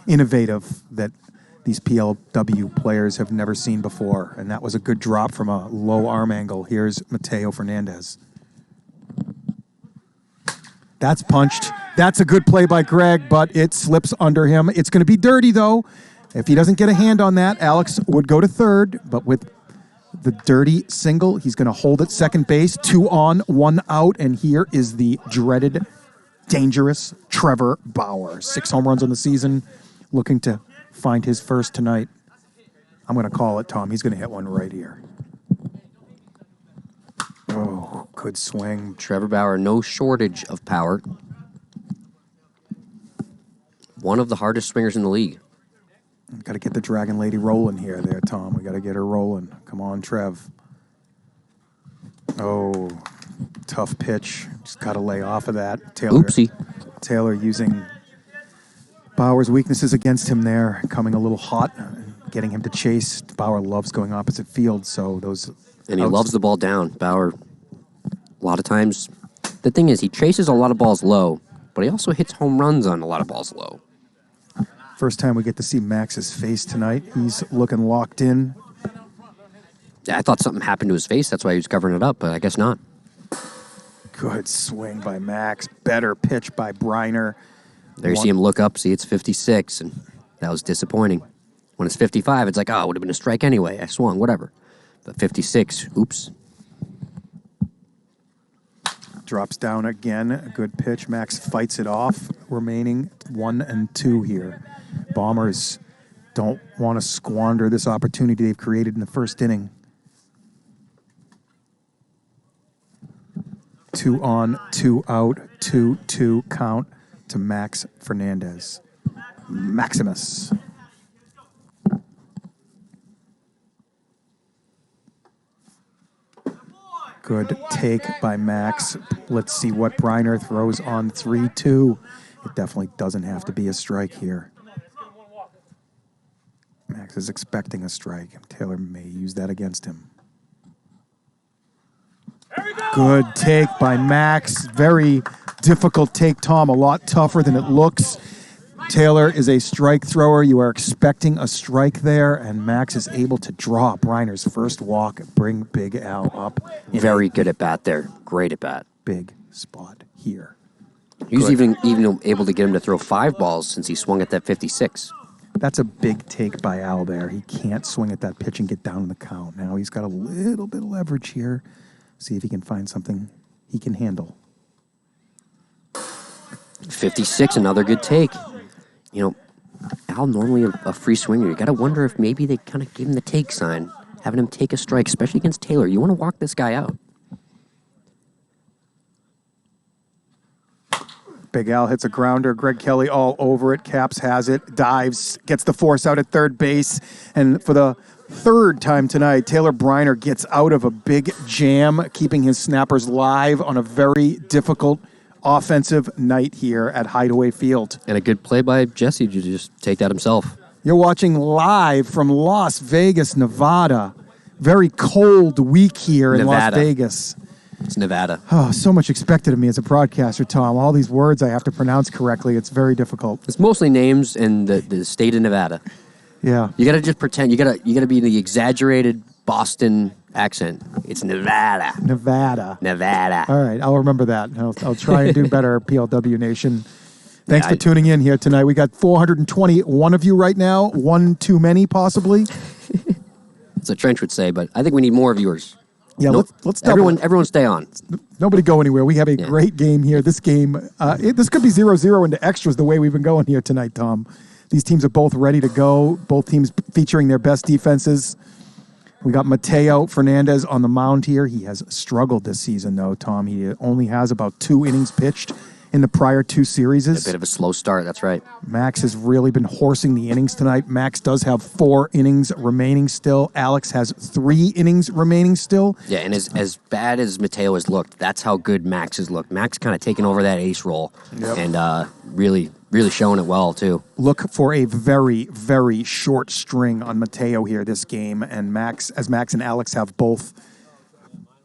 A: innovative that these PLW players have never seen before. And that was a good drop from a low arm angle. Here's Mateo Fernandez. That's punched. That's a good play by Gregg, but it slips under him. It's going to be dirty, though. If he doesn't get a hand on that, Alex would go to third, but with the dirty single, he's going to hold at second base. 2 on, 1 out, and here is the dreaded, dangerous Trevor Bauer. 6 home runs on the season, looking to find his first tonight. I'm going to call it, Tom. He's going to hit one right here. Oh, good swing.
B: Trevor Bauer, no shortage of power. One of the hardest swingers in the league.
A: Got to get the Dragon Lady rolling here, Tom. We got to get her rolling. Come on, Trev. Oh, tough pitch. Just got to lay off of that. Taylor using Bauer's weaknesses against him there, coming a little hot, getting him to chase. Bauer loves going opposite field, so those...
B: And he loves the ball down. Bauer, a lot of times... The thing is, he chases a lot of balls low, but he also hits home runs on a lot of balls low.
A: First time we get to see Max's face tonight. He's looking locked in.
B: Yeah, I thought something happened to his face. That's why he was covering it up, but I guess not.
A: Good swing by Max. Better pitch by Briner.
B: There you see him look up, see it's 56, and that was disappointing. When it's 55, it's like, oh, it would have been a strike anyway. I swung, whatever. But 56, oops.
A: Drops down again. A good pitch. Max fights it off. Remaining 1 and 2 here. Bombers don't want to squander this opportunity they've created in the first inning. 2 on, 2 out, 2-2 count to Max Fernandez. Maximus. Good take by Max. Let's see what Briner throws on 3-2. It definitely doesn't have to be a strike here. Max is expecting a strike. Taylor may use that against him. Good take by Max. Very difficult take, Tom. A lot tougher than it looks. Taylor is a strike thrower. You are expecting a strike there, and Max is able to draw Briner's first walk, bring Big Al up.
B: Very good at bat there. Great at bat.
A: Big spot here.
B: He was even able to get him to throw 5 balls since he swung at that 56.
A: That's a big take by Al there. He can't swing at that pitch and get down in the count. Now he's got a little bit of leverage here. See if he can find something he can handle.
B: 56, another good take. Al normally a free swinger. You got to wonder if maybe they kind of gave him the take sign, having him take a strike, especially against Taylor. You want to walk this guy out.
A: Big Al hits a grounder. Gregg Kelley all over it. Caps has it. Dives. Gets the force out at third base. And for the third time tonight, Taylor Briner gets out of a big jam, keeping his snappers live on a very difficult offensive night here at Hideaway Field.
B: And a good play by Jesse to just take that himself.
A: You're watching live from Las Vegas, Nevada. Very cold week here in Las Vegas.
B: It's Nevada.
A: Oh, so much expected of me as a broadcaster, Tom. All these words I have to pronounce correctly. It's very difficult.
B: It's mostly names in the state of Nevada.
A: Yeah.
B: You got to just pretend. You got to be the exaggerated Boston accent. It's Nevada.
A: Nevada. All right, I'll remember that. I'll try and do better, PLW Nation. Thanks for tuning in here tonight. We got 421 of you right now. One too many, possibly.
B: That's what Trench would say, but I think we need more viewers.
A: Yeah, let's
B: everyone stay on.
A: Nobody go anywhere. We have a great game here. This game, this could be 0-0 into extras the way we've been going here tonight, Tom. These teams are both ready to go. Both teams featuring their best defenses. We got Mateo Fernandez on the mound here. He has struggled this season, though, Tom. He only has about 2 innings pitched in the prior 2 series.
B: A bit of a slow start, that's right.
A: Max has really been horsing the innings tonight. Max does have 4 innings remaining still. Alex has 3 innings remaining still.
B: Yeah, and as bad as Mateo has looked, that's how good Max has looked. Max kind of taken over that ace role and really showing it well, too.
A: Look for a very, very short string on Mateo here this game, and Max and Alex have both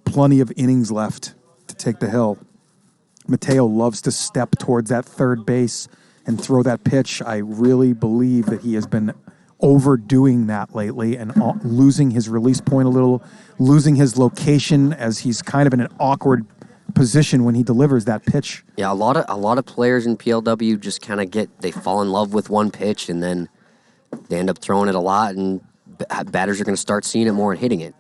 A: plenty of innings left to take the hill. Mateo loves to step towards that third base and throw that pitch. I really believe that he has been overdoing that lately and losing his release point a little, losing his location as he's kind of in an awkward position when he delivers that pitch.
B: Yeah, a lot of players in PLW just kind of they fall in love with one pitch and then they end up throwing it a lot, and batters are going to start seeing it more and hitting it.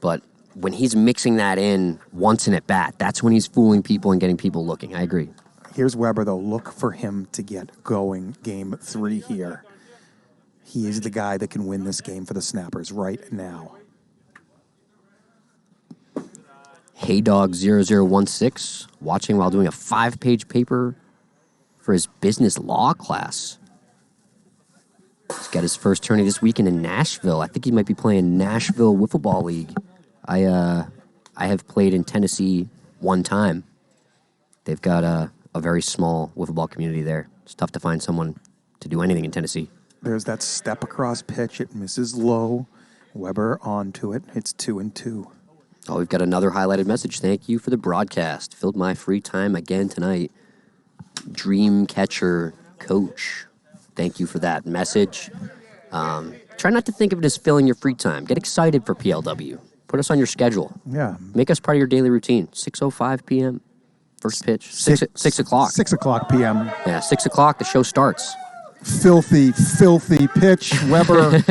B: But when he's mixing that in once in at bat, that's when he's fooling people and getting people looking. I agree.
A: Here's Weber, though. Look for him to get going game 3 here. He is the guy that can win this game for the Snappers right now.
B: HeyDog0016, watching while doing a 5-page paper for his business law class. He's got his first tourney this weekend in Nashville. I think he might be playing Nashville Wiffle Ball League. I have played in Tennessee one time. They've got a very small wiffle ball community there. It's tough to find someone to do anything in Tennessee.
A: There's that step across pitch. It misses low. Weber onto it. It's 2-2.
B: Oh, we've got another highlighted message. Thank you for the broadcast. Filled my free time again tonight. Dream catcher coach. Thank you for that message. Try not to think of it as filling your free time. Get excited for PLW. Put us on your schedule.
A: Yeah.
B: Make us part of your daily routine. 6:05 p.m. First pitch. 6 o'clock.
A: 6 o'clock p.m.
B: Yeah, 6 o'clock, the show starts.
A: Filthy pitch. Weber.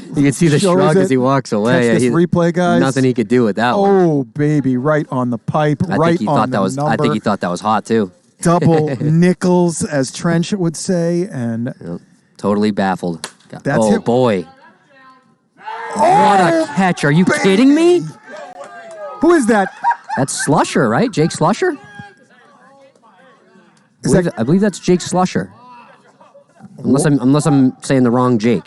B: You can see the shrug as he walks away.
A: Catch this replay, guys.
B: Nothing he could do with that one.
A: Oh, baby, right on the pipe,
B: I think he thought that was hot, too.
A: Double nickels, as Trench would say, and...
B: Yep. Totally baffled.
A: That's it.
B: Boy. What a catch. Are you kidding me?
A: Who is that?
B: That's Slusher, right? Jake Slusher? I believe that's Jake Slusher. Unless I'm saying the wrong Jake.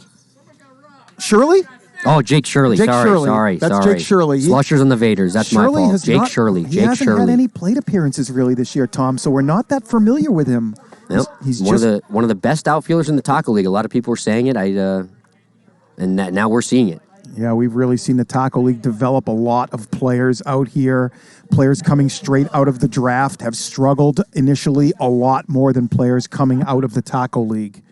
A: Shirley?
B: Oh, Jake Shirley. Sorry.
A: That's Jake Shirley.
B: Slusher's on the Vaders. That's
A: Shirley
B: my fault. Jake Shirley.
A: He hasn't had any plate appearances really this year, Tom, so we're not that familiar with him.
B: Yep. He's one of the best outfielders in the Taco League. A lot of people were saying it. And now we're seeing it.
A: Yeah, we've really seen the Taco League develop a lot of players out here. Players coming straight out of the draft have struggled initially a lot more than players coming out of the Taco League.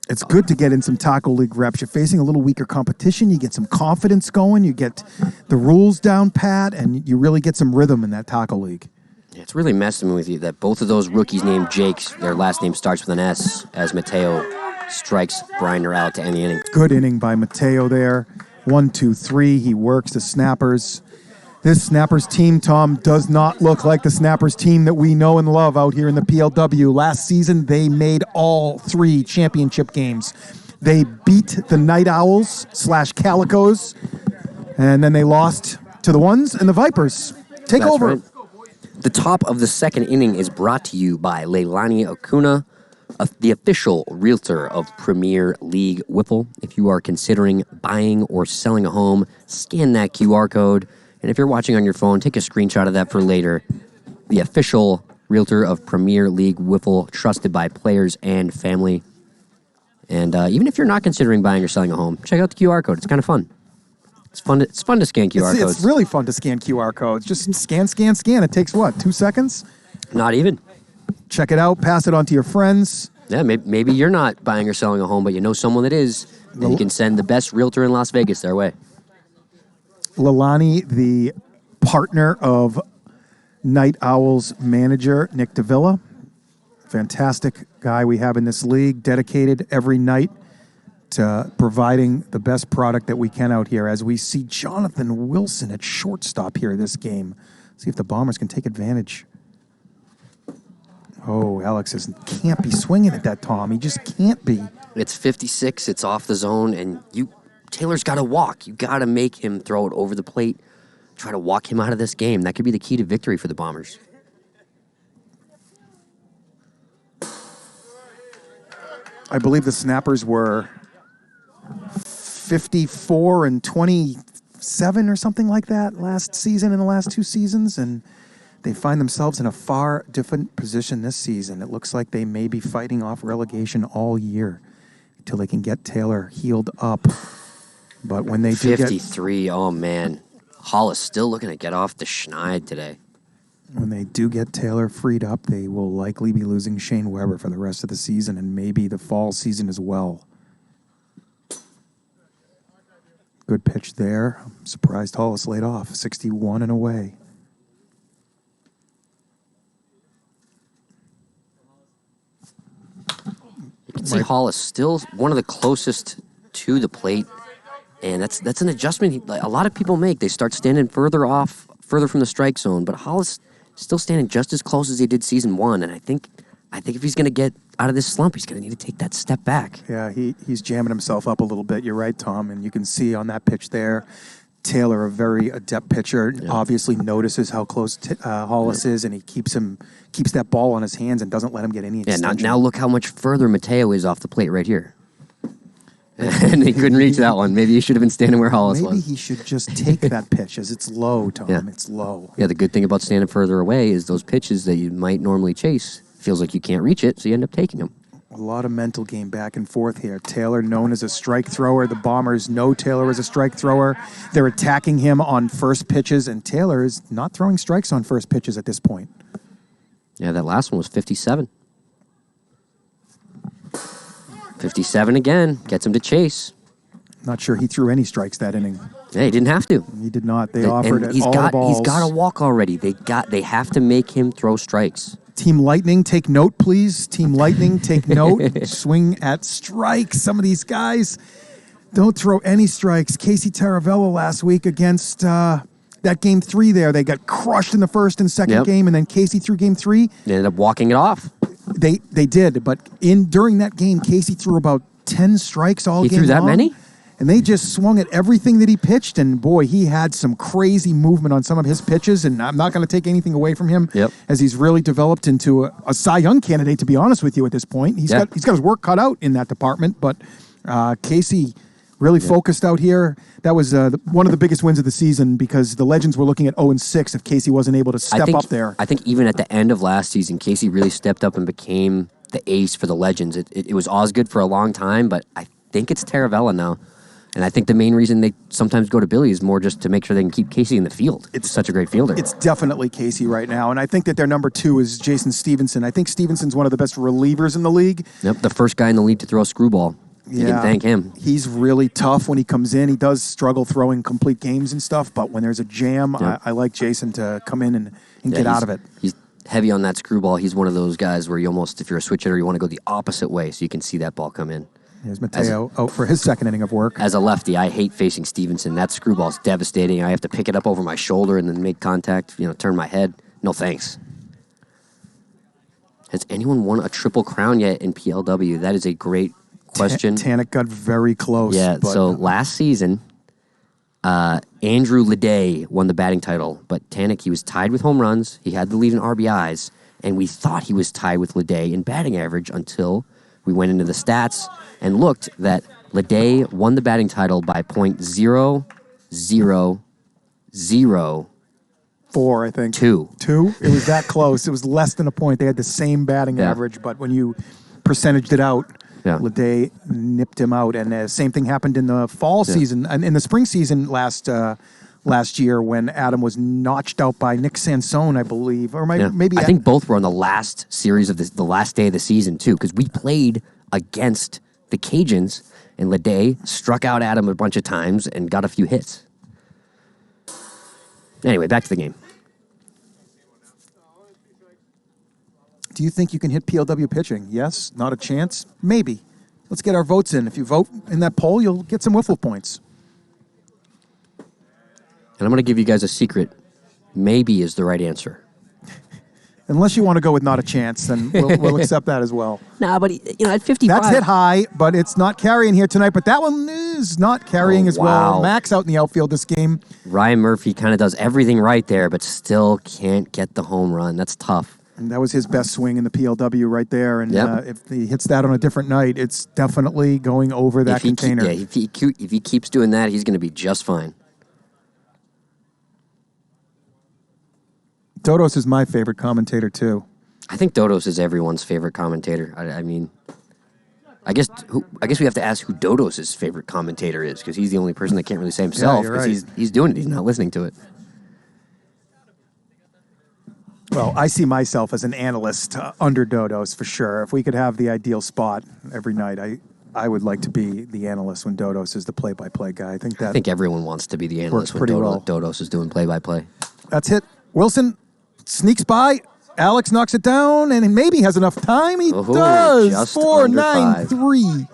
A: It's good to get in some Taco League reps. You're facing a little weaker competition. You get some confidence going. You get the rules down pat, and you really get some rhythm in that Taco League.
B: Yeah, it's really messing with you that both of those rookies named Jakes, their last name starts with an S, as Mateo strikes Briner out to end the inning.
A: Good inning by Mateo there. 1-2-3. He works the Snappers. This Snappers team, Tom, does not look like the Snappers team that we know and love out here in the PLW. Last season, they made all 3 championship games. They beat the Night Owls / Calicos, and then they lost to the Ones and the Vipers. Take
B: That's
A: over.
B: Right. The top of the second inning is brought to you by Leilani Acuna, the official realtor of Premier League Wiffle. If you are considering buying or selling a home, scan that QR code. And if you're watching on your phone, take a screenshot of that for later. the official realtor of Premier League Wiffle, trusted by players and family. And even if you're not considering buying or selling a home, check out the QR code. It's kind of fun. It's fun to scan QR codes.
A: It's really fun to scan QR codes. Just scan. It takes, 2 seconds?
B: Not even.
A: Check it out. Pass it on to your friends.
B: Yeah, maybe you're not buying or selling a home, but you know someone that is. And you can send the best realtor in Las Vegas their way.
A: Lalani, the partner of Night Owls manager, Nick Davila. Fantastic guy we have in this league, dedicated every night to providing the best product that we can out here as we see Jonathan Wilson at shortstop here this game. See if the Bombers can take advantage. Oh, Alex can't be swinging at that, Tom. He just can't be.
B: It's 56. It's off the zone, and Taylor's got to walk. You got to make him throw it over the plate. Try to walk him out of this game. That could be the key to victory for the Bombers.
A: I believe the Snappers were 54 and 27 or something like that last season in the last 2 seasons, and they find themselves in a far different position this season. It looks like they may be fighting off relegation all year until they can get Taylor healed up. But when they do
B: 53, oh man. Hollis still looking to get off the schneid today.
A: When they do get Taylor freed up, they will likely be losing Shane Weber for the rest of the season and maybe the fall season as well. Good pitch there. I'm surprised Hollis laid off. 61 and away.
B: You can see Hollis still one of the closest to the plate. And that's an adjustment a lot of people make. They start standing further from the strike zone. But Hollis still standing just as close as he did season 1. And I think if he's going to get out of this slump, he's going to need to take that step back.
A: Yeah, he's jamming himself up a little bit. You're right, Tom. And you can see on that pitch there, Taylor, a very adept pitcher, obviously notices how close Hollis is, and he keeps that ball on his hands and doesn't let him get any extension.
B: Now look how much further Mateo is off the plate right here. And he couldn't reach that one. Maybe he should have been standing where Hollis was.
A: Maybe he should just take that pitch as it's low, Tom. Yeah. It's low.
B: Yeah, the good thing about standing further away is those pitches that you might normally chase, feels like you can't reach it, so you end up taking them.
A: A lot of mental game back and forth here. Taylor known as a strike thrower. The Bombers know Taylor as a strike thrower. They're attacking him on first pitches, and Taylor is not throwing strikes on first pitches at this point.
B: Yeah, that last one was 57. 57 again. Gets him to chase.
A: Not sure he threw any strikes that inning.
B: Yeah, he didn't have to.
A: He did not. They offered it all the balls.
B: He's got to walk already. They have to make him throw strikes.
A: Team Lightning, take note, please. Team Lightning, take note. Swing at strikes. Some of these guys don't throw any strikes. Casey Taravella last week against that game 3 there. They got crushed in the first and second game, and then Casey threw game 3.
B: They ended up walking it off.
A: They did, but during that game, Casey threw about 10 strikes all game long.
B: He threw that many?
A: And they just swung at everything that he pitched, and boy, he had some crazy movement on some of his pitches, and I'm not going to take anything away from him as he's really developed into a Cy Young candidate, to be honest with you, at this point. He's got his work cut out in that department, but Casey really focused out here. That was one of the biggest wins of the season because the Legends were looking at 0-6 if Casey wasn't able to step up there.
B: I think even at the end of last season, Casey really stepped up and became the ace for the Legends. It was Osgood for a long time, but I think it's Taravella now. And I think the main reason they sometimes go to Billy is more just to make sure they can keep Casey in the field. It's such a great fielder.
A: It's definitely Casey right now. And I think that their number 2 is Jason Stevenson. I think Stevenson's one of the best relievers in the league.
B: Yep, the first guy in the league to throw a screwball. You can thank him.
A: He's really tough when he comes in. He does struggle throwing complete games and stuff, but when there's a jam, I like Jason to come in and get out of it.
B: He's heavy on that screwball. He's one of those guys where you almost, if you're a switch hitter, you want to go the opposite way so you can see that ball come in.
A: Here's Mateo out for his second inning of work.
B: As a lefty, I hate facing Stevenson. That screwball's devastating. I have to pick it up over my shoulder and then make contact, turn my head. No thanks. Has anyone won a Triple Crown yet in PLW? That is a great question.
A: Tannick got very close.
B: Yeah, so last season, Andrew Leday won the batting title, but Tannick, he was tied with home runs. He had the lead in RBIs, and we thought he was tied with Leday in batting average until we went into the stats and looked that Leday won the batting title by .0000
A: 4, I think.
B: 2.
A: 2? It was that close. It was less than a point. They had the same batting average, but when you percentaged it out, Leday nipped him out. And same thing happened in the fall season, and in the spring season last year when Adam was notched out by Nick Sansone, I believe. Or maybe
B: I think both were on the last series of the last day of the season, too, because we played against the Cajuns, and Leday struck out Adam a bunch of times and got a few hits. Anyway, back to the game.
A: Do you think you can hit PLW pitching? Yes? Not a chance? Maybe. Let's get our votes in. If you vote in that poll, you'll get some Wiffle points.
B: And I'm going to give you guys a secret. Maybe is the right answer.
A: Unless you want to go with not a chance, then we'll accept that as well.
B: Nah, but at 55.
A: That's hit high, but it's not carrying here tonight. But that one is not carrying as well. Max out in the outfield this game.
B: Ryan Murphy kind of does everything right there, but still can't get the home run. That's tough.
A: And that was his best swing in the PLW right there. And if he hits that on a different night, it's definitely going over that container.
B: If he keeps doing that, he's going to be just fine.
A: Dodos is my favorite commentator, too.
B: I think Dodos is everyone's favorite commentator. I guess we have to ask who Dodos' favorite commentator is, because he's the only person that can't really say himself, because he's doing it. He's not listening to it.
A: Well, I see myself as an analyst under Dodos for sure. If we could have the ideal spot every night, I would like to be the analyst when Dodos is the play-by-play guy. I think
B: everyone wants to be the analyst when Dodos is doing play-by-play.
A: That's hit. Wilson sneaks by. Alex knocks it down and maybe has enough time. He does. 4.93.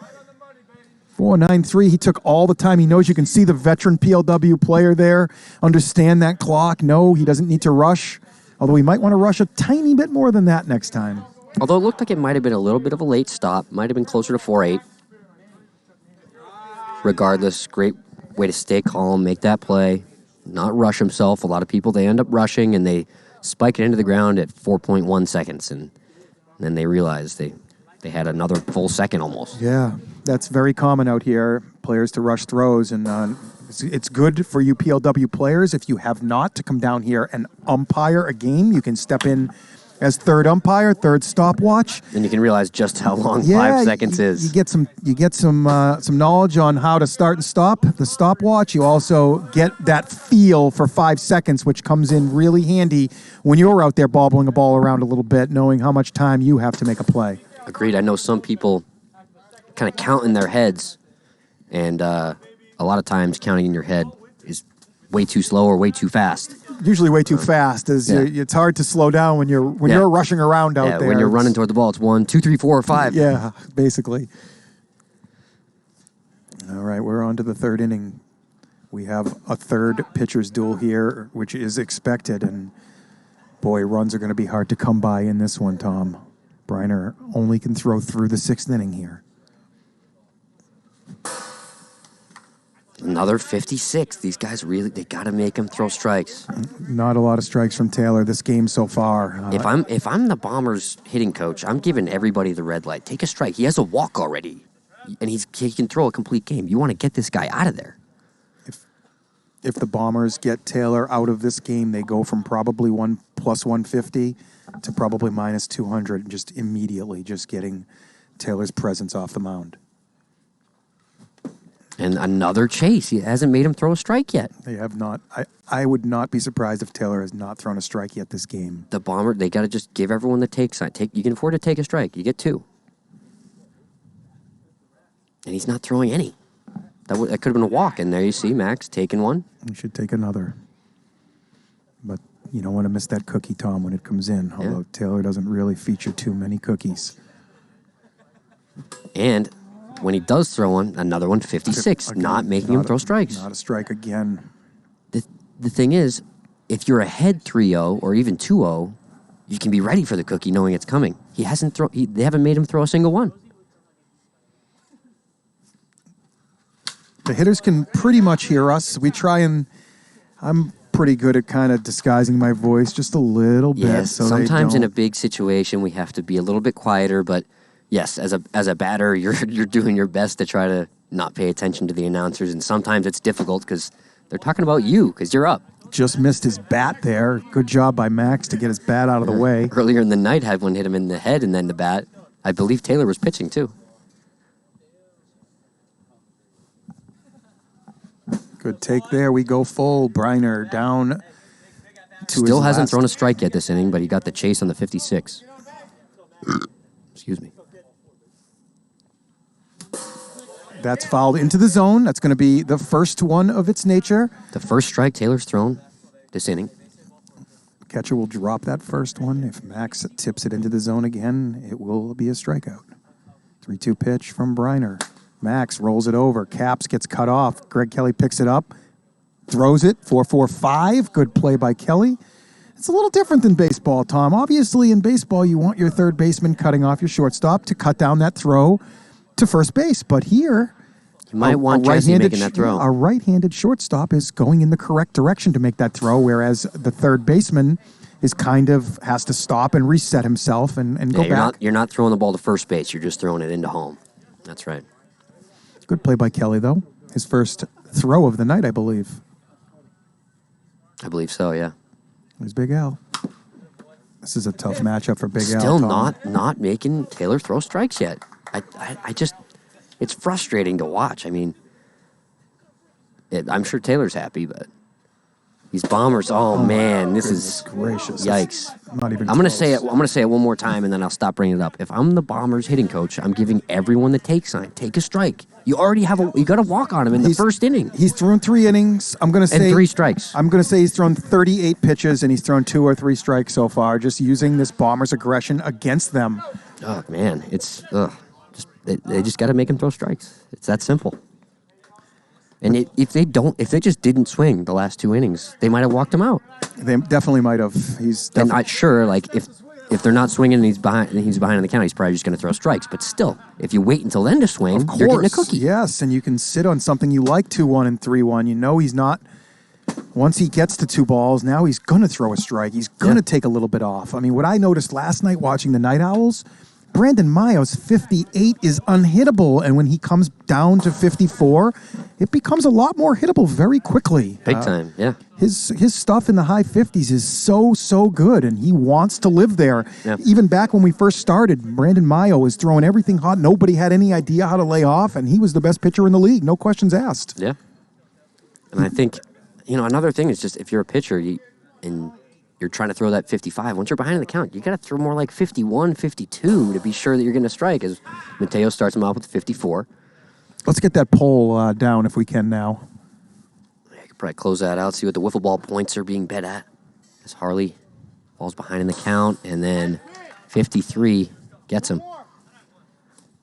A: 4.93. He took all the time. He knows you can see the veteran PLW player there. Understand that clock. No, he doesn't need to rush. Although he might want to rush a tiny bit more than that next time.
B: Although it looked like it might have been a little bit of a late stop. Might have been closer to 4.8. Regardless, great way to stay calm, make that play, not rush himself. A lot of people, they end up rushing, and they spike it into the ground at 4.1 seconds. And then they realize they had another full second almost.
A: Yeah, that's very common out here, players to rush throws. And it's good for you PLW players if you have not to come down here and umpire a game. You can step in as third umpire, third stopwatch.
B: And you can realize just how long 5 seconds is.
A: You get some knowledge on how to start and stop the stopwatch. You also get that feel for 5 seconds, which comes in really handy when you're out there bobbling a ball around a little bit, knowing how much time you have to make a play.
B: Agreed. I know some people kind of count in their heads, and a lot of times counting in your head is way too slow or way too fast.
A: Usually way too fast. It's hard to slow down when you're rushing around out there.
B: When you're running toward the ball, it's 1, 2, 3, 4, 5.
A: Yeah, basically. All right, we're on to the third inning. We have a third pitcher's duel here, which is expected, and boy, runs are going to be hard to come by in this one, Tom. Briner only can throw through the sixth inning here.
B: Another 56. These guys they got to make him throw strikes.
A: Not a lot of strikes from Taylor this game so far.
B: If I'm the Bombers hitting coach, I'm giving everybody the red light. Take a strike. He has a walk already, and he can throw a complete game. You want to get this guy out of there.
A: If the Bombers get Taylor out of this game, they go from probably plus 150 to probably minus 200, just immediately just getting Taylor's presence off the mound.
B: And another chase. He hasn't made him throw a strike yet.
A: They have not. I would not be surprised if Taylor has not thrown a strike yet this game.
B: The Bomber, they got to just give everyone the take sign. You can afford to take a strike. You get 2. And he's not throwing any. That could have been a walk. And there you see Max taking one.
A: You should take another. But you don't want to miss that cookie, Tom, when it comes in. Although Taylor doesn't really feature too many cookies.
B: And when he does throw one, another one, 56, again, not making him throw strikes.
A: Not a strike again.
B: The thing is, if you're ahead 3-0 or even 2-0, you can be ready for the cookie knowing it's coming. They haven't made him throw a single one.
A: The hitters can pretty much hear us. We try and... I'm pretty good at kind of disguising my voice just a little bit.
B: Yes,
A: so
B: sometimes in a big situation, we have to be a little bit quieter, but... Yes, as a batter, you're doing your best to try to not pay attention to the announcers, and sometimes it's difficult because they're talking about you because you're up.
A: just missed his bat there. Good job by Max to get his bat out of the way.
B: Earlier in the night, had one hit him in the head and then the bat. I believe Taylor was pitching, too.
A: Good take there. We go full. Briner down to
B: Still hasn't thrown a strike yet this inning, but he got the chase on the 56. Excuse me.
A: That's fouled into the zone. That's going to be the first one of its nature.
B: The first strike Taylor's thrown this inning.
A: Catcher will drop that first one. If Max tips it into the zone again, it will be a strikeout. 3-2 pitch from Briner. Max rolls it over. Caps gets cut off. Gregg Kelley picks it up. Throws it. 4-4-5. Good play by Kelley. It's a little different than baseball, Tom. Obviously, in baseball, you want your third baseman cutting off your shortstop to cut down that throw to first base. But here,
B: you might want Jesse making that throw.
A: A right-handed shortstop is going in the correct direction to make that throw, whereas the third baseman is kind of has to stop and reset himself and go back.
B: You're not throwing the ball to first base. You're just throwing it into home. That's right.
A: Good play by Kelley, though. His first throw of the night, I believe.
B: I believe so, yeah.
A: There's Big Al. This is a tough matchup for Big Al.
B: Still not making Taylor throw strikes yet. I just, it's frustrating to watch. I mean, I'm sure Taylor's happy, but these Bombers, man, this is
A: gracious.
B: Yikes.
A: Not even
B: I'm gonna say it one more time, and then I'll stop bringing it up. If I'm the Bombers hitting coach, I'm giving everyone the take sign. Take a strike. You already you got to walk on him in the first inning.
A: He's thrown 3 innings. I'm gonna say
B: 3 strikes.
A: I'm gonna say he's thrown 38 pitches and he's thrown 2 or 3 strikes so far. Just using this Bombers aggression against them.
B: Oh man, it's they just got to make him throw strikes. It's that simple. And if they just didn't swing the last 2 innings, they might have walked him out.
A: They definitely might have.
B: And I'm sure, like if they're not swinging and he's behind in the count, he's probably just going to throw strikes. But still, if you wait until then to swing, you're getting a cookie.
A: Yes, and you can sit on something you like 2-1 and 3-1. You know he's not. Once he gets to 2 balls, now he's going to throw a strike. He's going to take a little bit off. I mean, what I noticed last night watching the Night Owls, Brandon Mayo's 58 is unhittable, and when he comes down to 54, it becomes a lot more hittable very quickly.
B: Big time, yeah.
A: His stuff in the high 50s is so good, and he wants to live there.
B: Yeah.
A: Even back when we first started, Brandon Mayo was throwing everything hot. Nobody had any idea how to lay off, and he was the best pitcher in the league. No questions asked.
B: Yeah. And I think, another thing is just if you're a pitcher and you're trying to throw that 55, once you're behind in the count, you got to throw more like 51, 52 to be sure that you're going to strike, as Mateo starts him off with 54.
A: Let's get that poll down if we can now.
B: I could probably close that out, see what the wiffle ball points are being bet at. As Harley falls behind in the count, and then 53 gets him.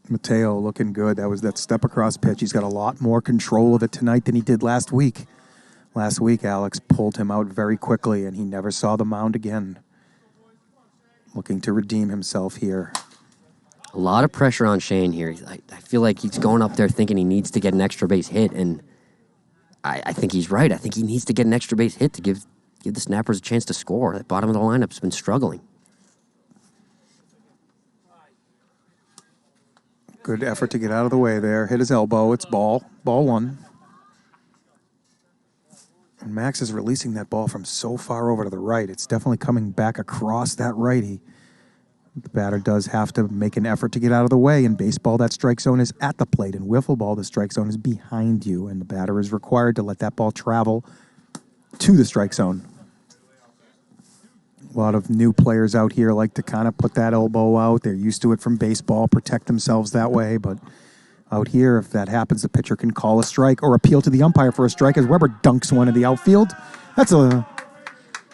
A: Mateo looking good. That was that step across pitch. He's got a lot more control of it tonight than he did last week. Last week, Alex pulled him out very quickly, and he never saw the mound again. Looking to redeem himself here.
B: A lot of pressure on Shane here. I feel like he's going up there thinking he needs to get an extra base hit, and I think he's right. I think he needs to get an extra base hit to give the Snappers a chance to score. That bottom of the lineup's been struggling.
A: Good effort to get out of the way there. Hit his elbow. It's ball. Ball 1. And Max is releasing that ball from so far over to the right. It's definitely coming back across that righty. The batter does have to make an effort to get out of the way. In baseball, that strike zone is at the plate. In wiffle ball, the strike zone is behind you, and the batter is required to let that ball travel to the strike zone. A lot of new players out here like to kind of put that elbow out. They're used to it from baseball, protect themselves that way, but out here, if that happens, the pitcher can call a strike or appeal to the umpire for a strike as Weber dunks one in the outfield. That's a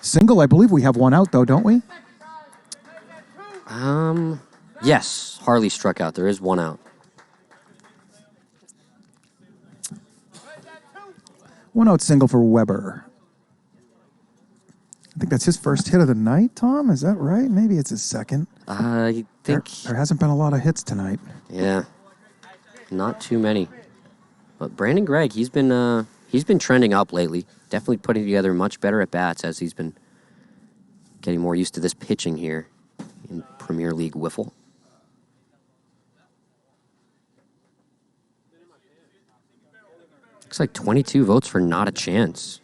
A: single. I believe we have one out, though, don't we?
B: Yes. Harley struck out. There is one out.
A: One out single for Weber. I think that's his first hit of the night, Tom. Is that right? Maybe it's his second.
B: I think
A: There hasn't been a lot of hits tonight.
B: Yeah. Not too many. But Brandon Gregg, he's been trending up lately. Definitely putting together much better at bats as he's been getting more used to this pitching here in Premier League Wiffle. Looks like 22 votes for not a chance.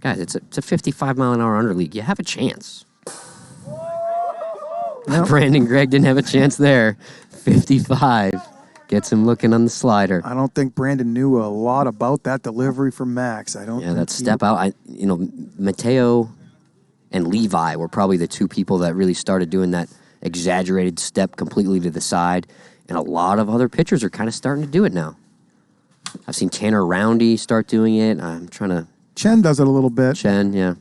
B: Guys, it's a 55-mile-an-hour under league. You have a chance.
A: Nope.
B: Brandon Gregg didn't have a chance there. 55 gets him looking on the slider.
A: I don't think Brandon knew a lot about that delivery from Max. I don't.
B: Yeah, that step out. Mateo and Levi were probably the two people that really started doing that exaggerated step completely to the side, and a lot of other pitchers are kind of starting to do it now. I've seen Tanner Roundy start doing it. I'm trying to.
A: Chen does it a little bit.
B: Chen, yeah.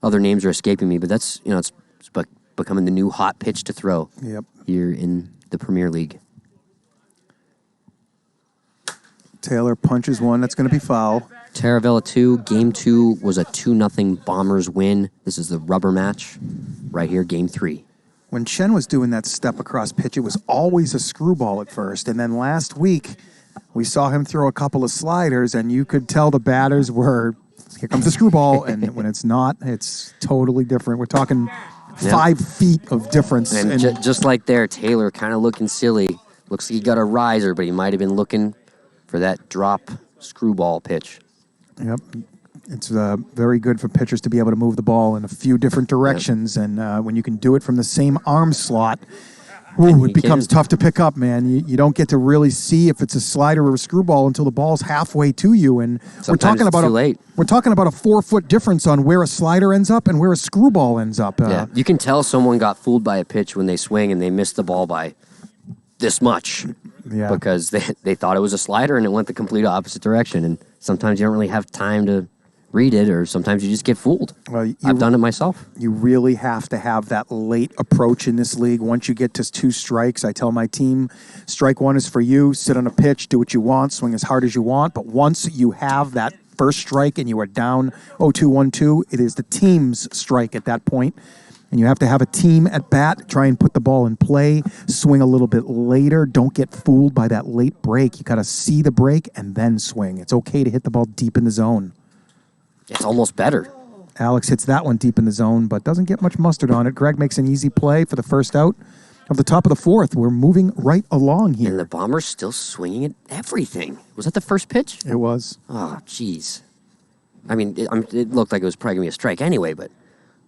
B: Other names are escaping me, but that's it's becoming the new hot pitch to throw.
A: Yep.
B: Here in the Premier League.
A: Taylor punches one. That's going to be foul.
B: Taravella 2. Game 2 was a 2-0 Bombers win. This is the rubber match right here, Game 3.
A: When Chen was doing that step across pitch, it was always a screwball at first. And then last week, we saw him throw a couple of sliders, and you could tell the batters were, here comes the screwball. And when it's not, it's totally different. We're talking 5 feet of difference.
B: And just like there, Taylor kind of looking silly. Looks like he got a riser, but he might have been looking for that drop screwball pitch.
A: Yep. It's very good for pitchers to be able to move the ball in a few different directions. Yep. And when you can do it from the same arm slot, it becomes tough to pick up, man. You don't get to really see if it's a slider or a screwball until the ball's halfway to you. And we're talking about we're talking about a 4-foot difference on where a slider ends up and where a screwball ends up.
B: Yeah, you can tell someone got fooled by a pitch when they swing and they missed the ball by this much.
A: Yeah.
B: Because they thought it was a slider and it went the complete opposite direction. And sometimes you don't really have time to read it, or sometimes you just get fooled. Well, I've done it myself.
A: You really have to have that late approach in this league. Once you get to 2 strikes, I tell my team, strike 1 is for you, sit on a pitch, do what you want, swing as hard as you want. But once you have that first strike and you are down 0-2, 1-2, it is the team's strike at that point. And you have to have a team at bat, try and put the ball in play, swing a little bit later. Don't get fooled by that late break. You got to see the break and then swing. It's okay to hit the ball deep in the zone.
B: It's almost better.
A: Alex hits that one deep in the zone, but doesn't get much mustard on it. Gregg makes an easy play for the first out of the top of the 4th. We're moving right along here.
B: And the Bombers still swinging at everything. Was that the first pitch?
A: It was.
B: Oh, jeez. I mean, it looked like it was probably going to be a strike anyway, but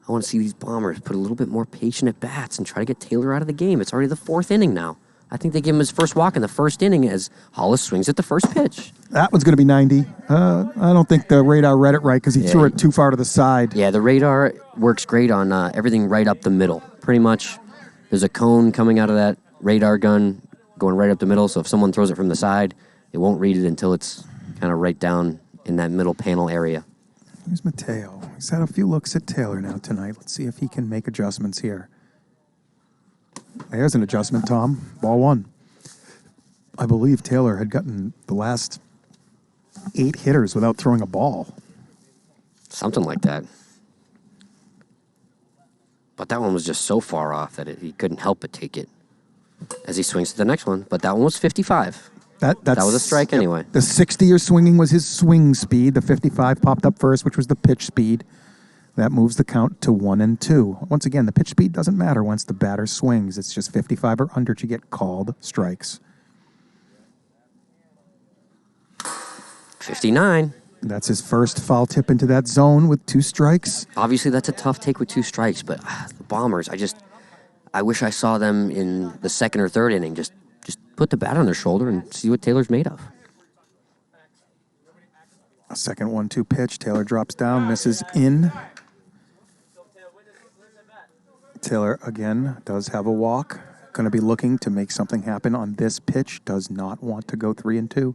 B: I want to see these Bombers put a little bit more patient at bats and try to get Taylor out of the game. It's already the 4th inning now. I think they give him his first walk in the first inning as Hollis swings at the first pitch.
A: That one's going to be 90. I don't think the radar read it right because he threw it too far to the side.
B: Yeah, the radar works great on everything right up the middle. Pretty much there's a cone coming out of that radar gun going right up the middle, so if someone throws it from the side, it won't read it until it's kind of right down in that middle panel area.
A: Here's Mateo. He's had a few looks at Taylor now tonight. Let's see if he can make adjustments here. There's an adjustment, Tom. Ball 1. I believe Taylor had gotten the last 8 hitters without throwing a ball.
B: Something like that. But that one was just so far off that he couldn't help but take it as he swings to the next one. But that one was 55. That was a strike anyway.
A: The 60 you're swinging was his swing speed. The 55 popped up first, which was the pitch speed. That moves the count to 1-2. Once again, the pitch speed doesn't matter once the batter swings. It's just 55 or under to get called strikes.
B: 59.
A: That's his first foul tip into that zone with 2 strikes.
B: Obviously, that's a tough take with 2 strikes, but the Bombers, I wish I saw them in the 2nd or 3rd inning. Just put the bat on their shoulder and see what Taylor's made of.
A: A second 1-2 pitch. Taylor drops down, misses in. Taylor, again, does have a walk. Going to be looking to make something happen on this pitch. Does not want to go 3-2.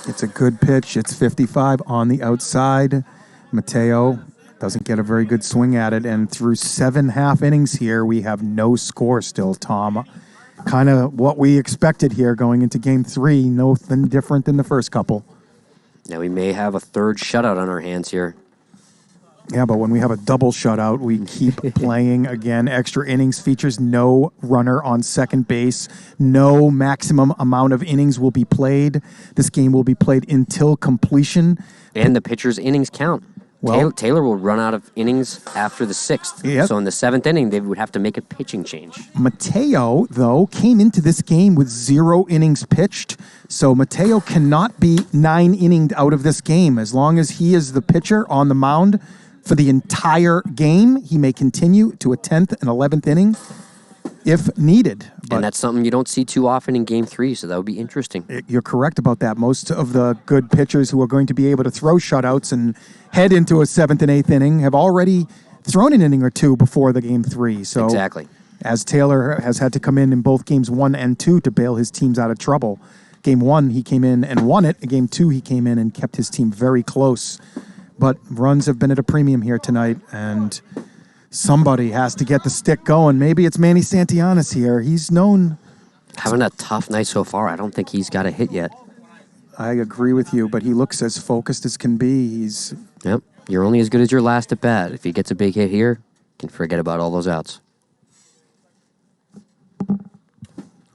A: It's a good pitch. It's 55 on the outside. Mateo doesn't get a very good swing at it. And through 7 half innings here, we have no score still, Tom. Kind of what we expected here going into Game 3. Nothing different than the first couple.
B: Now we may have a 3rd shutout on our hands here.
A: Yeah, but when we have a double shutout, we keep playing again. Extra innings features no runner on second base. No maximum amount of innings will be played. This game will be played until completion.
B: And the pitcher's innings count.
A: Well,
B: Taylor will run out of innings after the 6th.
A: Yep.
B: So in the 7th inning, they would have to make a pitching change.
A: Mateo, though, came into this game with 0 innings pitched. So Mateo cannot be 9-inninged out of this game. As long as he is the pitcher on the mound for the entire game, he may continue to a 10th and 11th inning if needed.
B: And that's something you don't see too often in Game 3, so that would be interesting.
A: You're correct about that. Most of the good pitchers who are going to be able to throw shutouts and head into a 7th and 8th inning have already thrown an inning or two before the Game 3. So
B: Exactly.
A: as Taylor has had to come in both Games 1 and 2 to bail his teams out of trouble. Game 1, he came in and won it. Game 2, he came in and kept his team very close. But runs have been at a premium here tonight, and somebody has to get the stick going. Maybe it's Manny Santillanes here. He's known...
B: Having a tough night so far. I don't think he's got a hit yet.
A: I agree with you, but he looks as focused as can be.
B: Yep. You're only as good as your last at bat. If he gets a big hit here, you can forget about all those outs.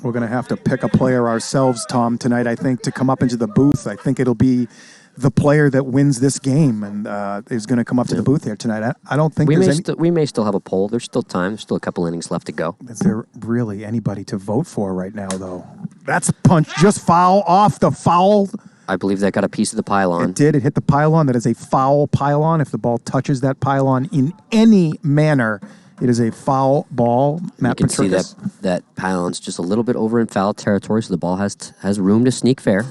A: We're going to have to pick a player ourselves, Tom, tonight, I think, to come up into the booth. I think it'll be the player that wins this game and is going to come up to the booth here tonight. I don't think
B: we may still have a poll. There's still time. There's still a couple innings left to go.
A: Is there really anybody to vote for right now, though? That's a punch. Just foul off the foul.
B: I believe that got a piece of the pylon.
A: It did. It hit the pylon. That is a foul pylon. If the ball touches that pylon in any manner, it is a foul ball. Matt
B: You can see
A: Petricus.
B: that pylon's just a little bit over in foul territory, so the ball has room to sneak fair.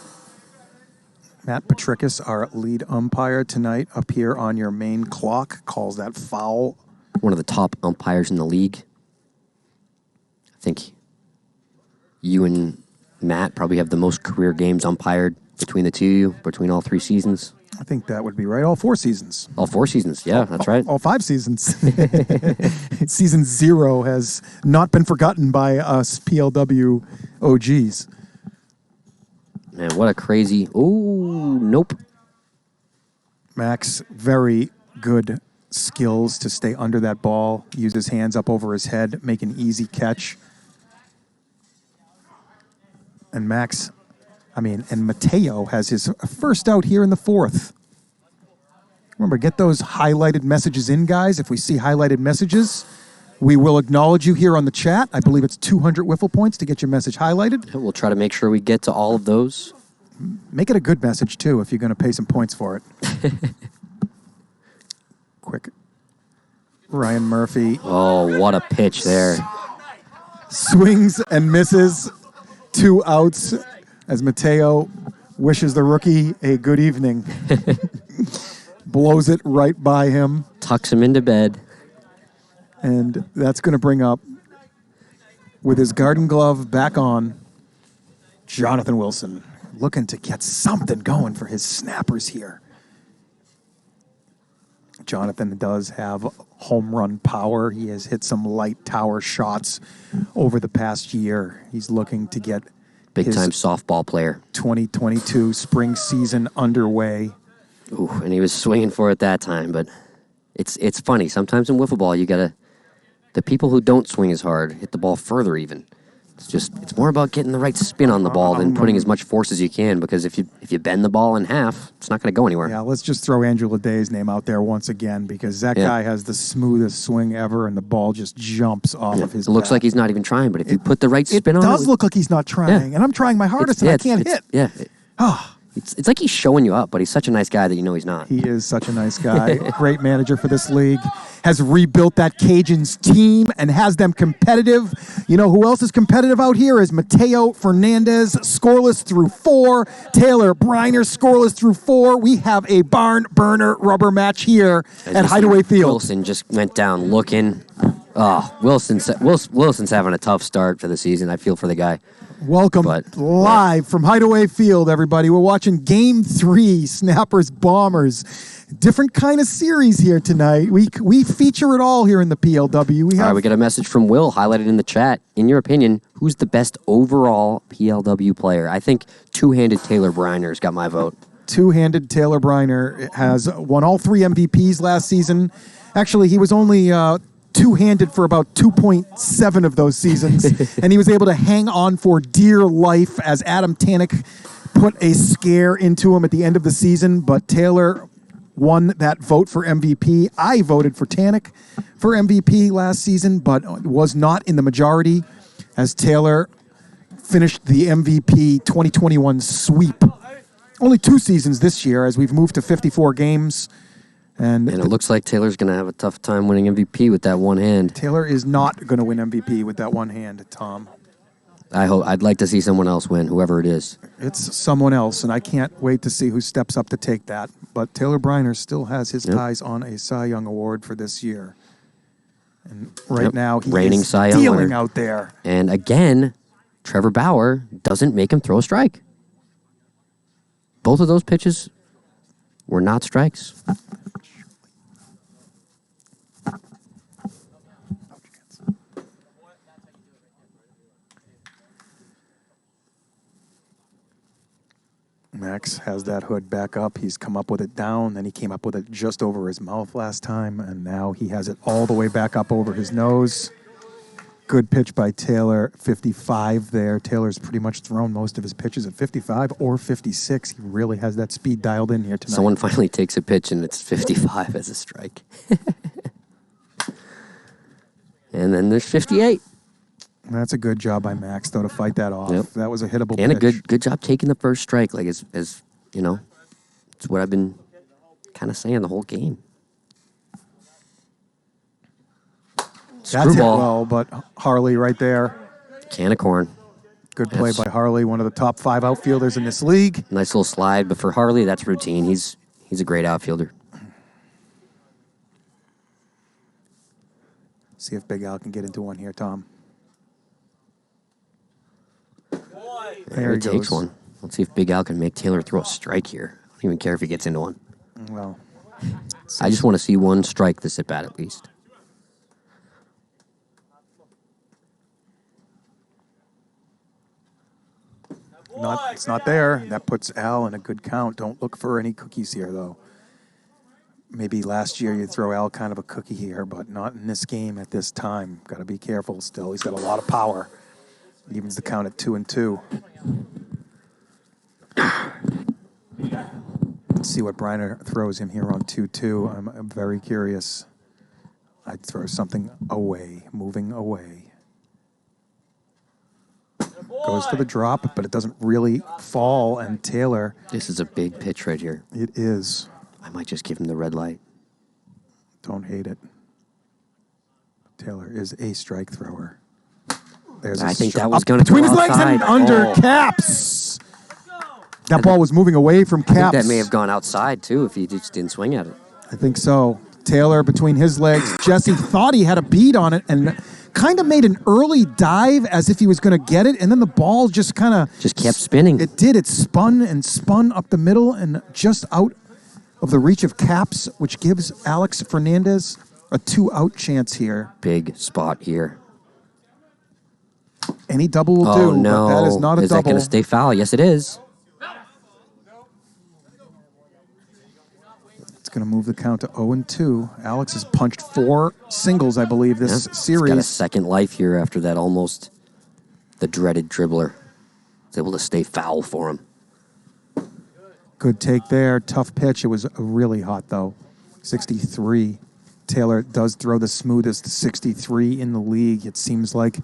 A: Matt Petricus, our lead umpire tonight, up here on your main clock, calls that foul.
B: One of the top umpires in the league. I think you and Matt probably have the most career games umpired between the two of you, between all 3 seasons.
A: I think that would be right. All 4 seasons.
B: All 4 seasons, yeah, that's right.
A: All 5 seasons. Season 0 has not been forgotten by us PLW OGs.
B: Man, what a crazy... Ooh, nope.
A: Max, very good skills to stay under that ball, use his hands up over his head, make an easy catch. And and Mateo has his first out here in the 4th. Remember, get those highlighted messages in, guys. If we see highlighted messages, we will acknowledge you here on the chat. I believe it's 200 Wiffle points to get your message highlighted.
B: We'll try to make sure we get to all of those.
A: Make it a good message, too, if you're going to pay some points for it. Quick. Ryan Murphy.
B: Oh, what a pitch there.
A: Swings and misses. 2 outs as Mateo wishes the rookie a good evening. Blows it right by him.
B: Tucks him into bed.
A: And that's going to bring up, with his garden glove back on, Jonathan Wilson, looking to get something going for his snappers here. Jonathan does have home run power. He has hit some light tower shots over the past year. He's looking to get
B: Big-time softball player.
A: 2022 spring season underway.
B: Ooh, and he was swinging for it that time, but it's funny. Sometimes in wiffle ball, you gotta... The people who don't swing as hard hit the ball further even. It's more about getting the right spin on the ball than putting as much force as you can, because if you bend the ball in half, it's not going to go anywhere.
A: Yeah, let's just throw Andrew Leday's name out there once again, because that guy has the smoothest swing ever, and the ball just jumps off of his
B: It looks
A: bat.
B: like he's not even trying, but if you put the right spin on it...
A: It does look like he's not trying, and I'm trying my hardest, and I can't hit.
B: Yeah. It's like he's showing you up, but he's such a nice guy that you know he's not.
A: He is such a nice guy. Great manager for this league. Has rebuilt that Cajuns team and has them competitive. You know who else is competitive out here is Mateo Fernandez, scoreless through 4. Taylor Briner, scoreless through 4. We have a barn burner rubber match here at Hideaway Field.
B: Wilson just went down looking. Oh, Wilson's having a tough start for the season. I feel for the guy.
A: Welcome live from Hideaway Field, everybody. We're watching Game 3, Snappers Bombers. Different kind of series here tonight. We feature it all here in the PLW.
B: All right, we got a message from Will highlighted in the chat. In your opinion, who's the best overall PLW player? I think two-handed Taylor Briner's got my vote.
A: Two-handed Taylor Briner has won all 3 MVPs last season. Actually, he was only... two-handed for about 2.7 of those seasons, and he was able to hang on for dear life as Adam Tannick put a scare into him at the end of the season. But Taylor won that vote for MVP. I voted for Tanek for MVP last season, but was not in the majority as Taylor finished the MVP 2021 sweep. Only 2 seasons this year as we've moved to 54 games. And
B: it looks like Taylor's going to have a tough time winning MVP with that one hand.
A: Taylor is not going to win MVP with that one hand, Tom.
B: I'd like to see someone else win, whoever it is.
A: It's someone else, and I can't wait to see who steps up to take that. But Taylor Briner still has his eyes on a Cy Young Award for this year. And right now, he
B: reigning
A: is
B: Cy Young
A: dealing
B: winner
A: out there.
B: And again, Trevor Bauer doesn't make him throw a strike. Both of those pitches were not strikes.
A: Max has that hood back up. He's come up with it down, then he came up with it just over his mouth last time, and now he has it all the way back up over his nose. Good pitch by Taylor, 55 there. Taylor's pretty much thrown most of his pitches at 55 or 56. He really has that speed dialed in here tonight.
B: Someone finally takes a pitch, and it's 55 as a strike. And then there's 58.
A: That's a good job by Max, though, to fight that off.
B: Yep.
A: That was a hittable
B: and
A: pitch.
B: a good job taking the first strike. Like, as you know, it's what I've been kind of saying the whole game.
A: That's hit well, but Harley right there.
B: Can of corn.
A: Good play by Harley, one of the top 5 outfielders in this league.
B: Nice little slide, but for Harley, that's routine. He's a great outfielder.
A: See if Big Al can get into one here, Tom. There he
B: takes
A: goes.
B: one. Let's see if Big Al can make Taylor throw a strike here. I don't even care if he gets into one.
A: Well,
B: I just want to see one strike this at bat at least.
A: it's not there. That puts Al in a good count. Don't look for any cookies here, though. Maybe last year you throw Al kind of a cookie here, but not in this game at this time. Got to be careful still. He's got a lot of power. Evens the count at 2-2. Let's see what Briner throws him here on 2-2. I'm very curious. I'd throw something away, moving away. Goes for the drop, but it doesn't really fall, and Taylor...
B: This is a big pitch right here.
A: It is.
B: I might just give him the red light.
A: Don't hate it. Taylor is a strike thrower.
B: I think that was going to go
A: between his
B: outside.
A: legs and under Caps. That ball was moving away from Caps.
B: I think that may have gone outside, too, if he just didn't swing at it.
A: I think so. Taylor between his legs. Jesse thought he had a bead on it and kind of made an early dive as if he was going to get it, and then the ball just kind of...
B: Just kept spinning.
A: It did. It spun and spun up the middle and just out of the reach of Caps, which gives Alex Fernandez a 2-out chance here.
B: Big spot here.
A: Any double will do,
B: no.
A: but that is not a double.
B: Is that going to stay foul? Yes, it is.
A: It's going to move the count to 0-2. Alex has punched 4 singles, I believe, this series.
B: He's got a second life here after that almost the dreaded dribbler. He's able to stay foul for him.
A: Good take there. Tough pitch. It was really hot, though. 63. Taylor does throw the smoothest 63 in the league. It seems like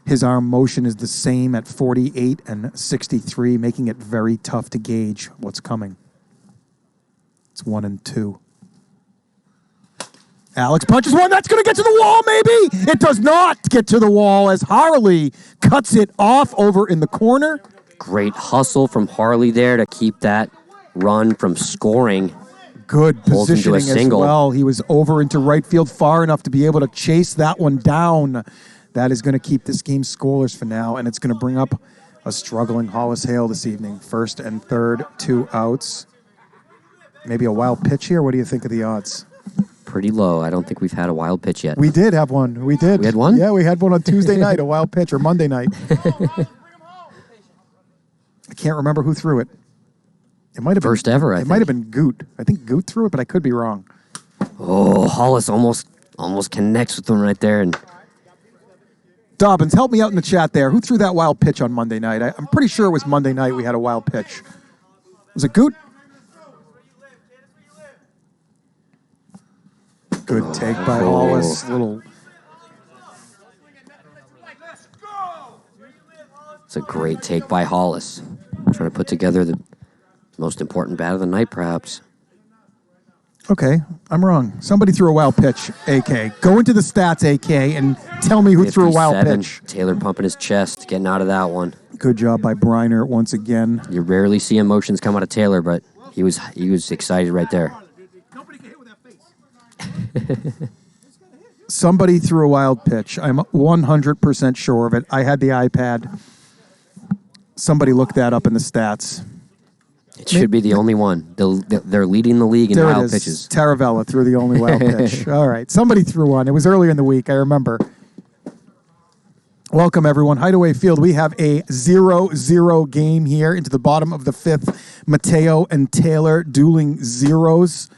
A: his arm motion is the same at 48 and 63, making it very tough to gauge what's coming. It's 1-2. Alex punches one. That's going to get to the wall, maybe. It does not get to the wall as Harley cuts it off over in the corner.
B: Great hustle from Harley there to keep that run from scoring.
A: Good
B: Pulls him to a
A: positioning as
B: single.
A: well. He was over into right field far enough to be able to chase that one down. That is going to keep this game scoreless for now, and it's going to bring up a struggling Hollis Hale this evening. First and third, 2 outs. Maybe a wild pitch here. What do you think of the odds?
B: Pretty low. I don't think we've had a wild pitch yet.
A: We did have one. We did.
B: We had one?
A: Yeah, we had one on Tuesday night, a wild pitch, or Monday night. I can't remember who threw it. It might have been
B: First ever, I
A: It
B: think.
A: might have been Goot. I think Goot threw it, but I could be wrong.
B: Oh, Hollis almost connects with him right there. And
A: Dobbins, help me out in the chat there. Who threw that wild pitch on Monday night? I'm pretty sure it was Monday night we had a wild pitch. Was it Goot? Good take by Hollis.
B: It's a great take by Hollis. Trying to put together the most important bat of the night, perhaps.
A: Okay, I'm wrong. Somebody threw a wild pitch, AK. Go into the stats, AK, and tell me who threw a wild pitch.
B: Taylor pumping his chest, getting out of that one.
A: Good job by Briner once again.
B: You rarely see emotions come out of Taylor, but he was excited right there.
A: Somebody threw a wild pitch. I'm 100% sure of it. I had the iPad. Somebody looked that up in the stats.
B: It should be the only one. They're leading the league in
A: there
B: wild pitches.
A: Taravella threw the only wild pitch. All right. Somebody threw one. It was earlier in the week. I remember. Welcome, everyone. Hideaway Field. We have a 0-0 game here into the bottom of the fifth. Mateo and Taylor dueling zeros.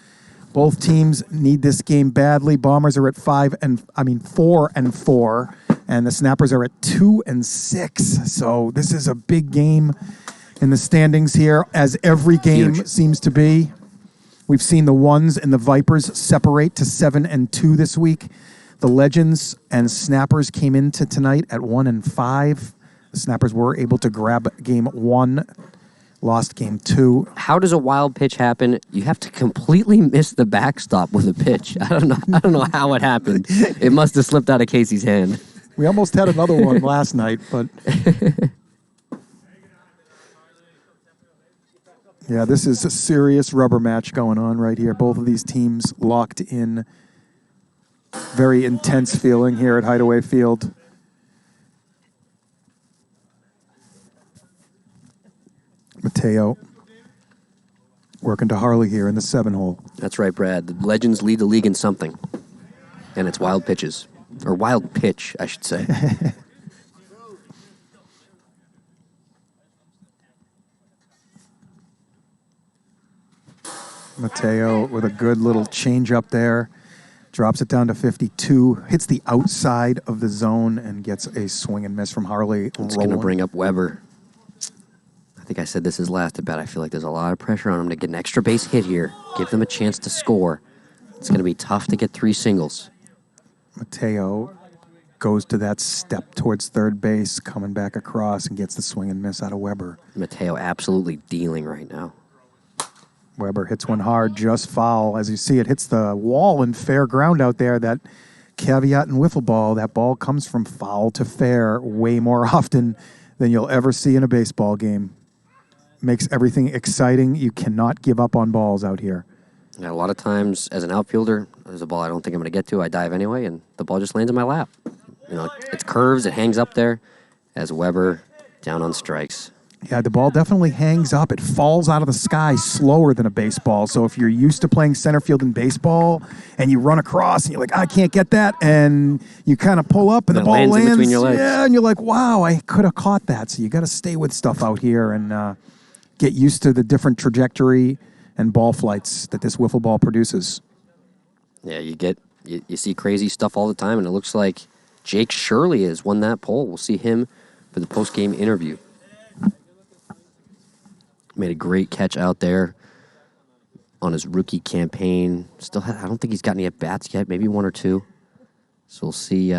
A: Both teams need this game badly. Bombers are at 4-4, and the Snappers are at 2-6. So this is a big game in the standings here, as every game seems to be. We've seen the Ones and the Vipers separate to 7-2 this week. The Legends and Snappers came into tonight at 1-5. The Snappers were able to grab game 1, lost game 2.
B: How does a wild pitch happen? You have to completely miss the backstop with a pitch. I don't know how it happened. It must have slipped out of Casey's hand.
A: We almost had another one last night, but yeah, this is a serious rubber match going on right here. Both of these teams locked in. Very intense feeling here at Hideaway Field. Mateo working to Harley here in the 7-hole.
B: That's right, Brad. The Legends lead the league in something, and it's wild pitches. Or wild pitch, I should say.
A: Mateo with a good little change up there. Drops it down to 52. Hits the outside of the zone and gets a swing and miss from Harley.
B: It's going to bring up Weber. I think I said this is last at bat. I feel like there's a lot of pressure on him to get an extra base hit here. Give them a chance to score. It's going to be tough to get 3 singles.
A: Mateo goes to that step towards third base, coming back across and gets the swing and miss out of Weber.
B: Mateo absolutely dealing right now.
A: Weber hits one hard, just foul. As you see, it hits the wall in fair ground out there. That caveat in wiffle ball, that ball comes from foul to fair way more often than you'll ever see in a baseball game. Makes everything exciting. You cannot give up on balls out here.
B: Yeah, a lot of times as an outfielder, there's a ball I don't think I'm going to get to. I dive anyway, and the ball just lands in my lap. You know, it curves, it hangs up there as Weber down on strikes.
A: Yeah, the ball definitely hangs up. It falls out of the sky slower than a baseball. So if you're used to playing center field in baseball and you run across and you're like, I can't get that, and you kind of pull up and the ball lands
B: in between your legs.
A: Yeah, and you're like, wow, I could have caught that. So you got to stay with stuff out here and get used to the different trajectory and ball flights that this wiffle ball produces.
B: Yeah, you see crazy stuff all the time, and it looks like Jake Shirley has won that poll. We'll see him for the post-game interview. Made a great catch out there on his rookie campaign. I don't think he's got any at-bats yet, maybe 1 or 2. So we'll see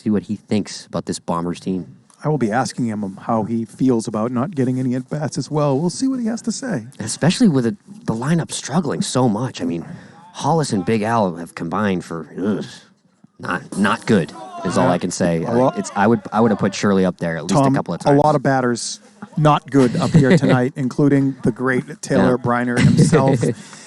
B: what he thinks about this Bombers team.
A: I will be asking him how he feels about not getting any at-bats as well. We'll see what he has to say.
B: Especially with the lineup struggling so much. I mean, Hollis and Big Al have combined for not good, is all I can say. I would have put Shirley up there at least a couple of times.
A: A lot of batters not good up here tonight, including the great Taylor Briner himself.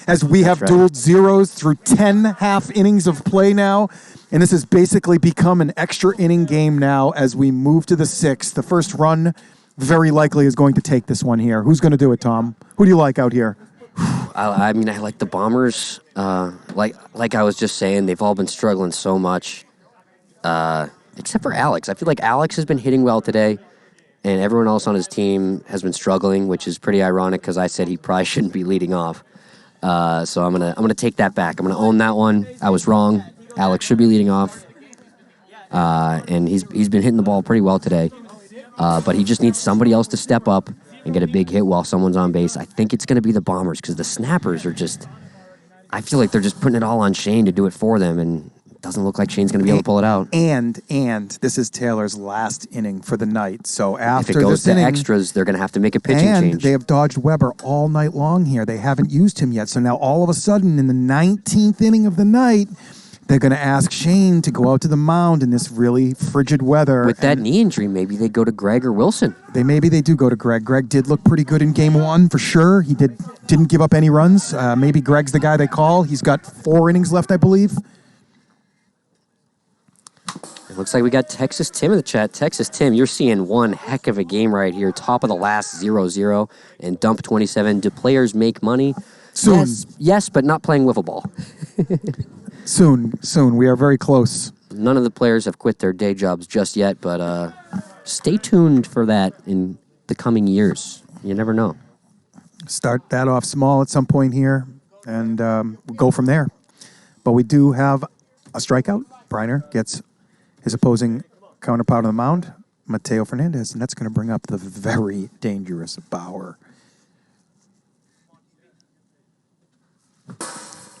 A: As we have dueled zeros through 10 half innings of play now, and this has basically become an extra inning game now as we move to the 6th. The first run very likely is going to take this one here. Who's going to do it, Tom? Who do you like out here?
B: I mean, I like the Bombers. Like I was just saying, they've all been struggling so much, except for Alex. I feel like Alex has been hitting well today, and everyone else on his team has been struggling, which is pretty ironic because I said he probably shouldn't be leading off. So I'm gonna take that back. I'm gonna own that one. I was wrong. Alex should be leading off, and he's been hitting the ball pretty well today. But he just needs somebody else to step up and get a big hit while someone's on base. I think it's going to be the Bombers because the Snappers are just, I feel like they're just putting it all on Shane to do it for them, and it doesn't look like Shane's going to be able to pull it out.
A: And this is Taylor's last inning for the night. So after
B: if it goes
A: this
B: to
A: inning,
B: extras, they're going to have to make a pitching
A: and
B: change.
A: they have dodged Weber all night long here. They haven't used him yet. So now all of a sudden, in the 19th inning of the night, they're going to ask Shane to go out to the mound in this really frigid weather.
B: With that knee injury, maybe they go to Gregg or Wilson.
A: Maybe they do go to Gregg. Gregg did look pretty good in game 1 for sure. He didn't give up any runs. Maybe Gregg's the guy they call. He's got 4 innings left, I believe.
B: It looks like we got Texas Tim in the chat. Texas Tim, you're seeing one heck of a game right here. Top of the last 0-0 and dump 27. Do players make money?
A: Soon.
B: Yes, but not playing wiffle ball.
A: Soon. We are very close.
B: None of the players have quit their day jobs just yet, but stay tuned for that in the coming years. You never know.
A: Start that off small at some point here and go from there. But we do have a strikeout. Briner gets his opposing counterpart on the mound, Mateo Fernandez, and that's going to bring up the very dangerous Bauer.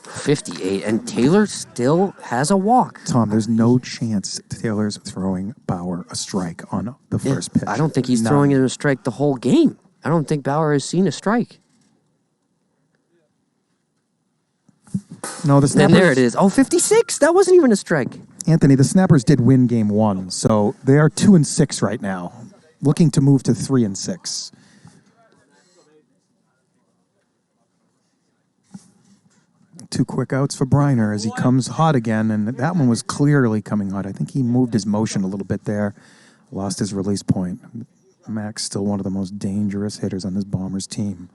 B: 58, and Taylor still has a walk.
A: Tom, there's no chance Taylor's throwing Bauer a strike on the first pitch.
B: I don't think he's throwing him a strike the whole game. I don't think Bauer has seen a strike.
A: No, the Snappers...
B: And there it is. Oh, 56. That wasn't even a strike.
A: Anthony, the Snappers did win game 1, so they are 2-6 right now, looking to move to 3-6. Two quick outs for Briner as he comes hot again, and that one was clearly coming hot. I think he moved his motion a little bit there, lost his release point. Max still one of the most dangerous hitters on this Bombers team.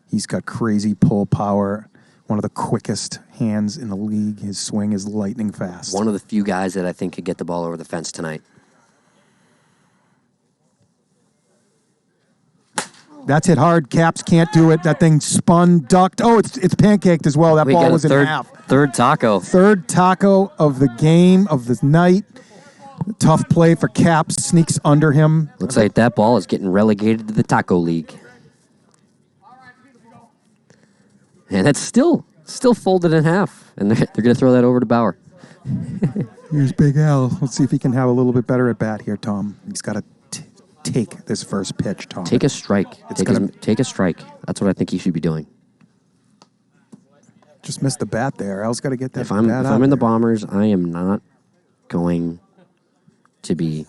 A: He's got crazy pull power, one of the quickest hands in the league. His swing is lightning fast.
B: One of the few guys that I think could get the ball over the fence tonight.
A: That's hit hard. Caps can't do it. That thing spun, ducked. Oh, it's pancaked as well. That ball was in half.
B: Third taco.
A: Third taco of the game, of the night. Tough play for Caps. Sneaks under him.
B: Looks like that ball is getting relegated to the Taco League. And that's still folded in half. And they're going to throw that over to Bauer.
A: Here's Big Al. Let's see if he can have a little bit better at bat here, Tom. He's got to take this first pitch, Tom.
B: Take a strike. Take a strike. That's what I think he should be doing.
A: Just missed the bat there. Al's got to get that
B: bat out. If I'm in the Bombers, I am not going to be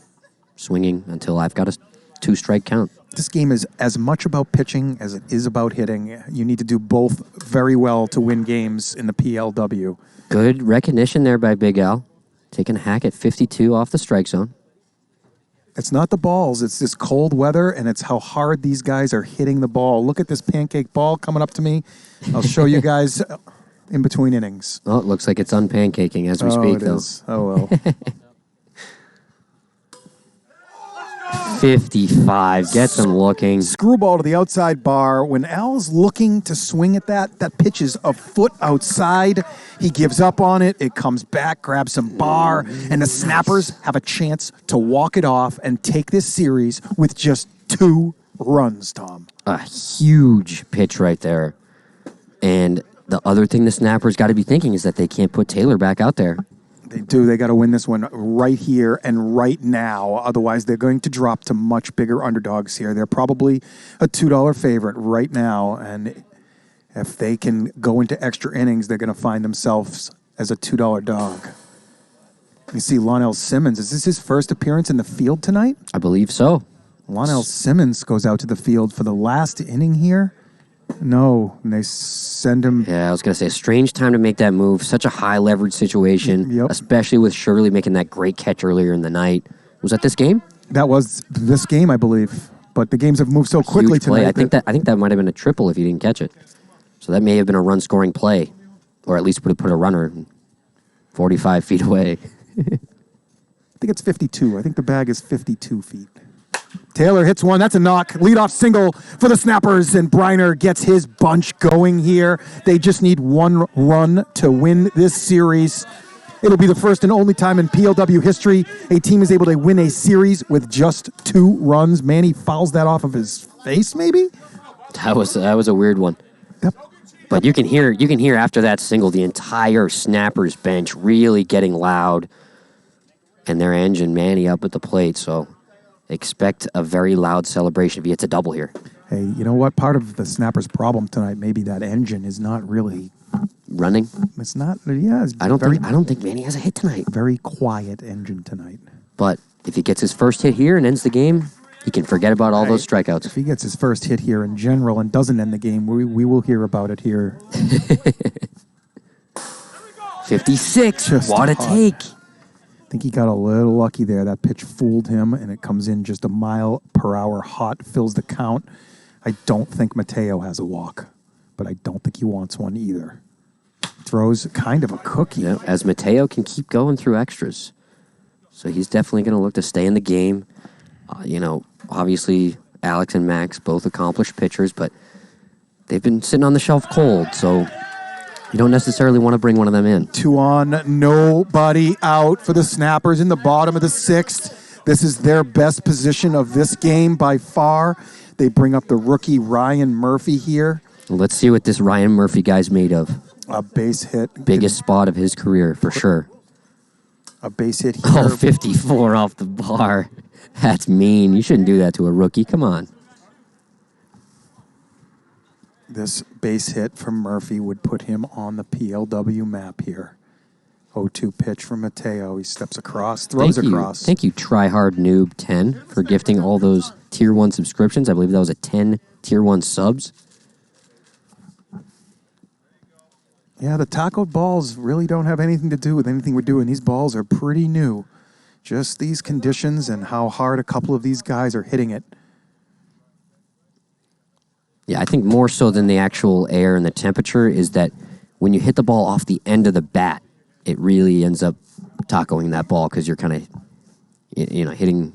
B: swinging until I've got a 2-strike count.
A: This game is as much about pitching as it is about hitting. You need to do both very well to win games in the PLW.
B: Good recognition there by Big Al. Taking a hack at 52 off the strike zone.
A: It's not the balls. It's this cold weather, and it's how hard these guys are hitting the ball. Look at this pancake ball coming up to me. I'll show you guys in between innings.
B: Oh, it looks like it's unpancaking as we speak, though.
A: Is. Oh, well.
B: 55. Gets him looking.
A: Screwball to the outside bar. When Al's looking to swing at that pitch is a foot outside. He gives up on it. It comes back, grabs some bar, and the Snappers have a chance to walk it off and take this series with just 2 runs, Tom.
B: A huge pitch right there. And the other thing the Snappers got to be thinking is that they can't put Taylor back out there.
A: They do. They got to win this one right here and right now. Otherwise, they're going to drop to much bigger underdogs here. They're probably a $2 favorite right now. And if they can go into extra innings, they're going to find themselves as a $2 dog. You see Lonell Simmons. Is this his first appearance in the field tonight?
B: I believe so.
A: Lonell Simmons goes out to the field for the last inning here. No, and they send him.
B: Yeah, I was going to say, a strange time to make that move. Such a high leverage situation, especially with Shirley making that great catch earlier in the night. Was that this game?
A: That was this game, I believe. But the games have moved so quickly tonight.
B: I think that might have been a triple if he didn't catch it. So that may have been a run-scoring play, or at least would have put a runner 45 feet away.
A: I think it's 52. I think the bag is 52 feet. Taylor hits one. That's a knock. Leadoff single for the Snappers, and Briner gets his bunch going here. They just need 1 run to win this series. It'll be the first and only time in PLW history a team is able to win a series with just 2 runs. Manny fouls that off of his face, maybe?
B: That was a weird one.
A: That
B: But you can hear after that single the entire Snappers bench really getting loud, and their engine Manny up at the plate. So expect a very loud celebration if he hits a double here.
A: Hey, you know what? Part of the Snappers' problem tonight, maybe that engine is not really
B: running.
A: It's not. Yeah, it's
B: I don't think Manny has a hit tonight.
A: Very quiet engine tonight.
B: But if he gets his first hit here and ends the game, he can forget about all those strikeouts.
A: If he gets his first hit here in general and doesn't end the game, we will hear about it here.
B: 56. What a take.
A: I think he got a little lucky there. That pitch fooled him, and it comes in just a mile per hour hot, fills the count. I don't think Mateo has a walk, but I don't think he wants one either. Throws kind of a cookie.
B: Yeah, as Mateo can keep going through extras. So he's definitely going to look to stay in the game. Obviously, Alex and Max, both accomplished pitchers, but they've been sitting on the shelf cold, so you don't necessarily want to bring one of them in.
A: 2 on, nobody out for the Snappers in the bottom of the 6th. This is their best position of this game by far. They bring up the rookie Ryan Murphy here.
B: Let's see what this Ryan Murphy guy's made of.
A: A base hit.
B: Biggest spot of his career, for sure.
A: A base hit here.
B: Oh, 54 off the bar. That's mean. You shouldn't do that to a rookie. Come on.
A: This base hit from Murphy would put him on the PLW map here. 0-2 pitch from Mateo. He steps across, throws across.
B: Thank you, Tryhard Noob 10, for gifting all those Tier 1 subscriptions. I believe that was a 10 Tier 1 subs.
A: Yeah, the tacoed balls really don't have anything to do with anything we're doing. These balls are pretty new. Just these conditions and how hard a couple of these guys are hitting it.
B: Yeah, I think more so than the actual air and the temperature is that when you hit the ball off the end of the bat, it really ends up tacoing that ball because you're kind of, hitting,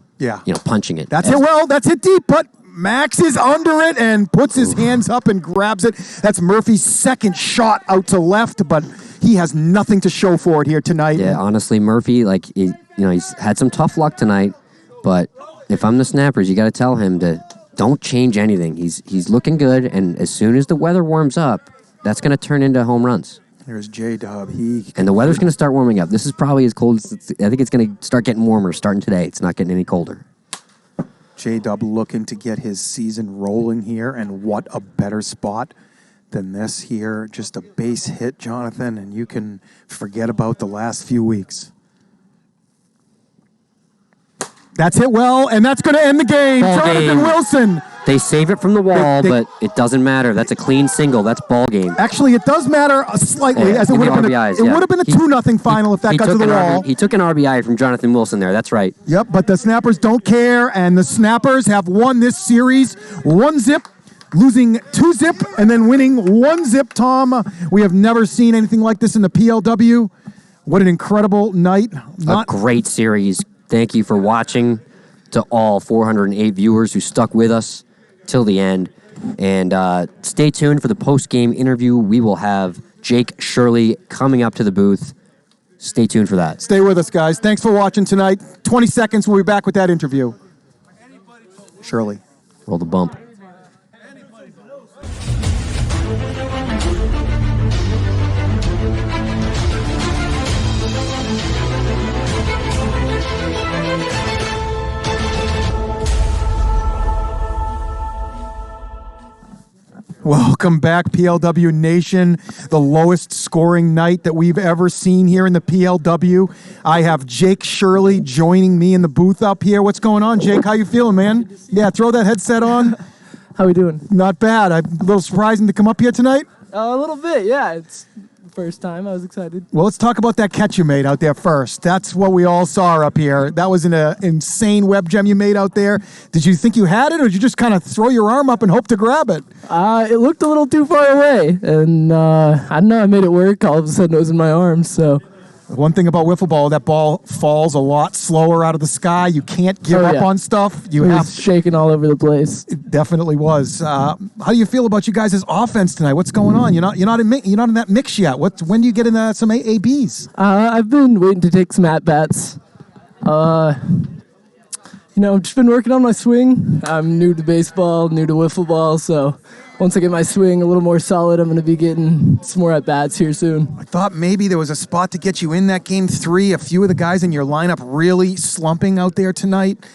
B: punching it.
A: That's it well. That's it deep, but Max is under it and puts his hands up and grabs it. That's Murphy's second shot out to left, but he has nothing to show for it here tonight.
B: Yeah, honestly, Murphy, he's had some tough luck tonight, but if I'm the Snappers, you got to tell him to don't change anything. He's looking good, and as soon as the weather warms up, that's going to turn into home runs.
A: There's J-Dub.
B: And the weather's going to start warming up. This is probably as cold as I think it's going to start getting warmer starting today. It's not getting any colder.
A: J-Dub looking to get his season rolling here, and what a better spot than this here. Just a base hit, Jonathan, and you can forget about the last few weeks. That's hit well, and that's going to end the game.
B: Ball
A: Jonathan
B: game.
A: Wilson.
B: They save it from the wall, but it doesn't matter. That's a clean single. That's ball game.
A: Actually, it does matter slightly, as it would have been a 2-0 final if that got to the wall.
B: He took an RBI from Jonathan Wilson there. That's right.
A: Yep, but the Snappers don't care, and the Snappers have won this series 1-0, losing 2-0, and then winning 1-0, Tom. We have never seen anything like this in the PLW. What an incredible night.
B: A great series. Thank you for watching, to all 408 viewers who stuck with us till the end. And stay tuned for the post-game interview. We will have Jake Shirley coming up to the booth. Stay tuned for that.
A: Stay with us, guys. Thanks for watching tonight. 20 seconds, we'll be back with that interview. Shirley.
B: Roll the bump.
A: Welcome back, PLW Nation. The lowest scoring night that we've ever seen here in the PLW. I have Jake Shirley joining me in the booth up here. What's going on, Jake? How you feeling, man? Yeah, throw that headset on.
C: How we doing?
A: Not bad. A little surprising to come up here tonight.
C: A little bit, yeah. It's the first time. I was excited.
A: Well, let's talk about that catch you made out there first. That's what we all saw up here. That was an insane web gem you made out there. Did you think you had it, or did you just kind of throw your arm up and hope to grab it?
C: It looked a little too far away, and I don't know. I made it work. All of a sudden, it was in my arms, so...
A: One thing about wiffle ball, that ball falls a lot slower out of the sky. You can't give up on stuff.
C: It was shaking all over the place.
A: It definitely was. How do you feel about you guys' offense tonight? What's going on? You're not in that mix yet. When do you get in some ABs?
C: I've been waiting to take some at bats. I've just been working on my swing. I'm new to baseball, new to wiffle ball, so once I get my swing a little more solid, I'm going to be getting some more at-bats here soon.
A: I thought maybe there was a spot to get you in that game 3. A few of the guys in your lineup really slumping out there tonight.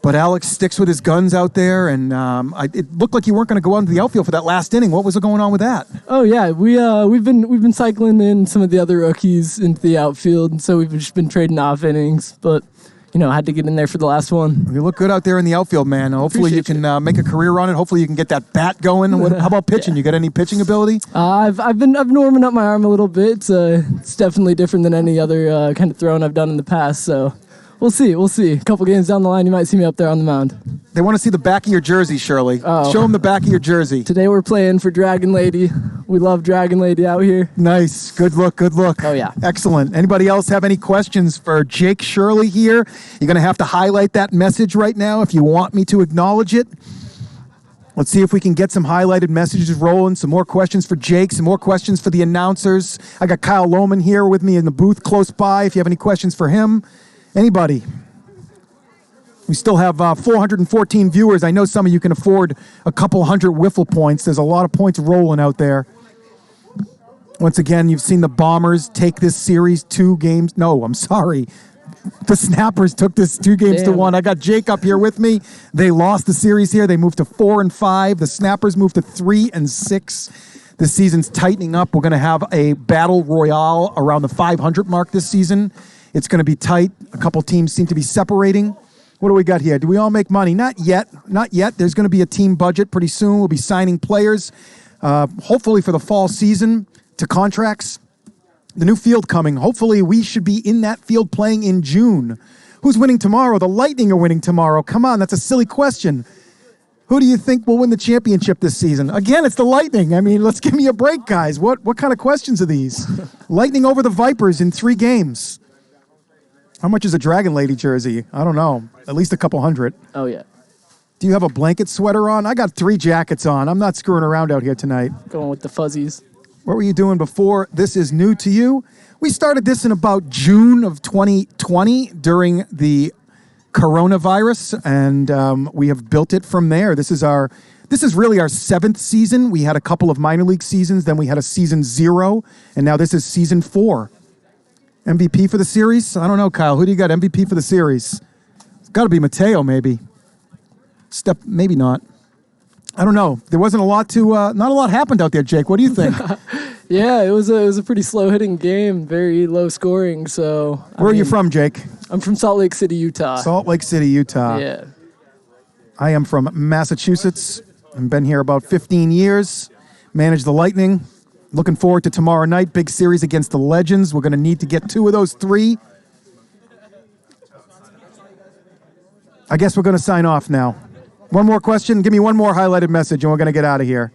A: But Alex sticks with his guns out there, and it looked like you weren't going to go out into the outfield for that last inning. What was going on with that?
C: Oh yeah, we've been cycling in some of the other rookies into the outfield, and so we've just been trading off innings. But I had to get in there for the last one.
A: You look good out there in the outfield, man. Hopefully you can make a career on it. Hopefully you can get that bat going. How about pitching? You got any pitching ability?
C: I've been warming up my arm a little bit. It's definitely different than any other kind of throwing I've done in the past. So. We'll see. A couple games down the line, you might see me up there on the mound.
A: They want to see the back of your jersey, Shirley.
C: Oh.
A: Show them the back of your jersey.
C: Today we're playing for Dragon Lady. We love Dragon Lady out here.
A: Nice. Good look.
C: Oh, yeah.
A: Excellent. Anybody else have any questions for Jake Shirley here? You're going to have to highlight that message right now if you want me to acknowledge it. Let's see if we can get some highlighted messages rolling, some more questions for Jake, some more questions for the announcers. I got Kyle Lohman here with me in the booth close by if you have any questions for him. Anybody? We still have 414 viewers. I know some of you can afford a couple hundred Wiffle points. There's a lot of points rolling out there. Once again, you've seen the Bombers take this series 2 games. No, I'm sorry. The Snappers took this 2 games to 1. I got Jake up here with me. They lost the series here. They moved to 4-5. The Snappers moved to 3-6. This season's tightening up. We're going to have a battle royale around the 500 mark this season. It's going to be tight. A couple teams seem to be separating. What do we got here? Do we all make money? Not yet. There's going to be a team budget pretty soon. We'll be signing players, hopefully for the fall season, to contracts. The new field coming. Hopefully we should be in that field playing in June. Who's winning tomorrow? The Lightning are winning tomorrow. Come on, that's a silly question. Who do you think will win the championship this season? Again, it's the Lightning. I mean, let's give me a break, guys. What kind of questions are these? Lightning over the Vipers in 3 games. How much is a Dragon Lady jersey? I don't know. At least a couple hundred.
C: Oh, yeah.
A: Do you have a blanket sweater on? I got 3 jackets on. I'm not screwing around out here tonight.
C: Going with the fuzzies.
A: What were you doing before this is new to you? We started this in about June of 2020 during the coronavirus, and we have built it from there. This is really our 7th season. We had a couple of minor league seasons, then we had a season 0, and now this is season 4. MVP for the series? I don't know, Kyle. Who do you got MVP for the series? It's got to be Mateo, maybe. Maybe not. I don't know. There wasn't a lot not a lot happened out there, Jake. What do you think?
C: Yeah, it was a pretty slow hitting game, very low scoring. So
A: where are you from, Jake?
C: I'm from Salt Lake City, Utah.
A: Salt Lake City, Utah.
C: Yeah.
A: I am from Massachusetts. I've been here about 15 years. Managed the Lightning. Looking forward to tomorrow night. Big series against the Legends. We're going to need to get 2 of those 3. I guess we're going to sign off now. One more question. Give me one more highlighted message, and we're going to get out of here.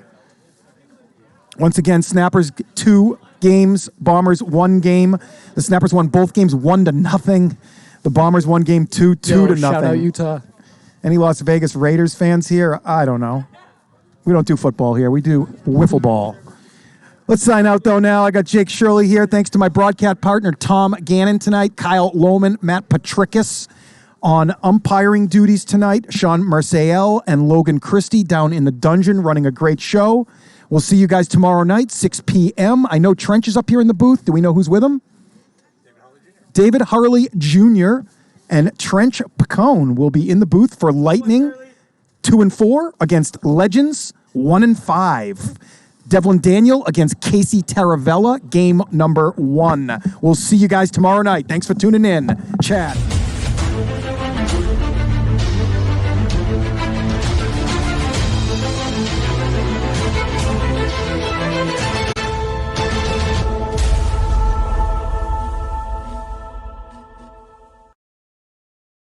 A: Once again, Snappers 2 games, Bombers 1 game. The Snappers won both games 1-0. The Bombers won game 2, 2-0.
C: Shout out Utah.
A: Any Las Vegas Raiders fans here? I don't know. We don't do football here. We do wiffle ball. Let's sign out, though, now. I got Jake Shirley here. Thanks to my broadcast partner, Tom Gannon, tonight. Kyle Lohman, Matt Patricus on umpiring duties tonight. Sean Merciel and Logan Christie down in the dungeon running a great show. We'll see you guys tomorrow night, 6 p.m. I know Trench is up here in the booth. Do we know who's with him? David Harley Jr. and Trench Pacone will be in the booth for Lightning 2-4 against Legends 1-5. Devlin Daniel against Casey Taravella, game number 1. We'll see you guys tomorrow night. Thanks for tuning in. Chad.